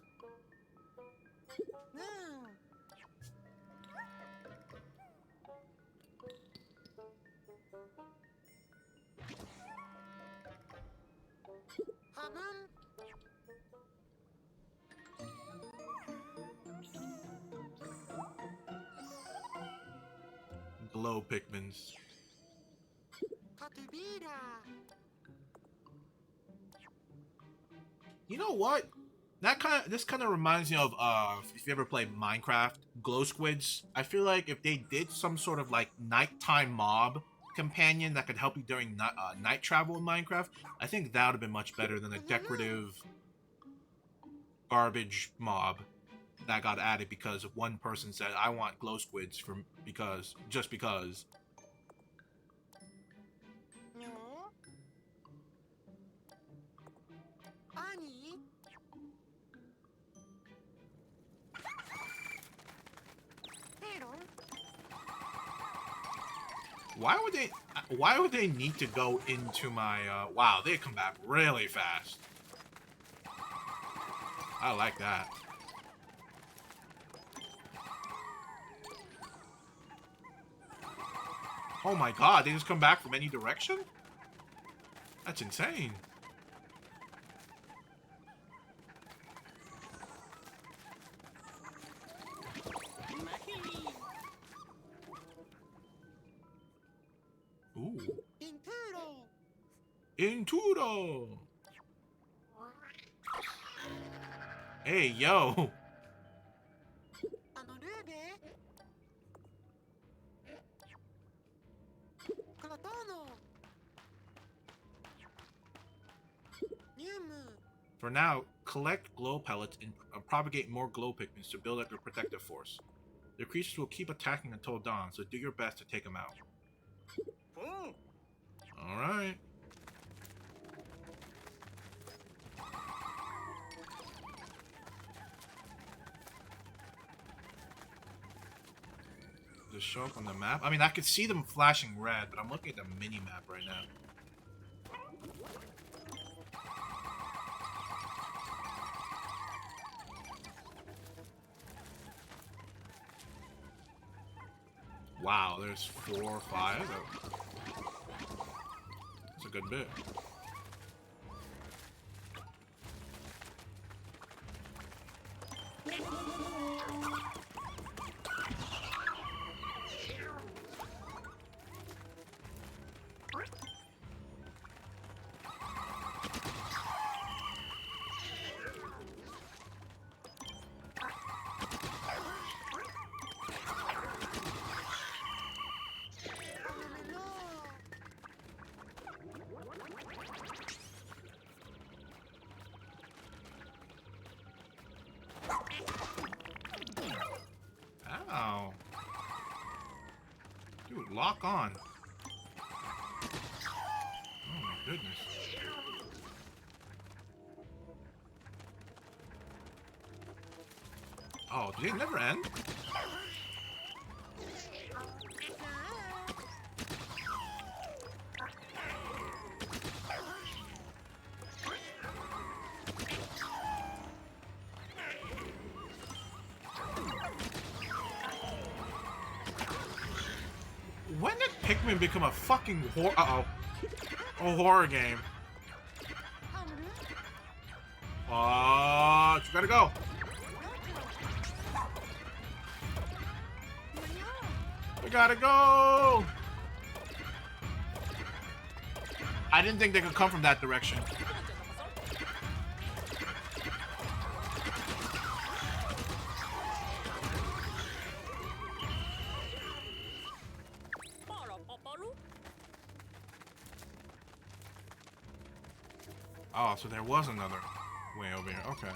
Glow Pikmins. You know what? This kind of reminds me of if you ever played Minecraft, glow squids. I feel like if they did some sort of like nighttime mob companion that could help you during night travel in Minecraft, I think that would have been much better than a decorative garbage mob that got added because one person said I want glow squids just because. にょ兄 ペロン Why would they need to go into my wow, they come back really fast. I like that. Oh my god, they just come back from any direction? That's insane. Ooh. イントゥーロ Intrudo! Hey, yo! あのルーベカラターノニューム For now, collect glow pellets and propagate more glow pigments to build up your protective force. The creatures will keep attacking until dawn, so do your best to take them out. うん Alright. Does it show up on the map? I mean, I could see them flashing red, but I'm looking at the mini-map right now. Wow, there's 4 or 5. That's a good bit. Ow. Dude, lock on. Oh my goodness. Oh, did it never end? When did Pikmin become a fucking a horror game? ハムル You gotta go. We gotta go. I didn't think they could come from that direction. Oh, so there was another way over here. Okay.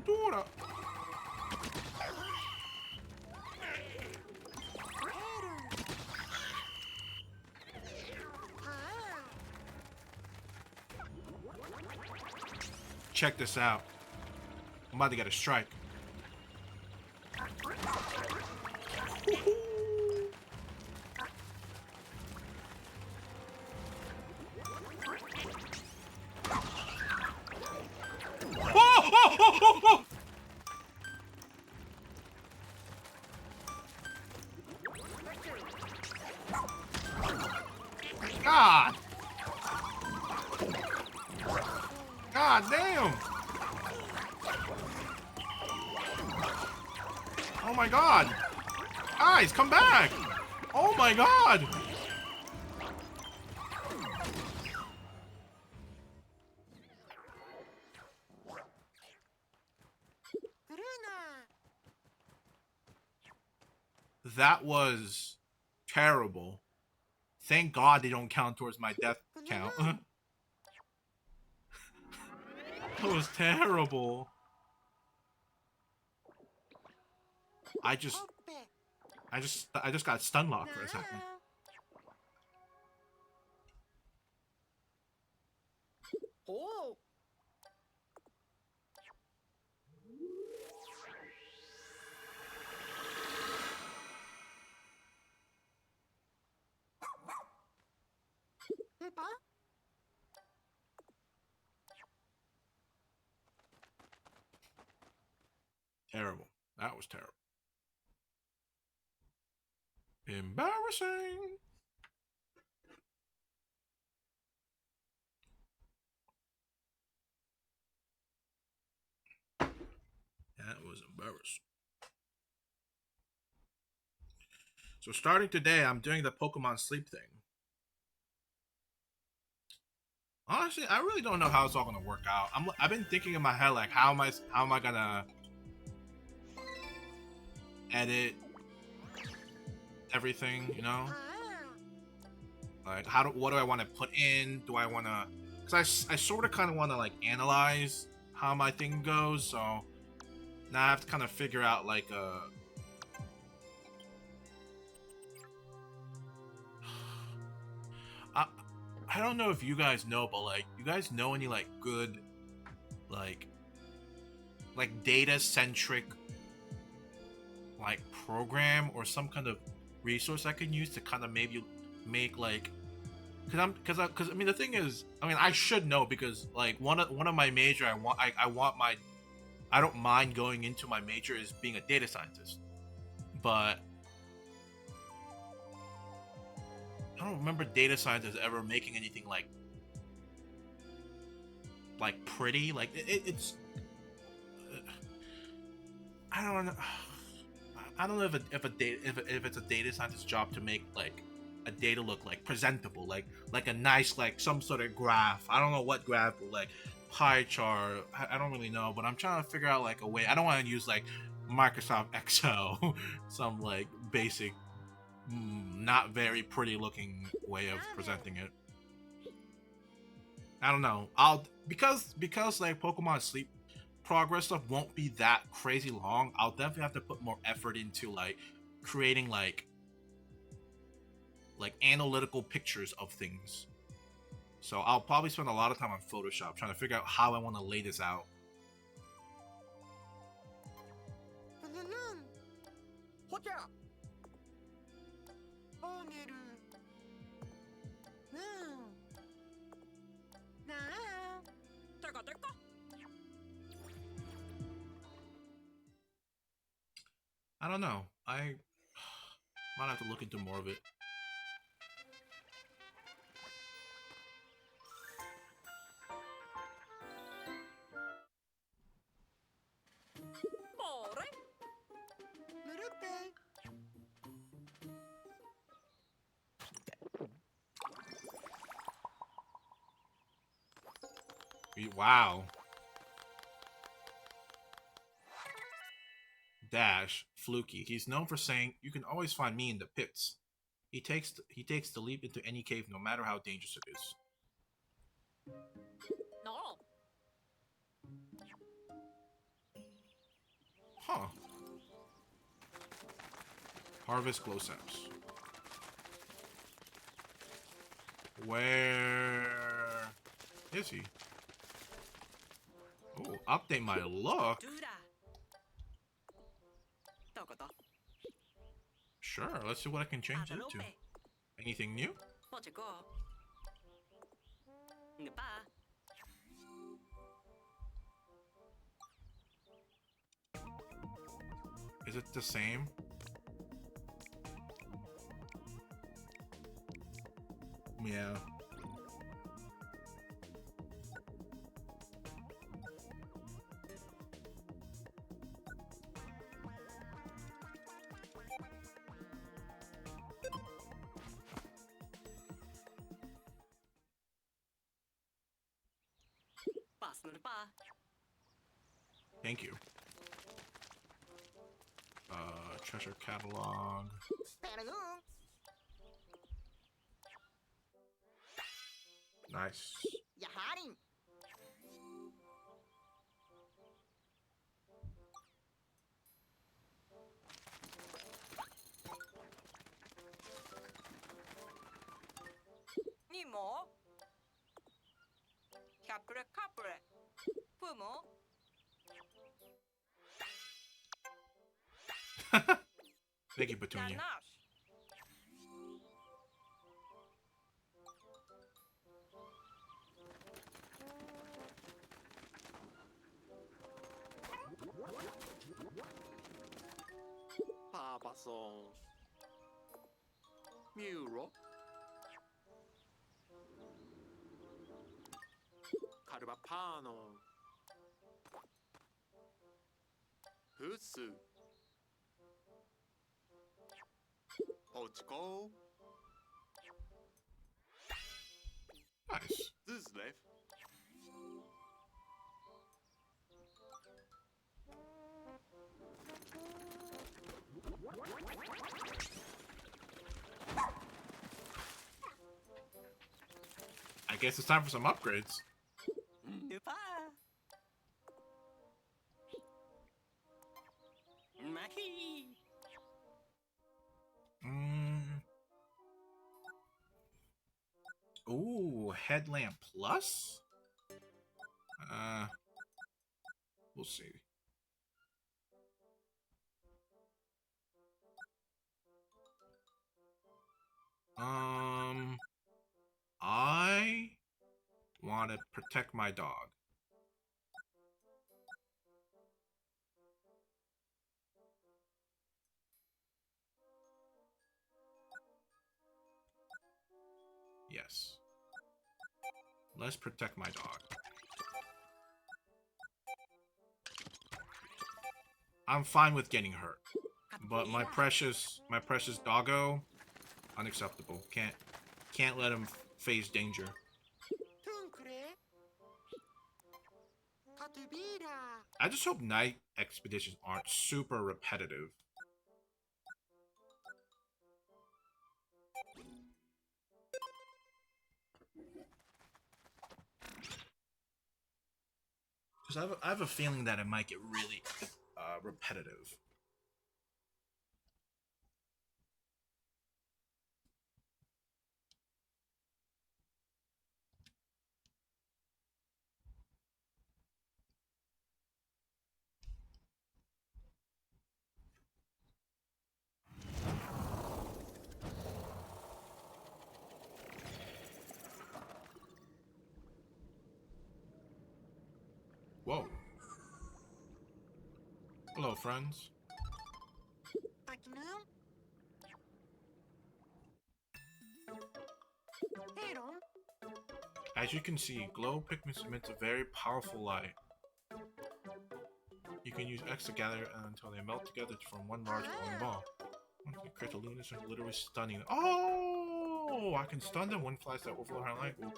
Dora. Check this out. I'm about to get a strike. God! God damn! Oh my god! Guys, come back! Oh my god! That was terrible. Thank God they don't count towards my death count. That was terrible. I just got stun locked for a second. Oh. Terrible. That was terrible. Embarrassing. That was embarrassing. So starting today, I'm doing the Pokemon sleep thing. Honestly, I really don't know how it's all gonna work out. I've been thinking in my head like, how am I gonna edit everything? You know, like what do I want to put in? Do I want to? Because I sort of kind of want to like analyze how my thing goes. So now I have to kind of figure out like I don't know if you guys know, but like, you guys know any like good, like data centric, like program or some kind of resource I can use to kind of maybe make like, because I mean the thing is, I mean I should know because like one of my major I don't mind going into my major is being a data scientist, but I don't remember data scientists ever making anything like pretty. Like it's I don't know. I don't know if it's a data scientist job to make like a data look like presentable, like a nice like some sort of graph. I don't know what graph, like pie chart. I don't really know, but I'm trying to figure out like a way. I don't want to use like Microsoft Excel, some like basic not very pretty looking way of presenting it. I don't know. Because like Pokemon Sleep progress stuff won't be that crazy long. I'll definitely have to put more effort into like creating like analytical pictures of things. So I'll probably spend a lot of time on Photoshop trying to figure out how I want to lay this out. I don't know. I might have to look into more of it. Wow. Dash, fluky. He's known for saying, "You can always find me in the pits." He takes the leap into any cave, no matter how dangerous it is. No. Huh. Harvest glow saps. Where is he? Oh, update my look. Sure, let's see what I can change it to. Anything new? Is it the same? Yeah. Goodbye. Thank you. Treasure catalog. Spanaloo. Nice. Yaharim. Nimo. Capre capre. Fumo. Thank you, Petunia. Nanash. Papason. Muro. Carbapano. Husu. Ochko. Nice. Zuzlev. I guess it's time for some upgrades. Nupa. Maki. Ooh, headlamp plus? We'll see. I want to protect my dog. Yes. Let's protect my dog. I'm fine with getting hurt, but my precious doggo, unacceptable. Can't let him face danger. Tunkre. Katubira. I just hope night expeditions aren't super repetitive. Because I have a feeling that it might get really repetitive. Whoa. Hello, friends. Paknum. Heron. As you can see, glow Pikmin emits a very powerful light. You can use X to gather until they melt together to form one large glowing ball. Once they create the luminous and literally stunning. Oh! I can stun them. One flies that overflow her light. Ooh.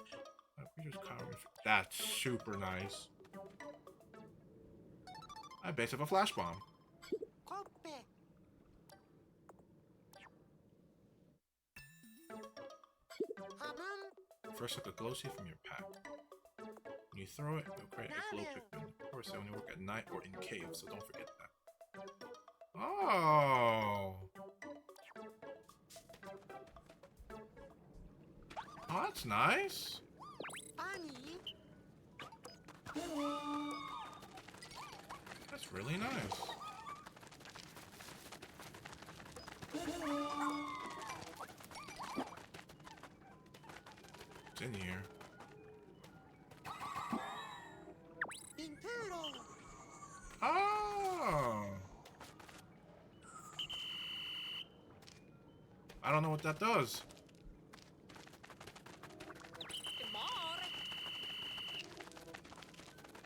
That's super nice. I base have a flash bomb. Koppe. Hamam. First, look a glow seed from your pack. When you throw it, it'll create a glow Pikmin. Of course, they only work at night or in caves, so don't forget that. Oh! Oh, that's nice. Bunny. That's really nice. What's in here? Inturo. Oh! I don't know what that does. Mar.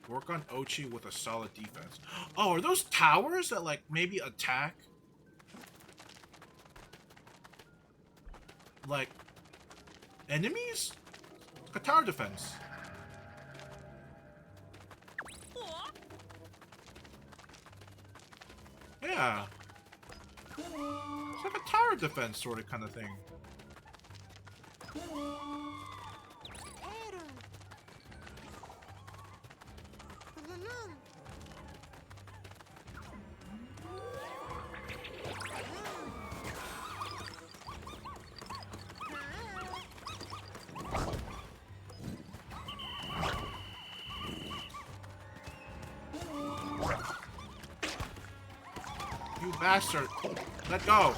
Work on Ochi with a solid defense. Oh, are those towers that, like, maybe attack? Like, enemies? Like a tower defense. Yeah. It's like a tower defense sort of kind of thing. Aaron. Lulun. You bastard. Let go.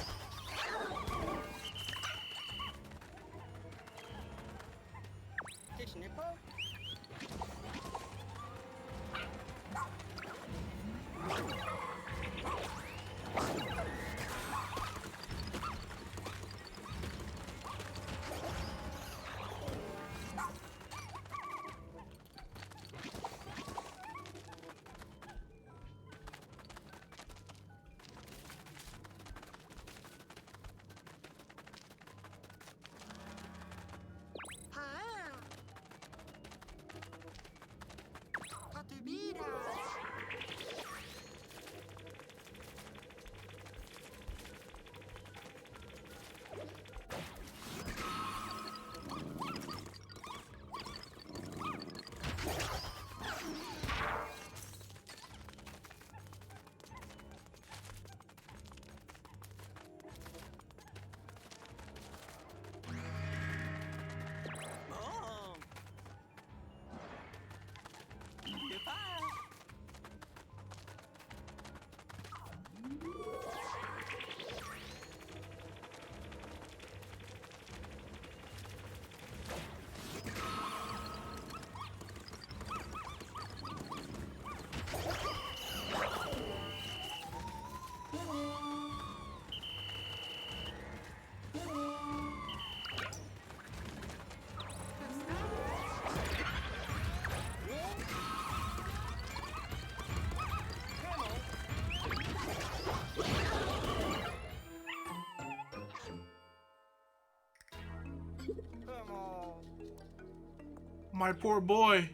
My poor boy.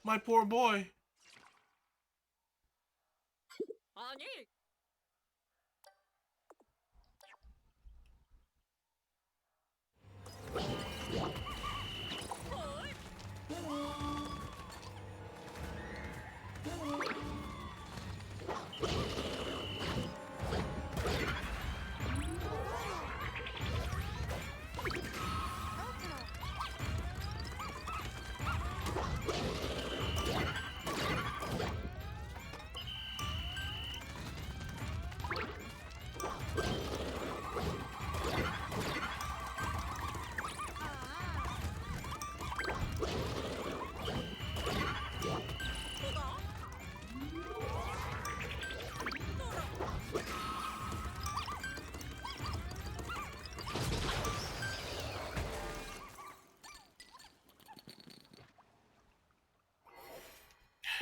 My poor boy. 아니.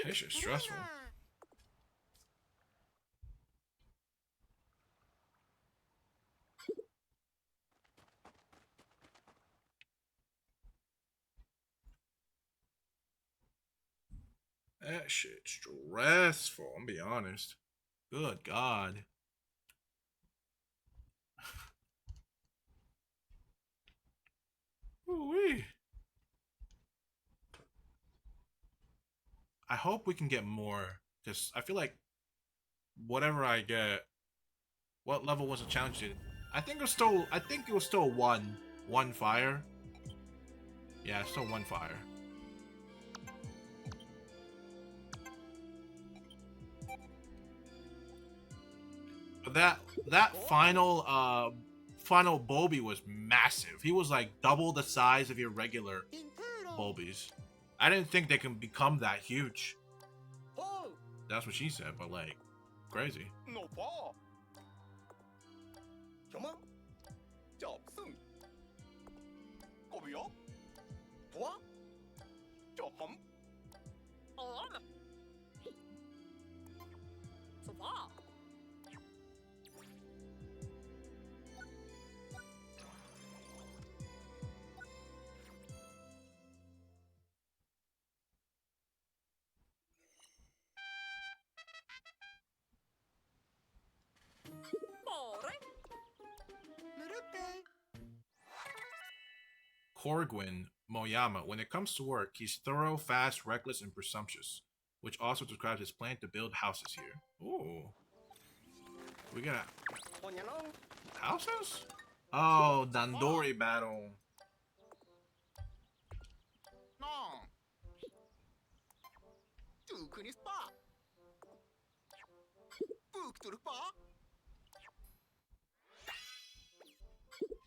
This is stressful. That shit's stressful, I'm gonna be honest. Good God. Ooh-wee. I hope we can get more, because I feel like whatever I get, what level was it challenged in? I think it was still one fire. Yeah, still one fire. But that final Bulby was massive. He was like double the size of your regular Bulbies. I didn't think they can become that huge. That's what she said, but like, crazy. Horgwin Moyama. When it comes to work, he's thorough, fast, reckless, and presumptuous, which also describes his plan to build houses here. Ooh. We got houses? Oh, Dandori battle. No. Tu kunis pa. Book to the pa.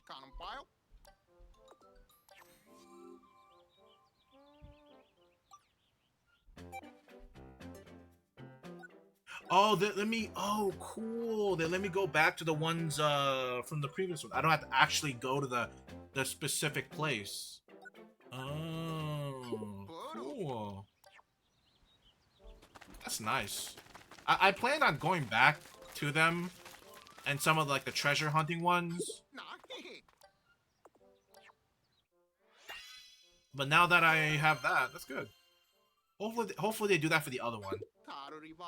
Cannon pile. Oh, let me. Oh, cool. Then let me go back to the ones from the previous one. I don't have to actually go to the specific place. Oh, cool. That's nice. I plan on going back to them and some of like the treasure hunting ones. Nah. But now that I have that, that's good. Hopefully they do that for the other one. Tarori ba.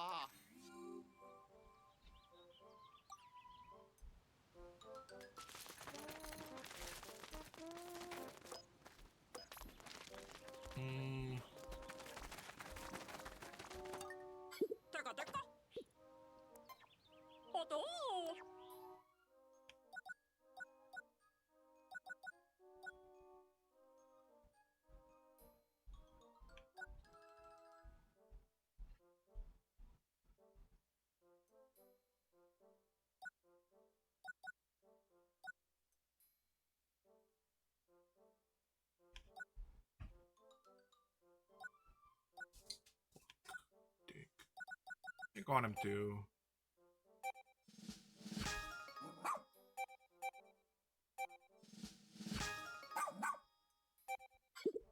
Hmm. Teka, teka. Oto. I think I want him to.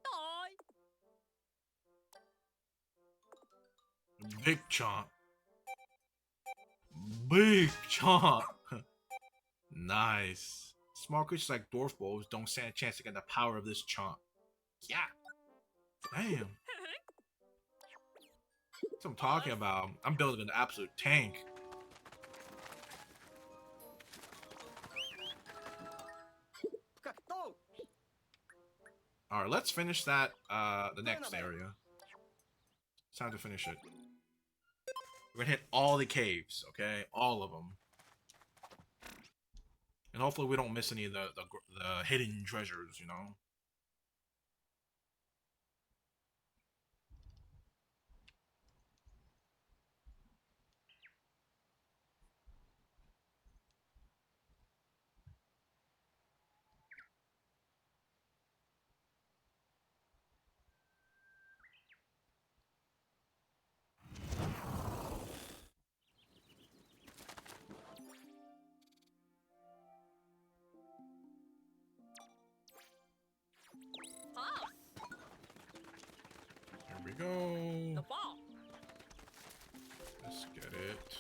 Die. Big chomp. Big chomp. Nice. Small creatures like dwarf wolves don't stand a chance against the power of this chomp. Yeah. Damn. That's what I'm talking about. I'm building an absolute tank. Alright, let's finish that, the next area. It's time to finish it. We're gonna hit all the caves, okay? All of them. And hopefully we don't miss any of the hidden treasures, you know? Pass. Here we go. The ball. Let's get it.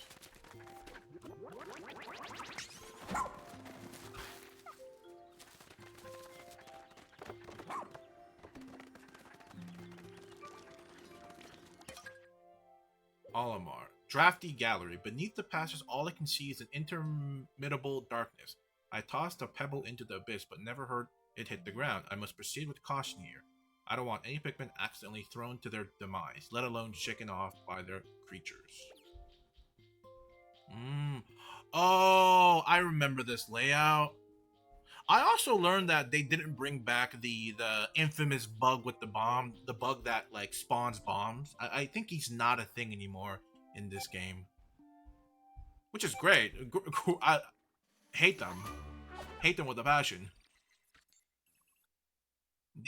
Olimar. Drafty gallery. Beneath the passage, all I can see is an interminable darkness. I tossed a pebble into the abyss, but never heard it hit the ground. I must proceed with caution here. I don't want any Pikmin accidentally thrown to their demise, let alone shaken off by their creatures. Oh, I remember this layout. I also learned that they didn't bring back the infamous bug with the bomb, the bug that like spawns bombs. I think he's not a thing anymore in this game, which is great. I hate them with a passion.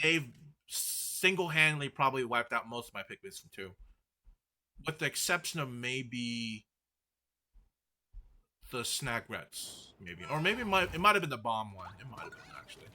They've single-handedly probably wiped out most of my Pikmin from 2, with the exception of maybe the Snagrets, maybe, or maybe it might have been the bomb one. It might have been actually.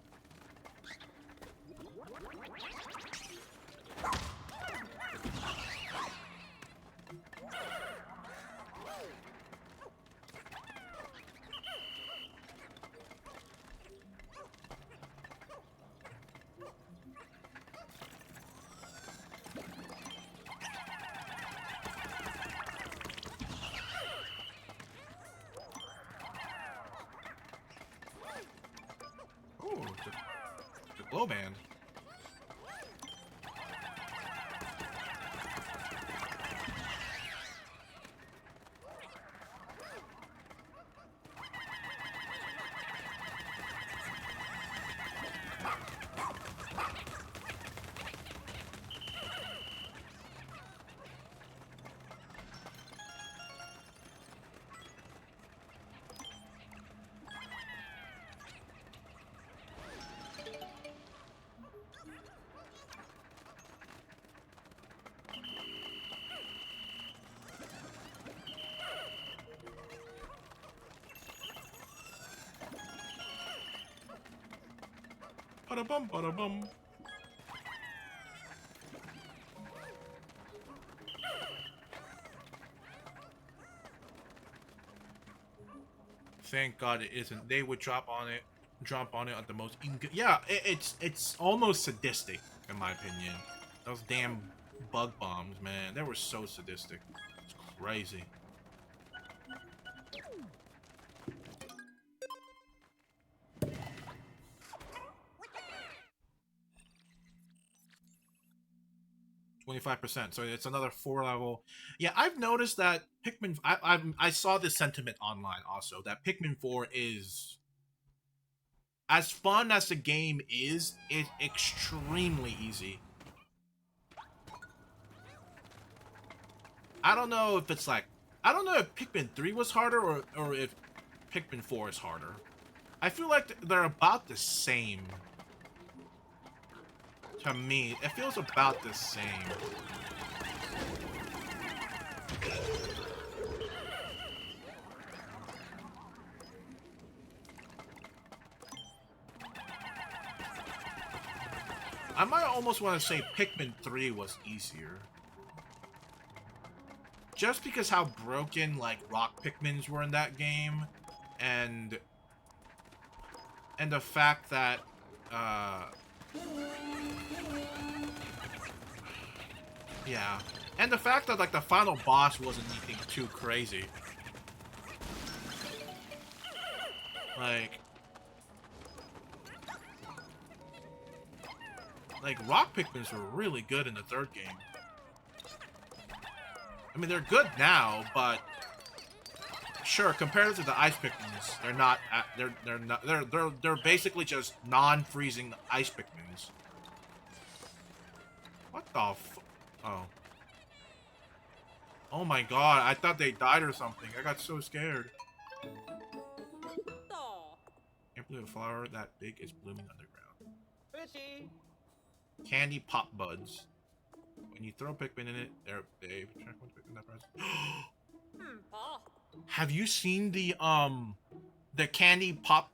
glow band. Ba-da-bum, ba-da-bum. Thank God it isn't. They would drop on it at the most. Yeah, it's almost sadistic in my opinion. Those damn bug bombs, man, they were so sadistic. It's crazy. %, so it's another 4 level. Yeah, I've noticed that Pikmin. I saw this sentiment online also that Pikmin 4 is as fun as the game is. It's extremely easy. I don't know if it's like I don't know if Pikmin 3 was harder or if Pikmin 4 is harder. I feel like they're about the same. To me, it feels about the same. I might almost want to say Pikmin 3 was easier. Just because how broken, like, rock Pikmins were in that game, and the fact that, yeah. And the fact that, like, the final boss wasn't anything too crazy. Like, rock Pikmins were really good in the third game. I mean, they're good now, but sure, compared to the ice Pikmins, they're not. They're basically just non-freezing ice Pikmins. What the f? Oh. Oh my God! I thought they died or something. I got so scared. Can't believe a flower that big is blooming underground. Fishy. Candy pop buds. When you throw Pikmin in it, they track one Pikmin that press. Have you seen the candy pop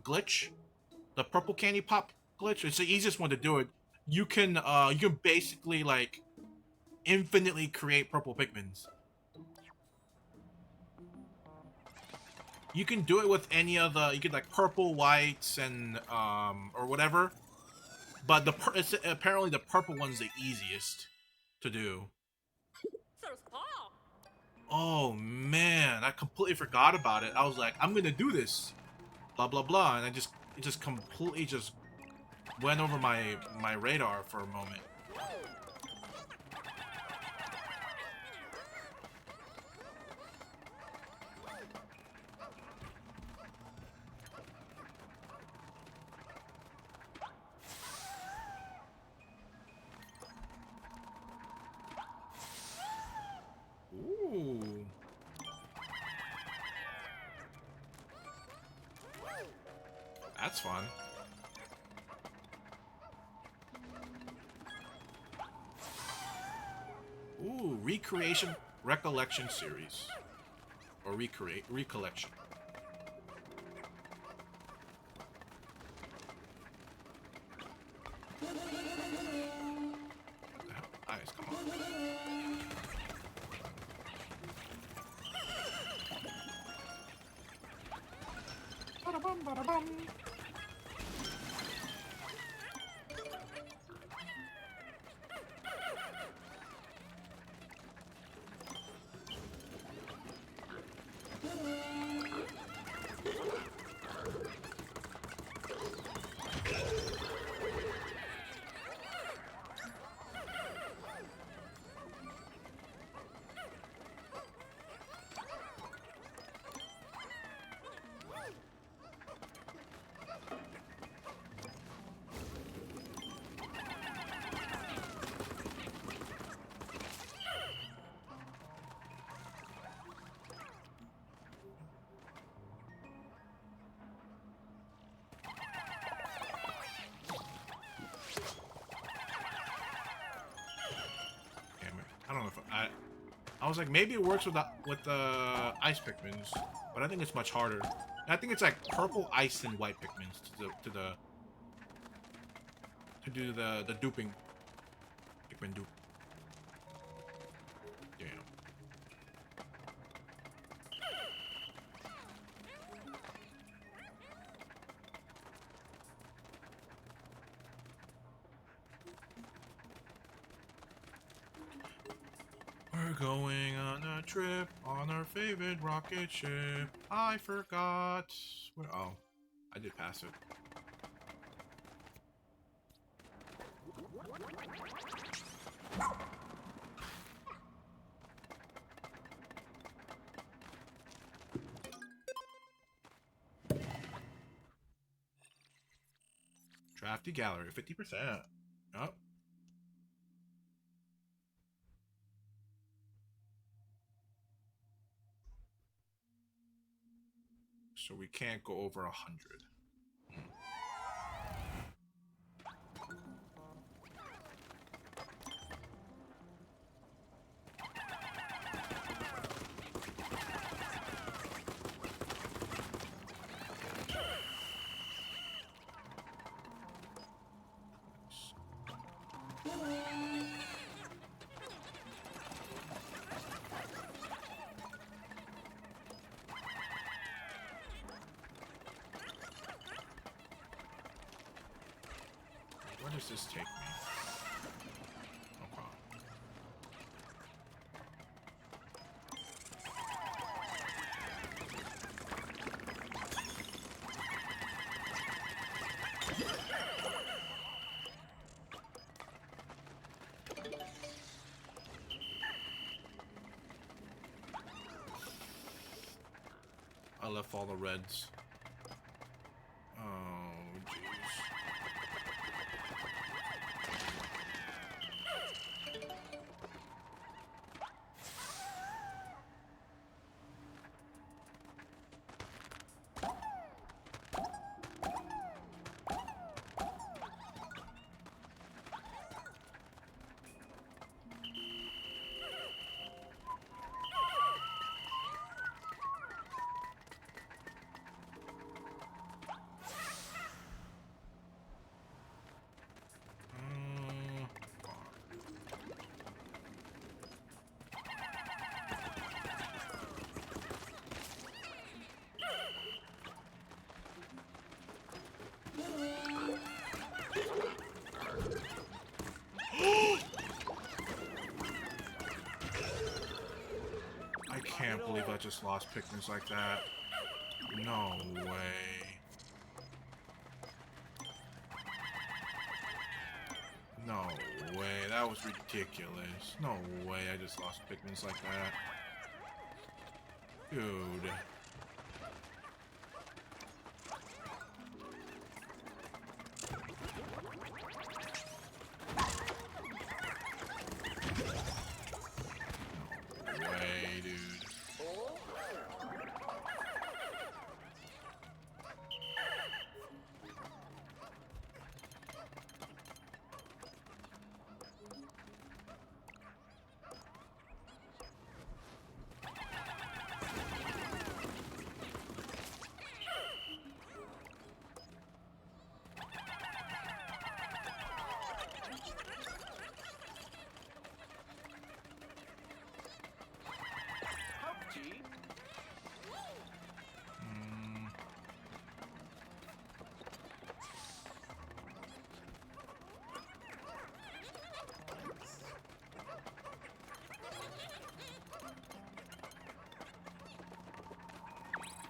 glitch? The purple candy pop glitch? It's the easiest one to do it. You can basically like infinitely create purple Pikmins. You can do it with any of the you can like purple, whites, and or whatever. But it's apparently the purple one's the easiest to do. Oh man, I completely forgot about it. I was like, I'm gonna do this, blah blah blah, and it just completely just went over my radar for a moment. Ooh. That's fun. Ooh, Recreation Recollection Series. Or Recollection. What the hell? Nice, come on. Ba-da-bum, ba-da-bum. if I was like, maybe it works with the ice Pikmins, but I think it's much harder. I think it's like purple ice and white Pikmins to do the duping. Pikmin dupe. Damn. We're going on a trip on our favorite rocket ship. I forgot. Where, oh, I did pass it. Drafty gallery, 50%. Yup. So we can't go over 100. Where does this take me? Okay. I left all the reds. Oh, jeez. I can't believe I just lost Pikmins like that. No way. No way. That was ridiculous. No way I just lost Pikmins like that. Dude. No way, dude.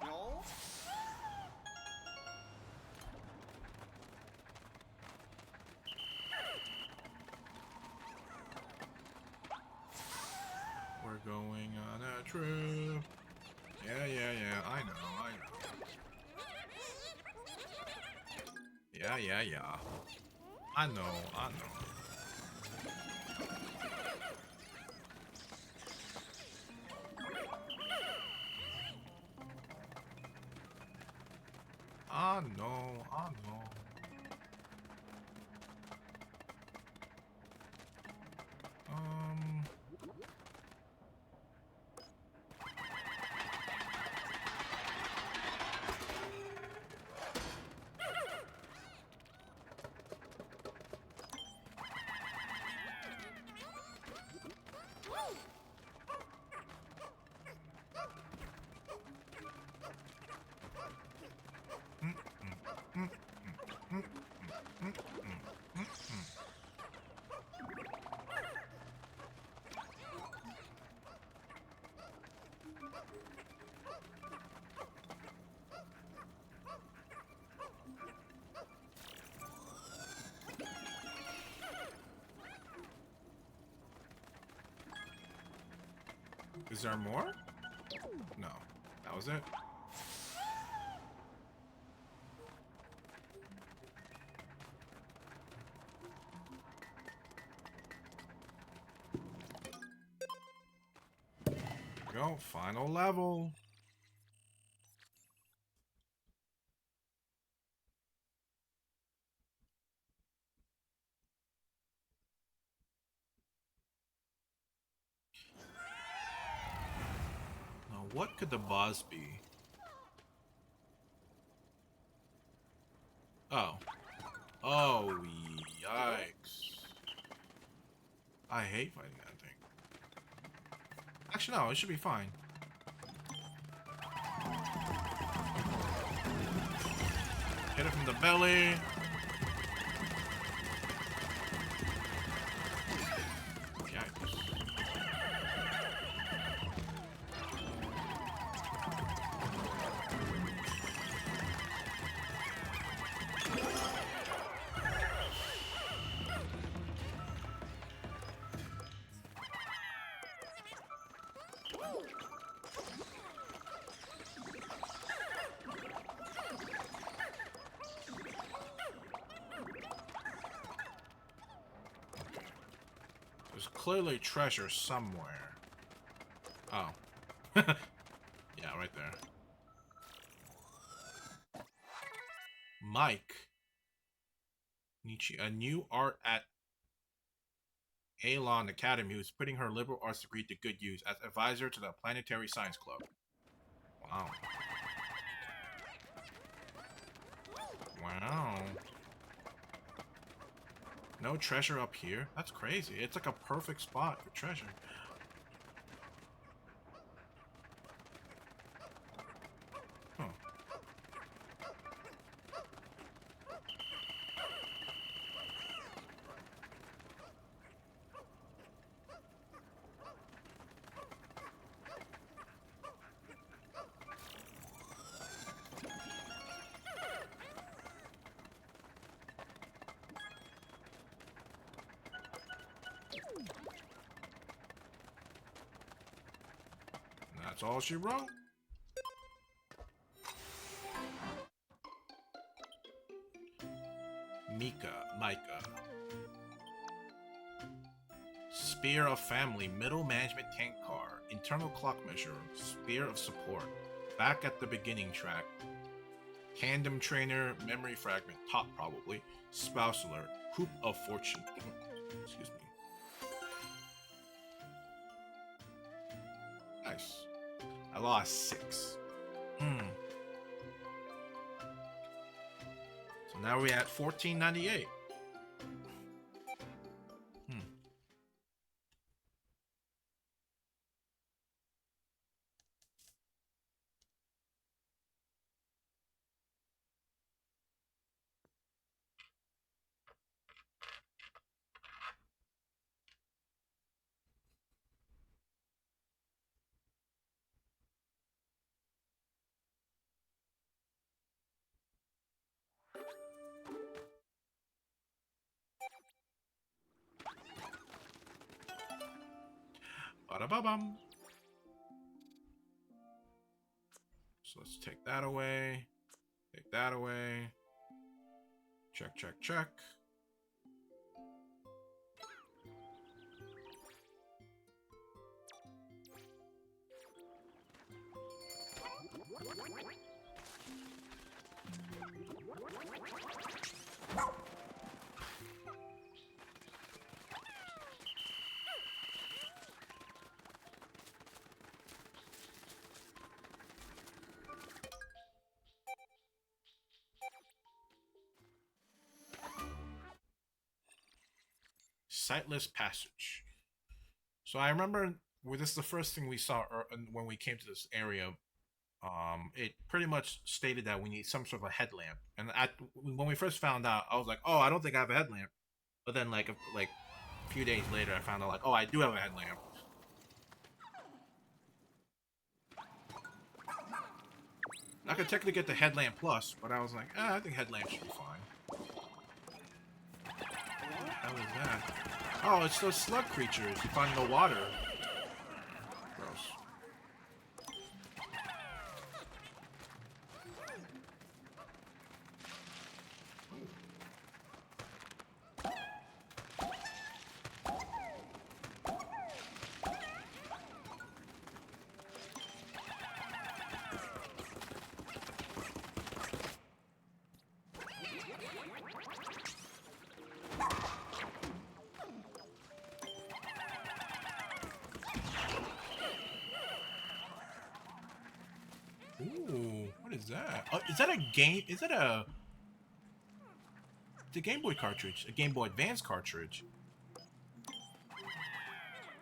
No? We're going on a trip. Yeah, I know. Yeah. I know. I know. Is there more? No. That was it? Go, final level. Now, what could the boss be? Oh. Oh, yikes. I hate fighting that thing. Actually, no, it should be fine. Hit it from the belly. Yikes. There's clearly treasure somewhere. Oh. Yeah, right there. Mike. Nietzsche, a new art at Alon Academy, who's putting her liberal arts degree to good use as advisor to the Planetary Science Club. Wow. Wow. No treasure up here? That's crazy. It's like a perfect spot for treasure. Huh. That's all she wrote. Micah. Spear of Family, Middle Management Tank Car, Internal Clock Measure, Spear of Support, Back at the Beginning Track, Tandem Trainer, Memory Fragment, Top probably, Spouse Alert, Hoop of Fortune. Excuse me. Nice. I lost 6. So now we're at 1498. Ba-da-ba-bum. So let's take that away. Take that away. Check, check, check. Sightless Passage. So I remember this is the first thing we saw when we came to this area. It pretty much stated that we need some sort of a headlamp. And when we first found out, I was like, "Oh, I don't think I have a headlamp." But then, like a few days later, I found out like, "Oh, I do have a headlamp." I could technically get the headlamp plus, but I was like, I think headlamp should be fine. What was that? Oh, it's those slug creatures you find in the water. Gross. Ooh, what is that? Is that a game? Is that a... It's a Game Boy cartridge. A Game Boy Advance cartridge.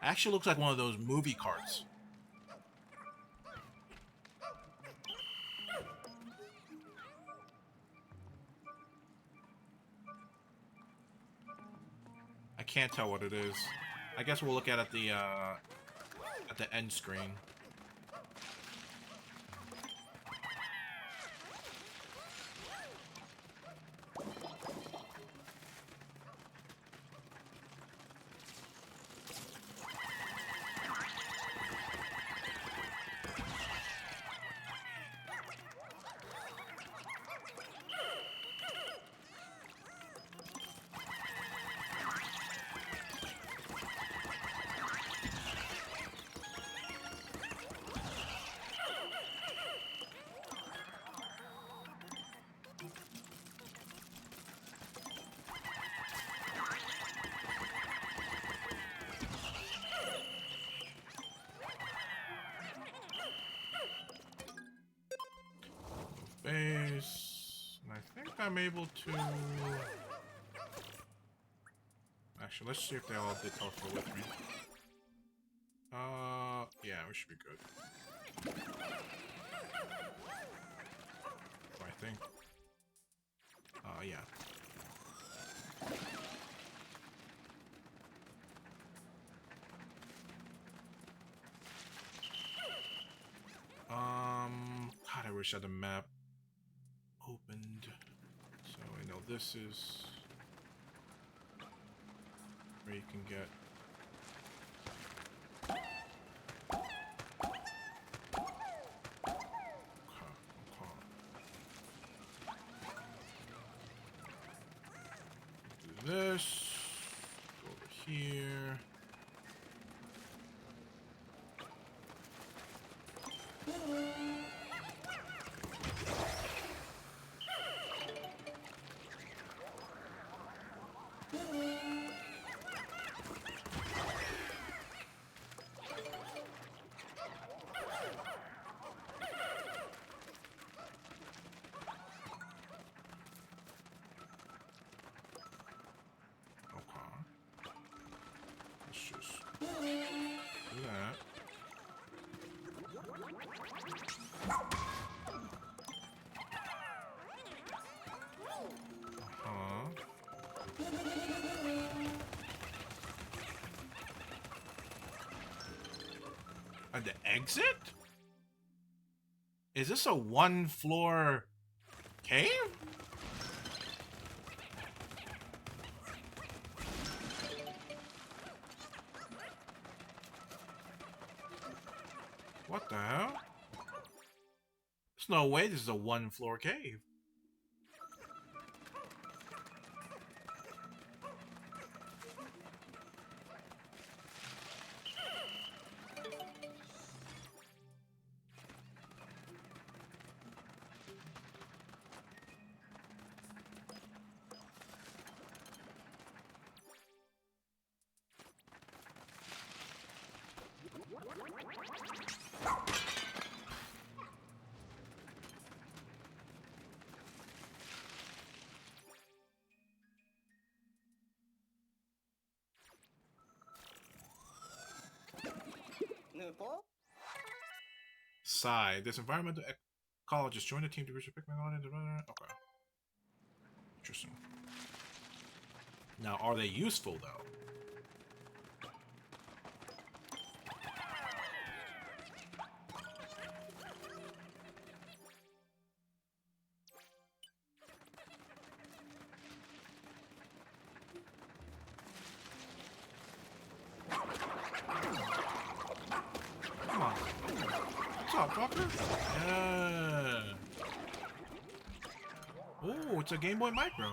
Actually looks like one of those movie carts. I can't tell what it is. I guess we'll look at it at the end screen. Base. And I think I'm able to... Actually, let's see if they all did teleport with me. Yeah, we should be good. I think. Yeah. God, I wish I had a map opened. So I know this is where you can get. Do this. Go over here. And the exit? Is this a one-floor cave? What the hell? There's no way this is a one-floor cave. Sigh. This environmental ecologist joined the team to reach a Pikmin on it. Okay. Interesting. Now, are they useful, though? Come on. What's up, fucker? Yeah. Oh, it's a Game Boy Micro.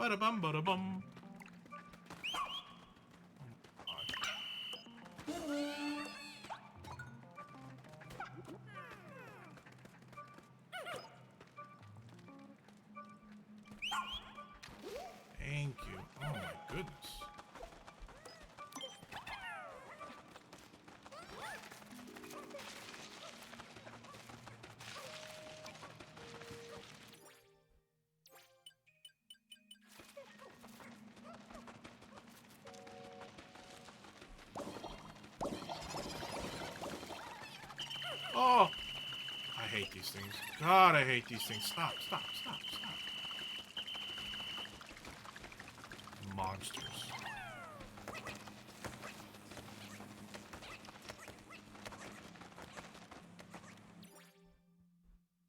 Bada bum, bada bum. Thank you. Oh my goodness. Oh! I hate these things. God, I hate these things. Stop, stop, stop, stop. Monsters.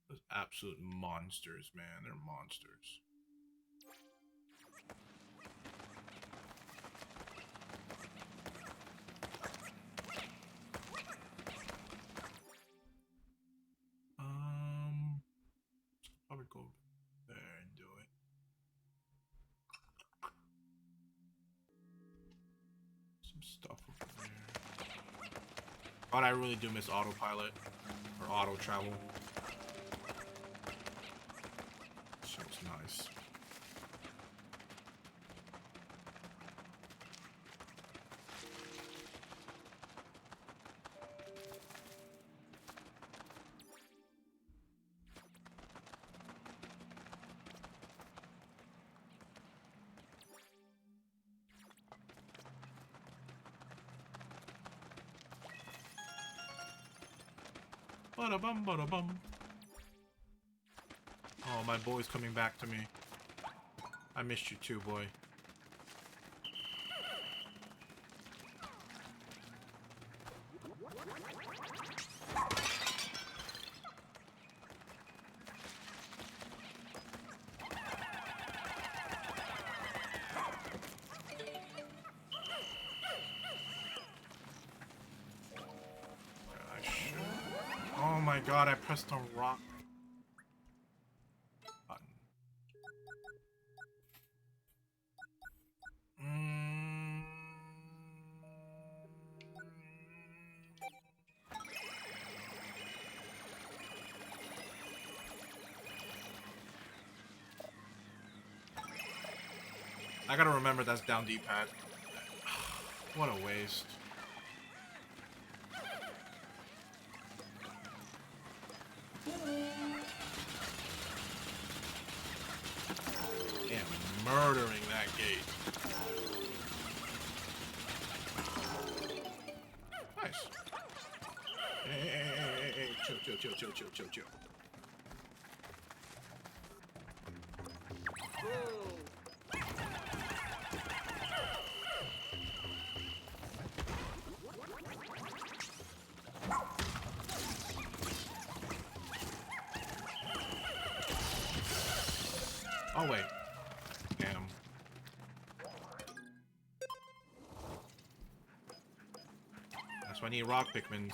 Those absolute monsters, man. They're monsters. Probably go there and do it. Some stuff over there. But I really do miss autopilot or auto travel. So it's nice. Bada bum, bada bum. Oh, my boy's coming back to me. I missed you too, boy. Oh my god, I pressed the rock button. I gotta remember that's down D-pad. What a waste. Damn, murdering that gate. Nice. Hey, chill. Oh wait. Damn. That's why I need rock Pikmins.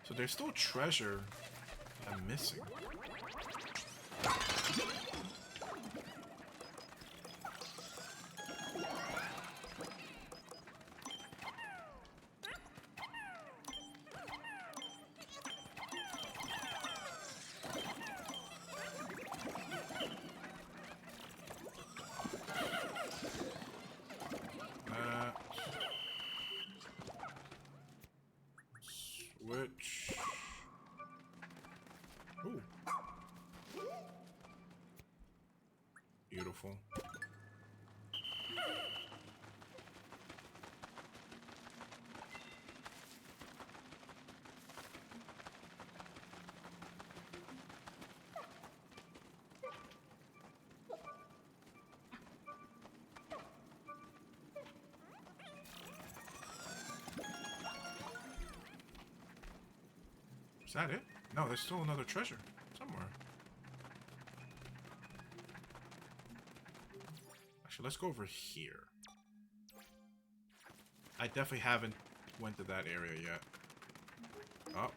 So there's still treasure I'm missing. Switch. Ooh. Beautiful. Is that it? No, there's still another treasure somewhere. Actually, let's go over here. I definitely haven't went to that area yet. Oh.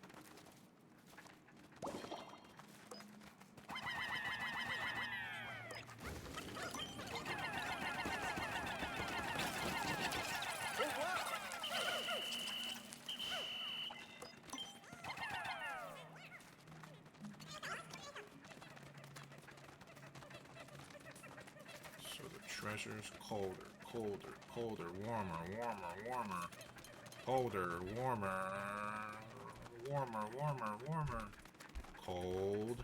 So the treasure's colder, colder, colder, warmer, warmer, warmer. Colder, warmer, warmer, warmer, warmer. Cold.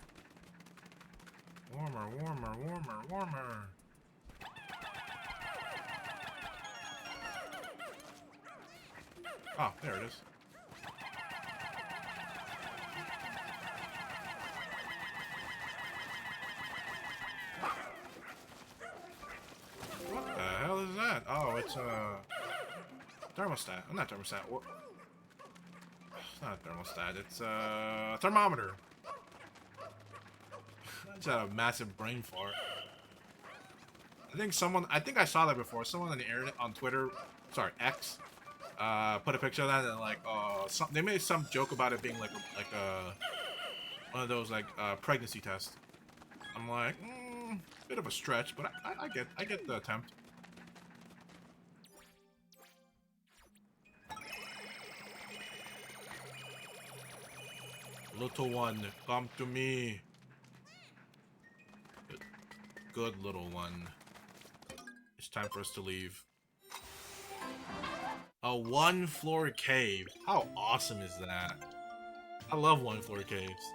Warmer, warmer, warmer, warmer. Oh, there it is. What the hell is that? Oh, it's a thermostat. Oh, not thermostat. What? It's not a thermostat. It's a thermometer. I just had a massive brain fart. I think I saw that before. Someone on the internet, on Twitter, sorry, X, put a picture of that and like, they made some joke about it being like one of those like pregnancy tests. I'm like, bit of a stretch, but I get the attempt. Little one, come to me. Good little one. It's time for us to leave. A one-floor cave. How awesome is that? I love one-floor caves.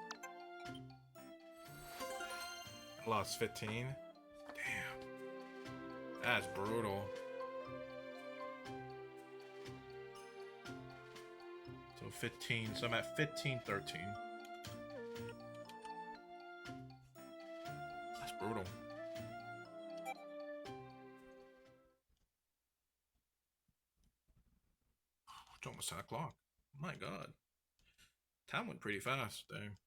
I lost 15. Damn. That's brutal. So 15. So I'm at 15, 13. That's brutal. It's almost 10 o'clock. My god. Time went pretty fast, dang.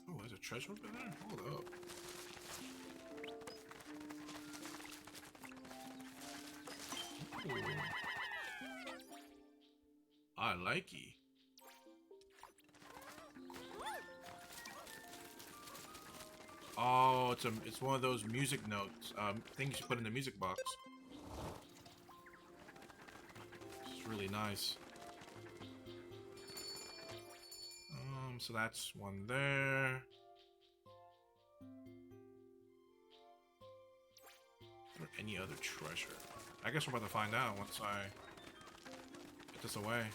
Oh, there's a treasure over there? Hold up. Ooh. I like it. Oh, it's one of those music notes, things you put in the music box. It's really nice. So that's one there. Or any other treasure? I guess we're about to find out once I put this away.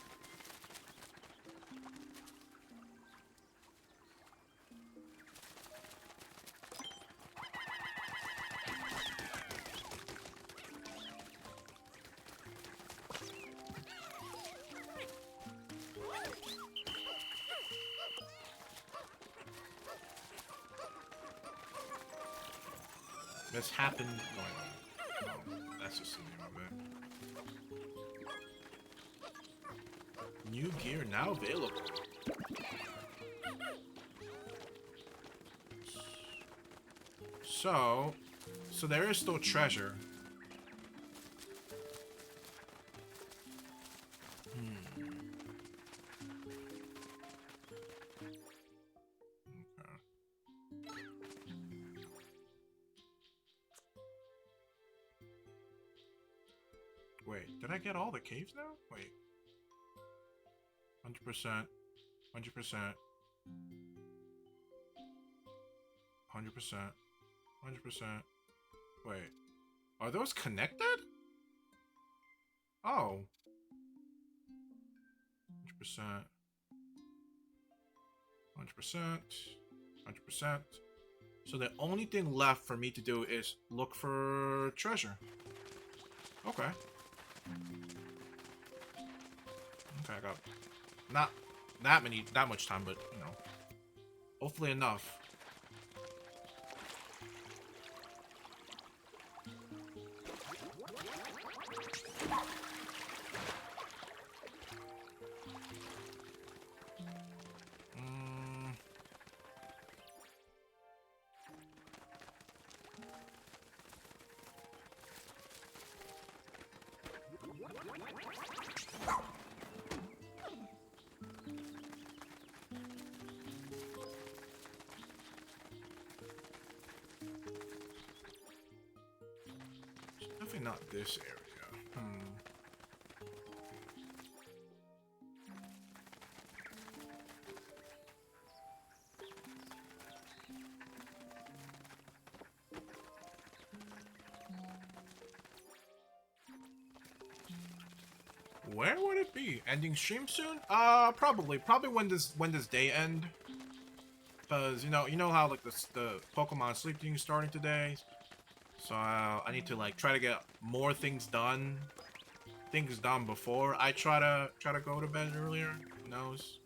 This happened. No, that's just the name of it. New gear now available. So there is still treasure. Wait, did I get all the caves now? Wait. 100%. 100%. 100%. 100%. Wait. Are those connected? Oh. 100%. 100%. 100%. So the only thing left for me to do is look for treasure. Okay. Okay, I got not that much time, but you know, hopefully enough. Definitely not this area. Where would it be? Ending stream soon? Probably when this day end. Because you know how like the Pokemon sleep thing is starting today. So I need to like try to get more things done before I try to go to bed earlier. Who knows?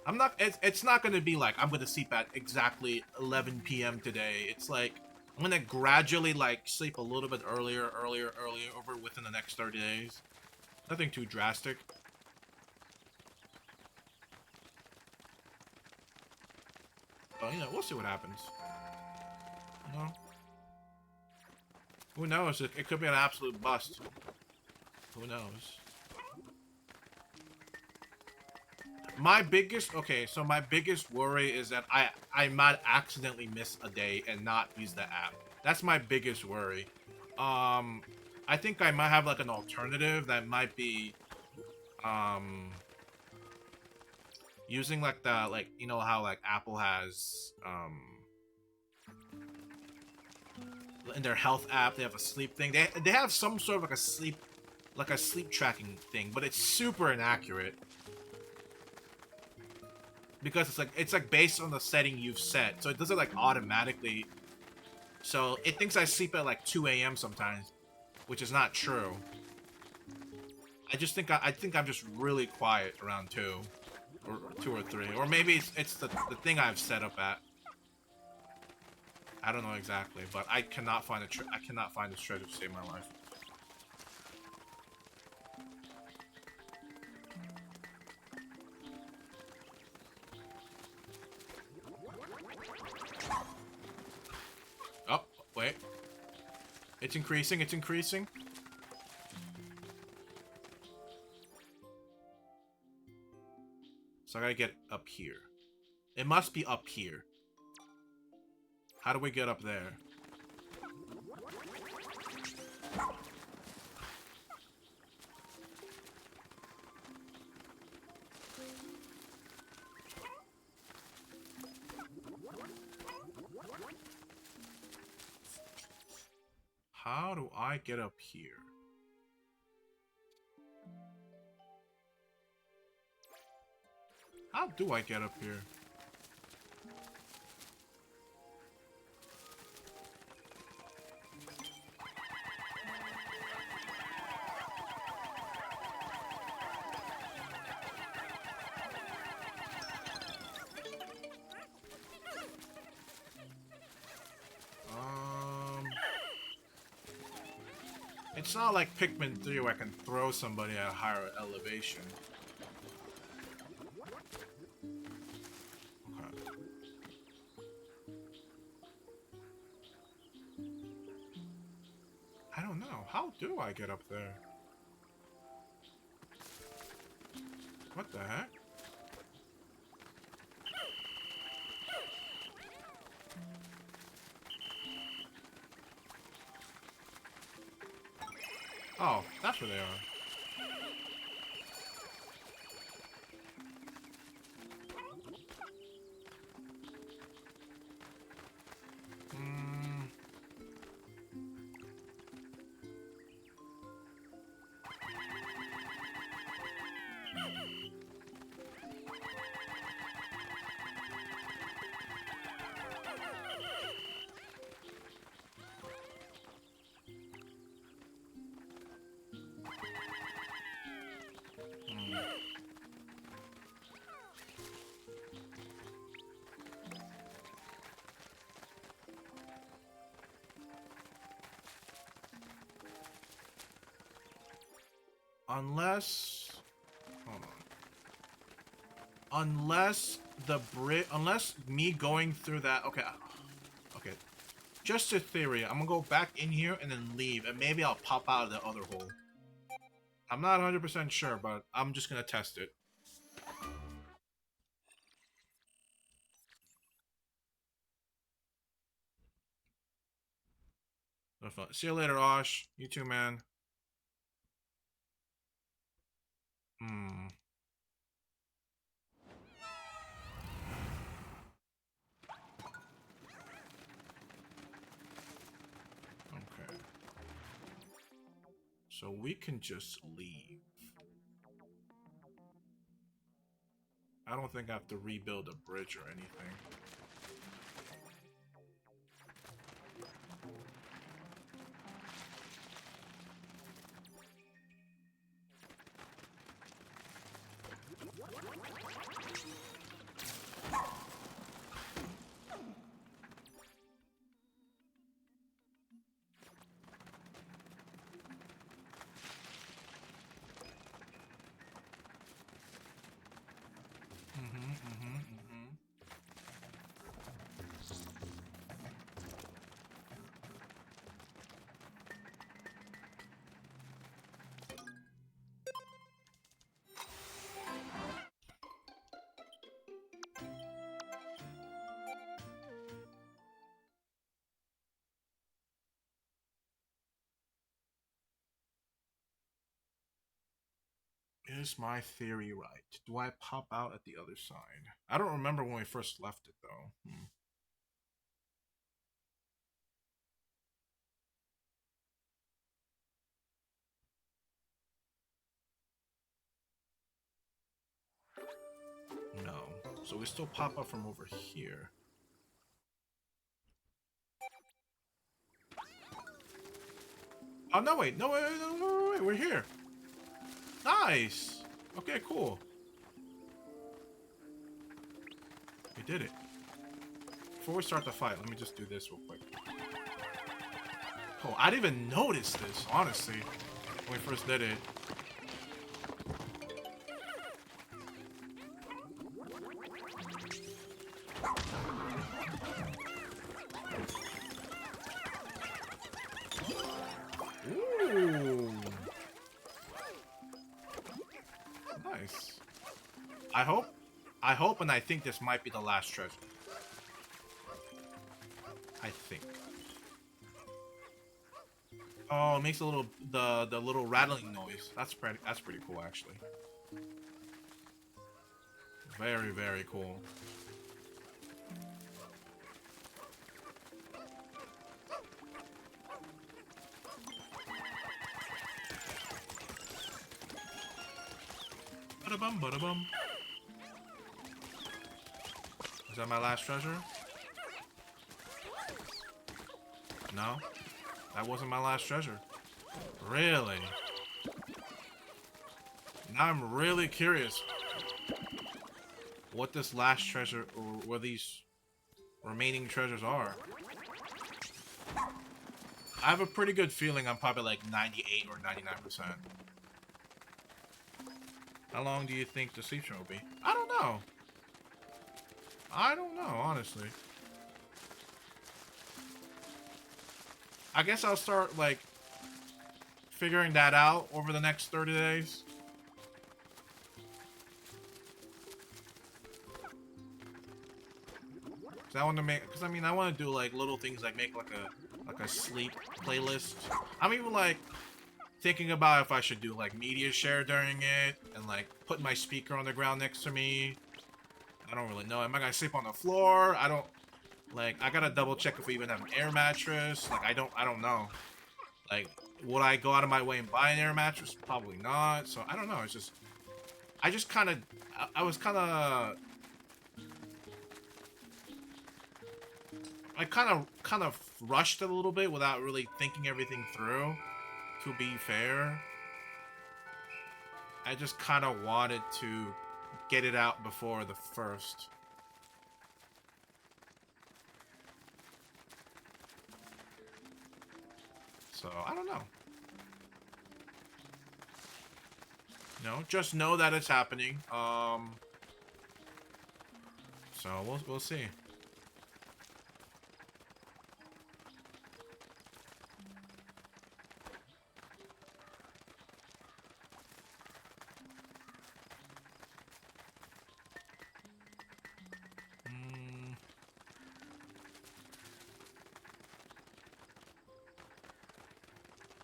I'm not. It's not gonna be like I'm gonna sleep at exactly 11 p.m. today. It's like I'm gonna gradually like sleep a little bit earlier over within the next 30 days. Nothing too drastic. But you know, we'll see what happens. You know? Who knows? It could be an absolute bust. Who knows? My biggest worry is that I might accidentally miss a day and not use the app. That's my biggest worry. I think I might have like an alternative that might be using like you know how like Apple has in their health app they have a sleep thing. They have some sort of like a sleep tracking thing, but it's super inaccurate. Because it's like based on the setting you've set. So it does it like automatically. So it thinks I sleep at like 2 a.m. sometimes, which is not true. I think I'm just really quiet around 2 or 3, or maybe it's the thing I've set up at. I don't know exactly, but I cannot find this treasure to save my life. Oh, wait. It's increasing, it's increasing. So I gotta get up here. It must be up here. How do we get up there? How do I get up here? How do I get up here? It's not like Pikmin 3 where I can throw somebody at a higher elevation. Okay. I don't know. How do I get up there? What the heck? Oh, that's where they are. Unless... Hold on. Unless the bridge... Unless me going through that... Okay. Okay. Just a theory. I'm gonna go back in here and then leave. And maybe I'll pop out of the other hole. I'm not 100% sure, but I'm just gonna test it. See you later, Osh. You too, man. Hmm. Okay. So we can just leave. I don't think I have to rebuild a bridge or anything. Is my theory right? Do I pop out at the other side? I don't remember when we first left it, though. No. So we still pop up from over here. Oh, no, wait. No, wait. We're here. Nice. Okay, cool. We did it. Before we start the fight, let me just do this real quick. Oh, I didn't even notice this, honestly, when we first did it. Ooh. Nice. I hope and I think this might be the last treasure. I think. Oh, it makes a little the little rattling noise. That's pretty cool, actually. Very, very cool. Bada-bum, bada-bum. Is that my last treasure? No? That wasn't my last treasure. Really? Now I'm really curious what this last treasure, or what these remaining treasures are. I have a pretty good feeling I'm probably like 98 or 99%. How long do you think the sleep stream will be? I don't know. I don't know, honestly. I guess I'll start, like, figuring that out over the next 30 days. Cause I want to make, cause I mean, I want to do like little things like make like a sleep playlist. I'm even like thinking about if I should do like media share during it and like put my speaker on the ground next to me. I don't really know. Am I gonna sleep on the floor? I don't. Like, I gotta double check if we even have an air mattress. Like, I don't know. Like, would I go out of my way and buy an air mattress? Probably not. So, I don't know. It's just... I just kind of... I was kind of... I kind of rushed it a little bit without really thinking everything through, to be fair. I just kind of wanted to get it out before the first. So, I don't know. No, just know that it's happening. So we'll see.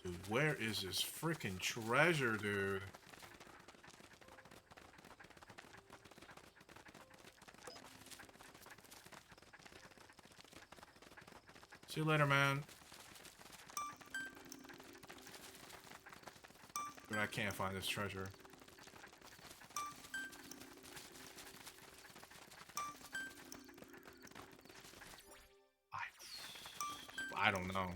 Dude, where is this freaking treasure, dude? See you later, man. But I can't find this treasure. I don't know.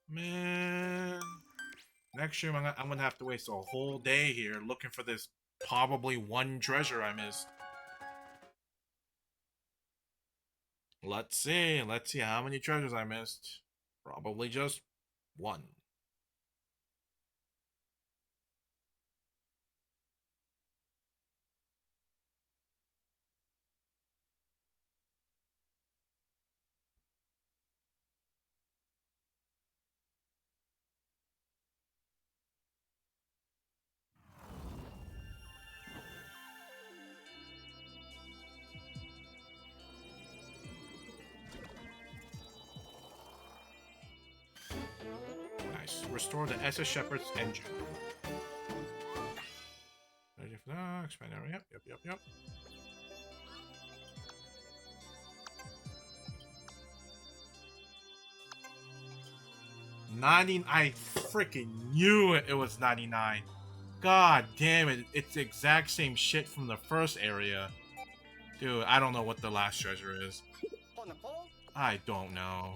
Man. Next year, I'm gonna have to waste a whole day here looking for this probably one treasure I missed. Let's see. Let's see how many treasures I missed. Probably just one. Nice. Restore the SS Shepherd's engine. Expand area. Yep. 90. I freaking knew it was 99. God damn it. It's the exact same shit from the first area. Dude, I don't know what the last treasure is. I don't know.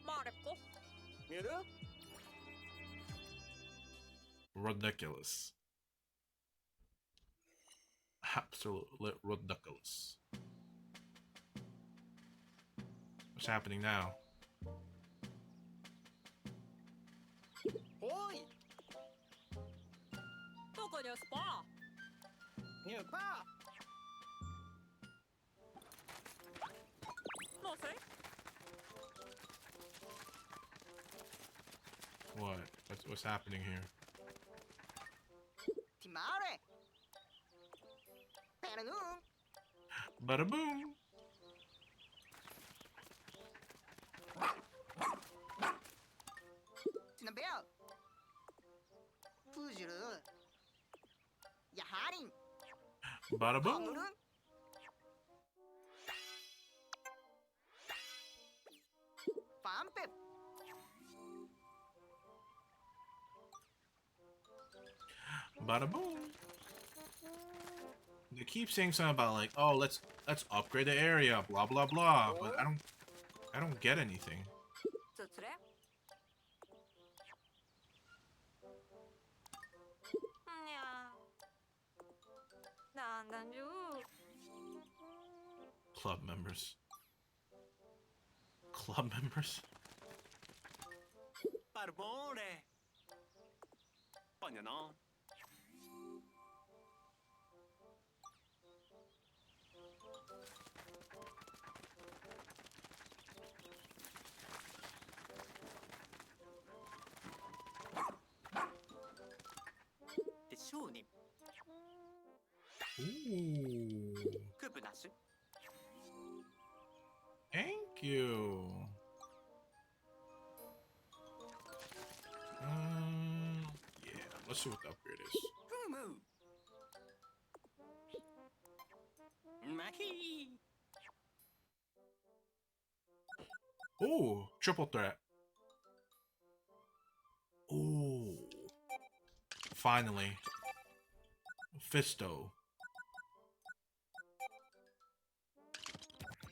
말했고. Ridiculous. Absolutely ridiculous. What's happening now? おい 또 그녀 스파. ニューパ 너 세? What? What's happening here? ティマーレペルヌーン Bada boom. ティナベアプージュルヤハリン Bada ハン boom. ドルン ファンペ Bada boom. They keep saying something about like, oh, let's upgrade the area, blah blah blah. But I don't get anything. 쯔쯔래? 야. 나안 주. Club members. Club members. パルボーレパニャナ でしょうね Ooh. クープダッシュ Thank you. Yeah. Let's see what the upgrade is. フームマキ Ooh, triple threat. Ooh. Finally. Fisto.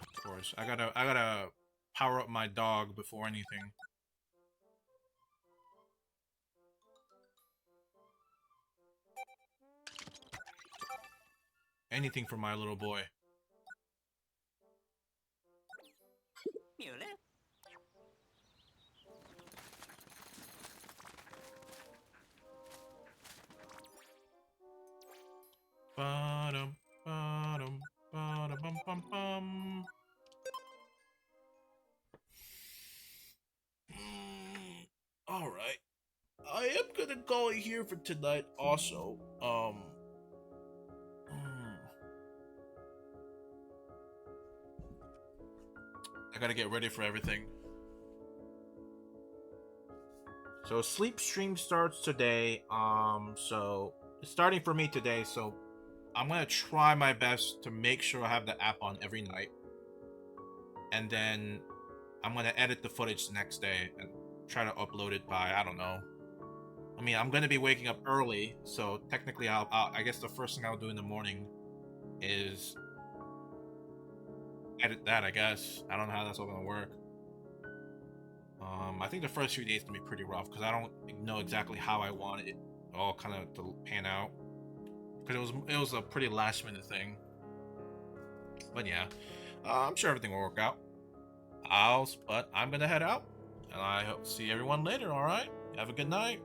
Of course. I gotta power up my dog before anything. Anything for my little boy. Ba-dum, ba-dum, ba-da-bum-bum-bum. All right. I am gonna go here for tonight also. I gotta get ready for everything. So sleep stream starts today. So it's starting for me today. So I'm gonna try my best to make sure I have the app on every night, and then I'm gonna edit the footage the next day and try to upload it by, I don't know. I mean, I'm gonna be waking up early, so technically, I guess the first thing I'll do in the morning is edit that. I guess I don't know how that's all gonna work. I think the first few days can be pretty rough because I don't know exactly how I want it all kind of to pan out, because it was a pretty last minute thing. But yeah, I'm sure everything will work out. But I'm gonna head out, and I hope to see everyone later. All right, have a good night.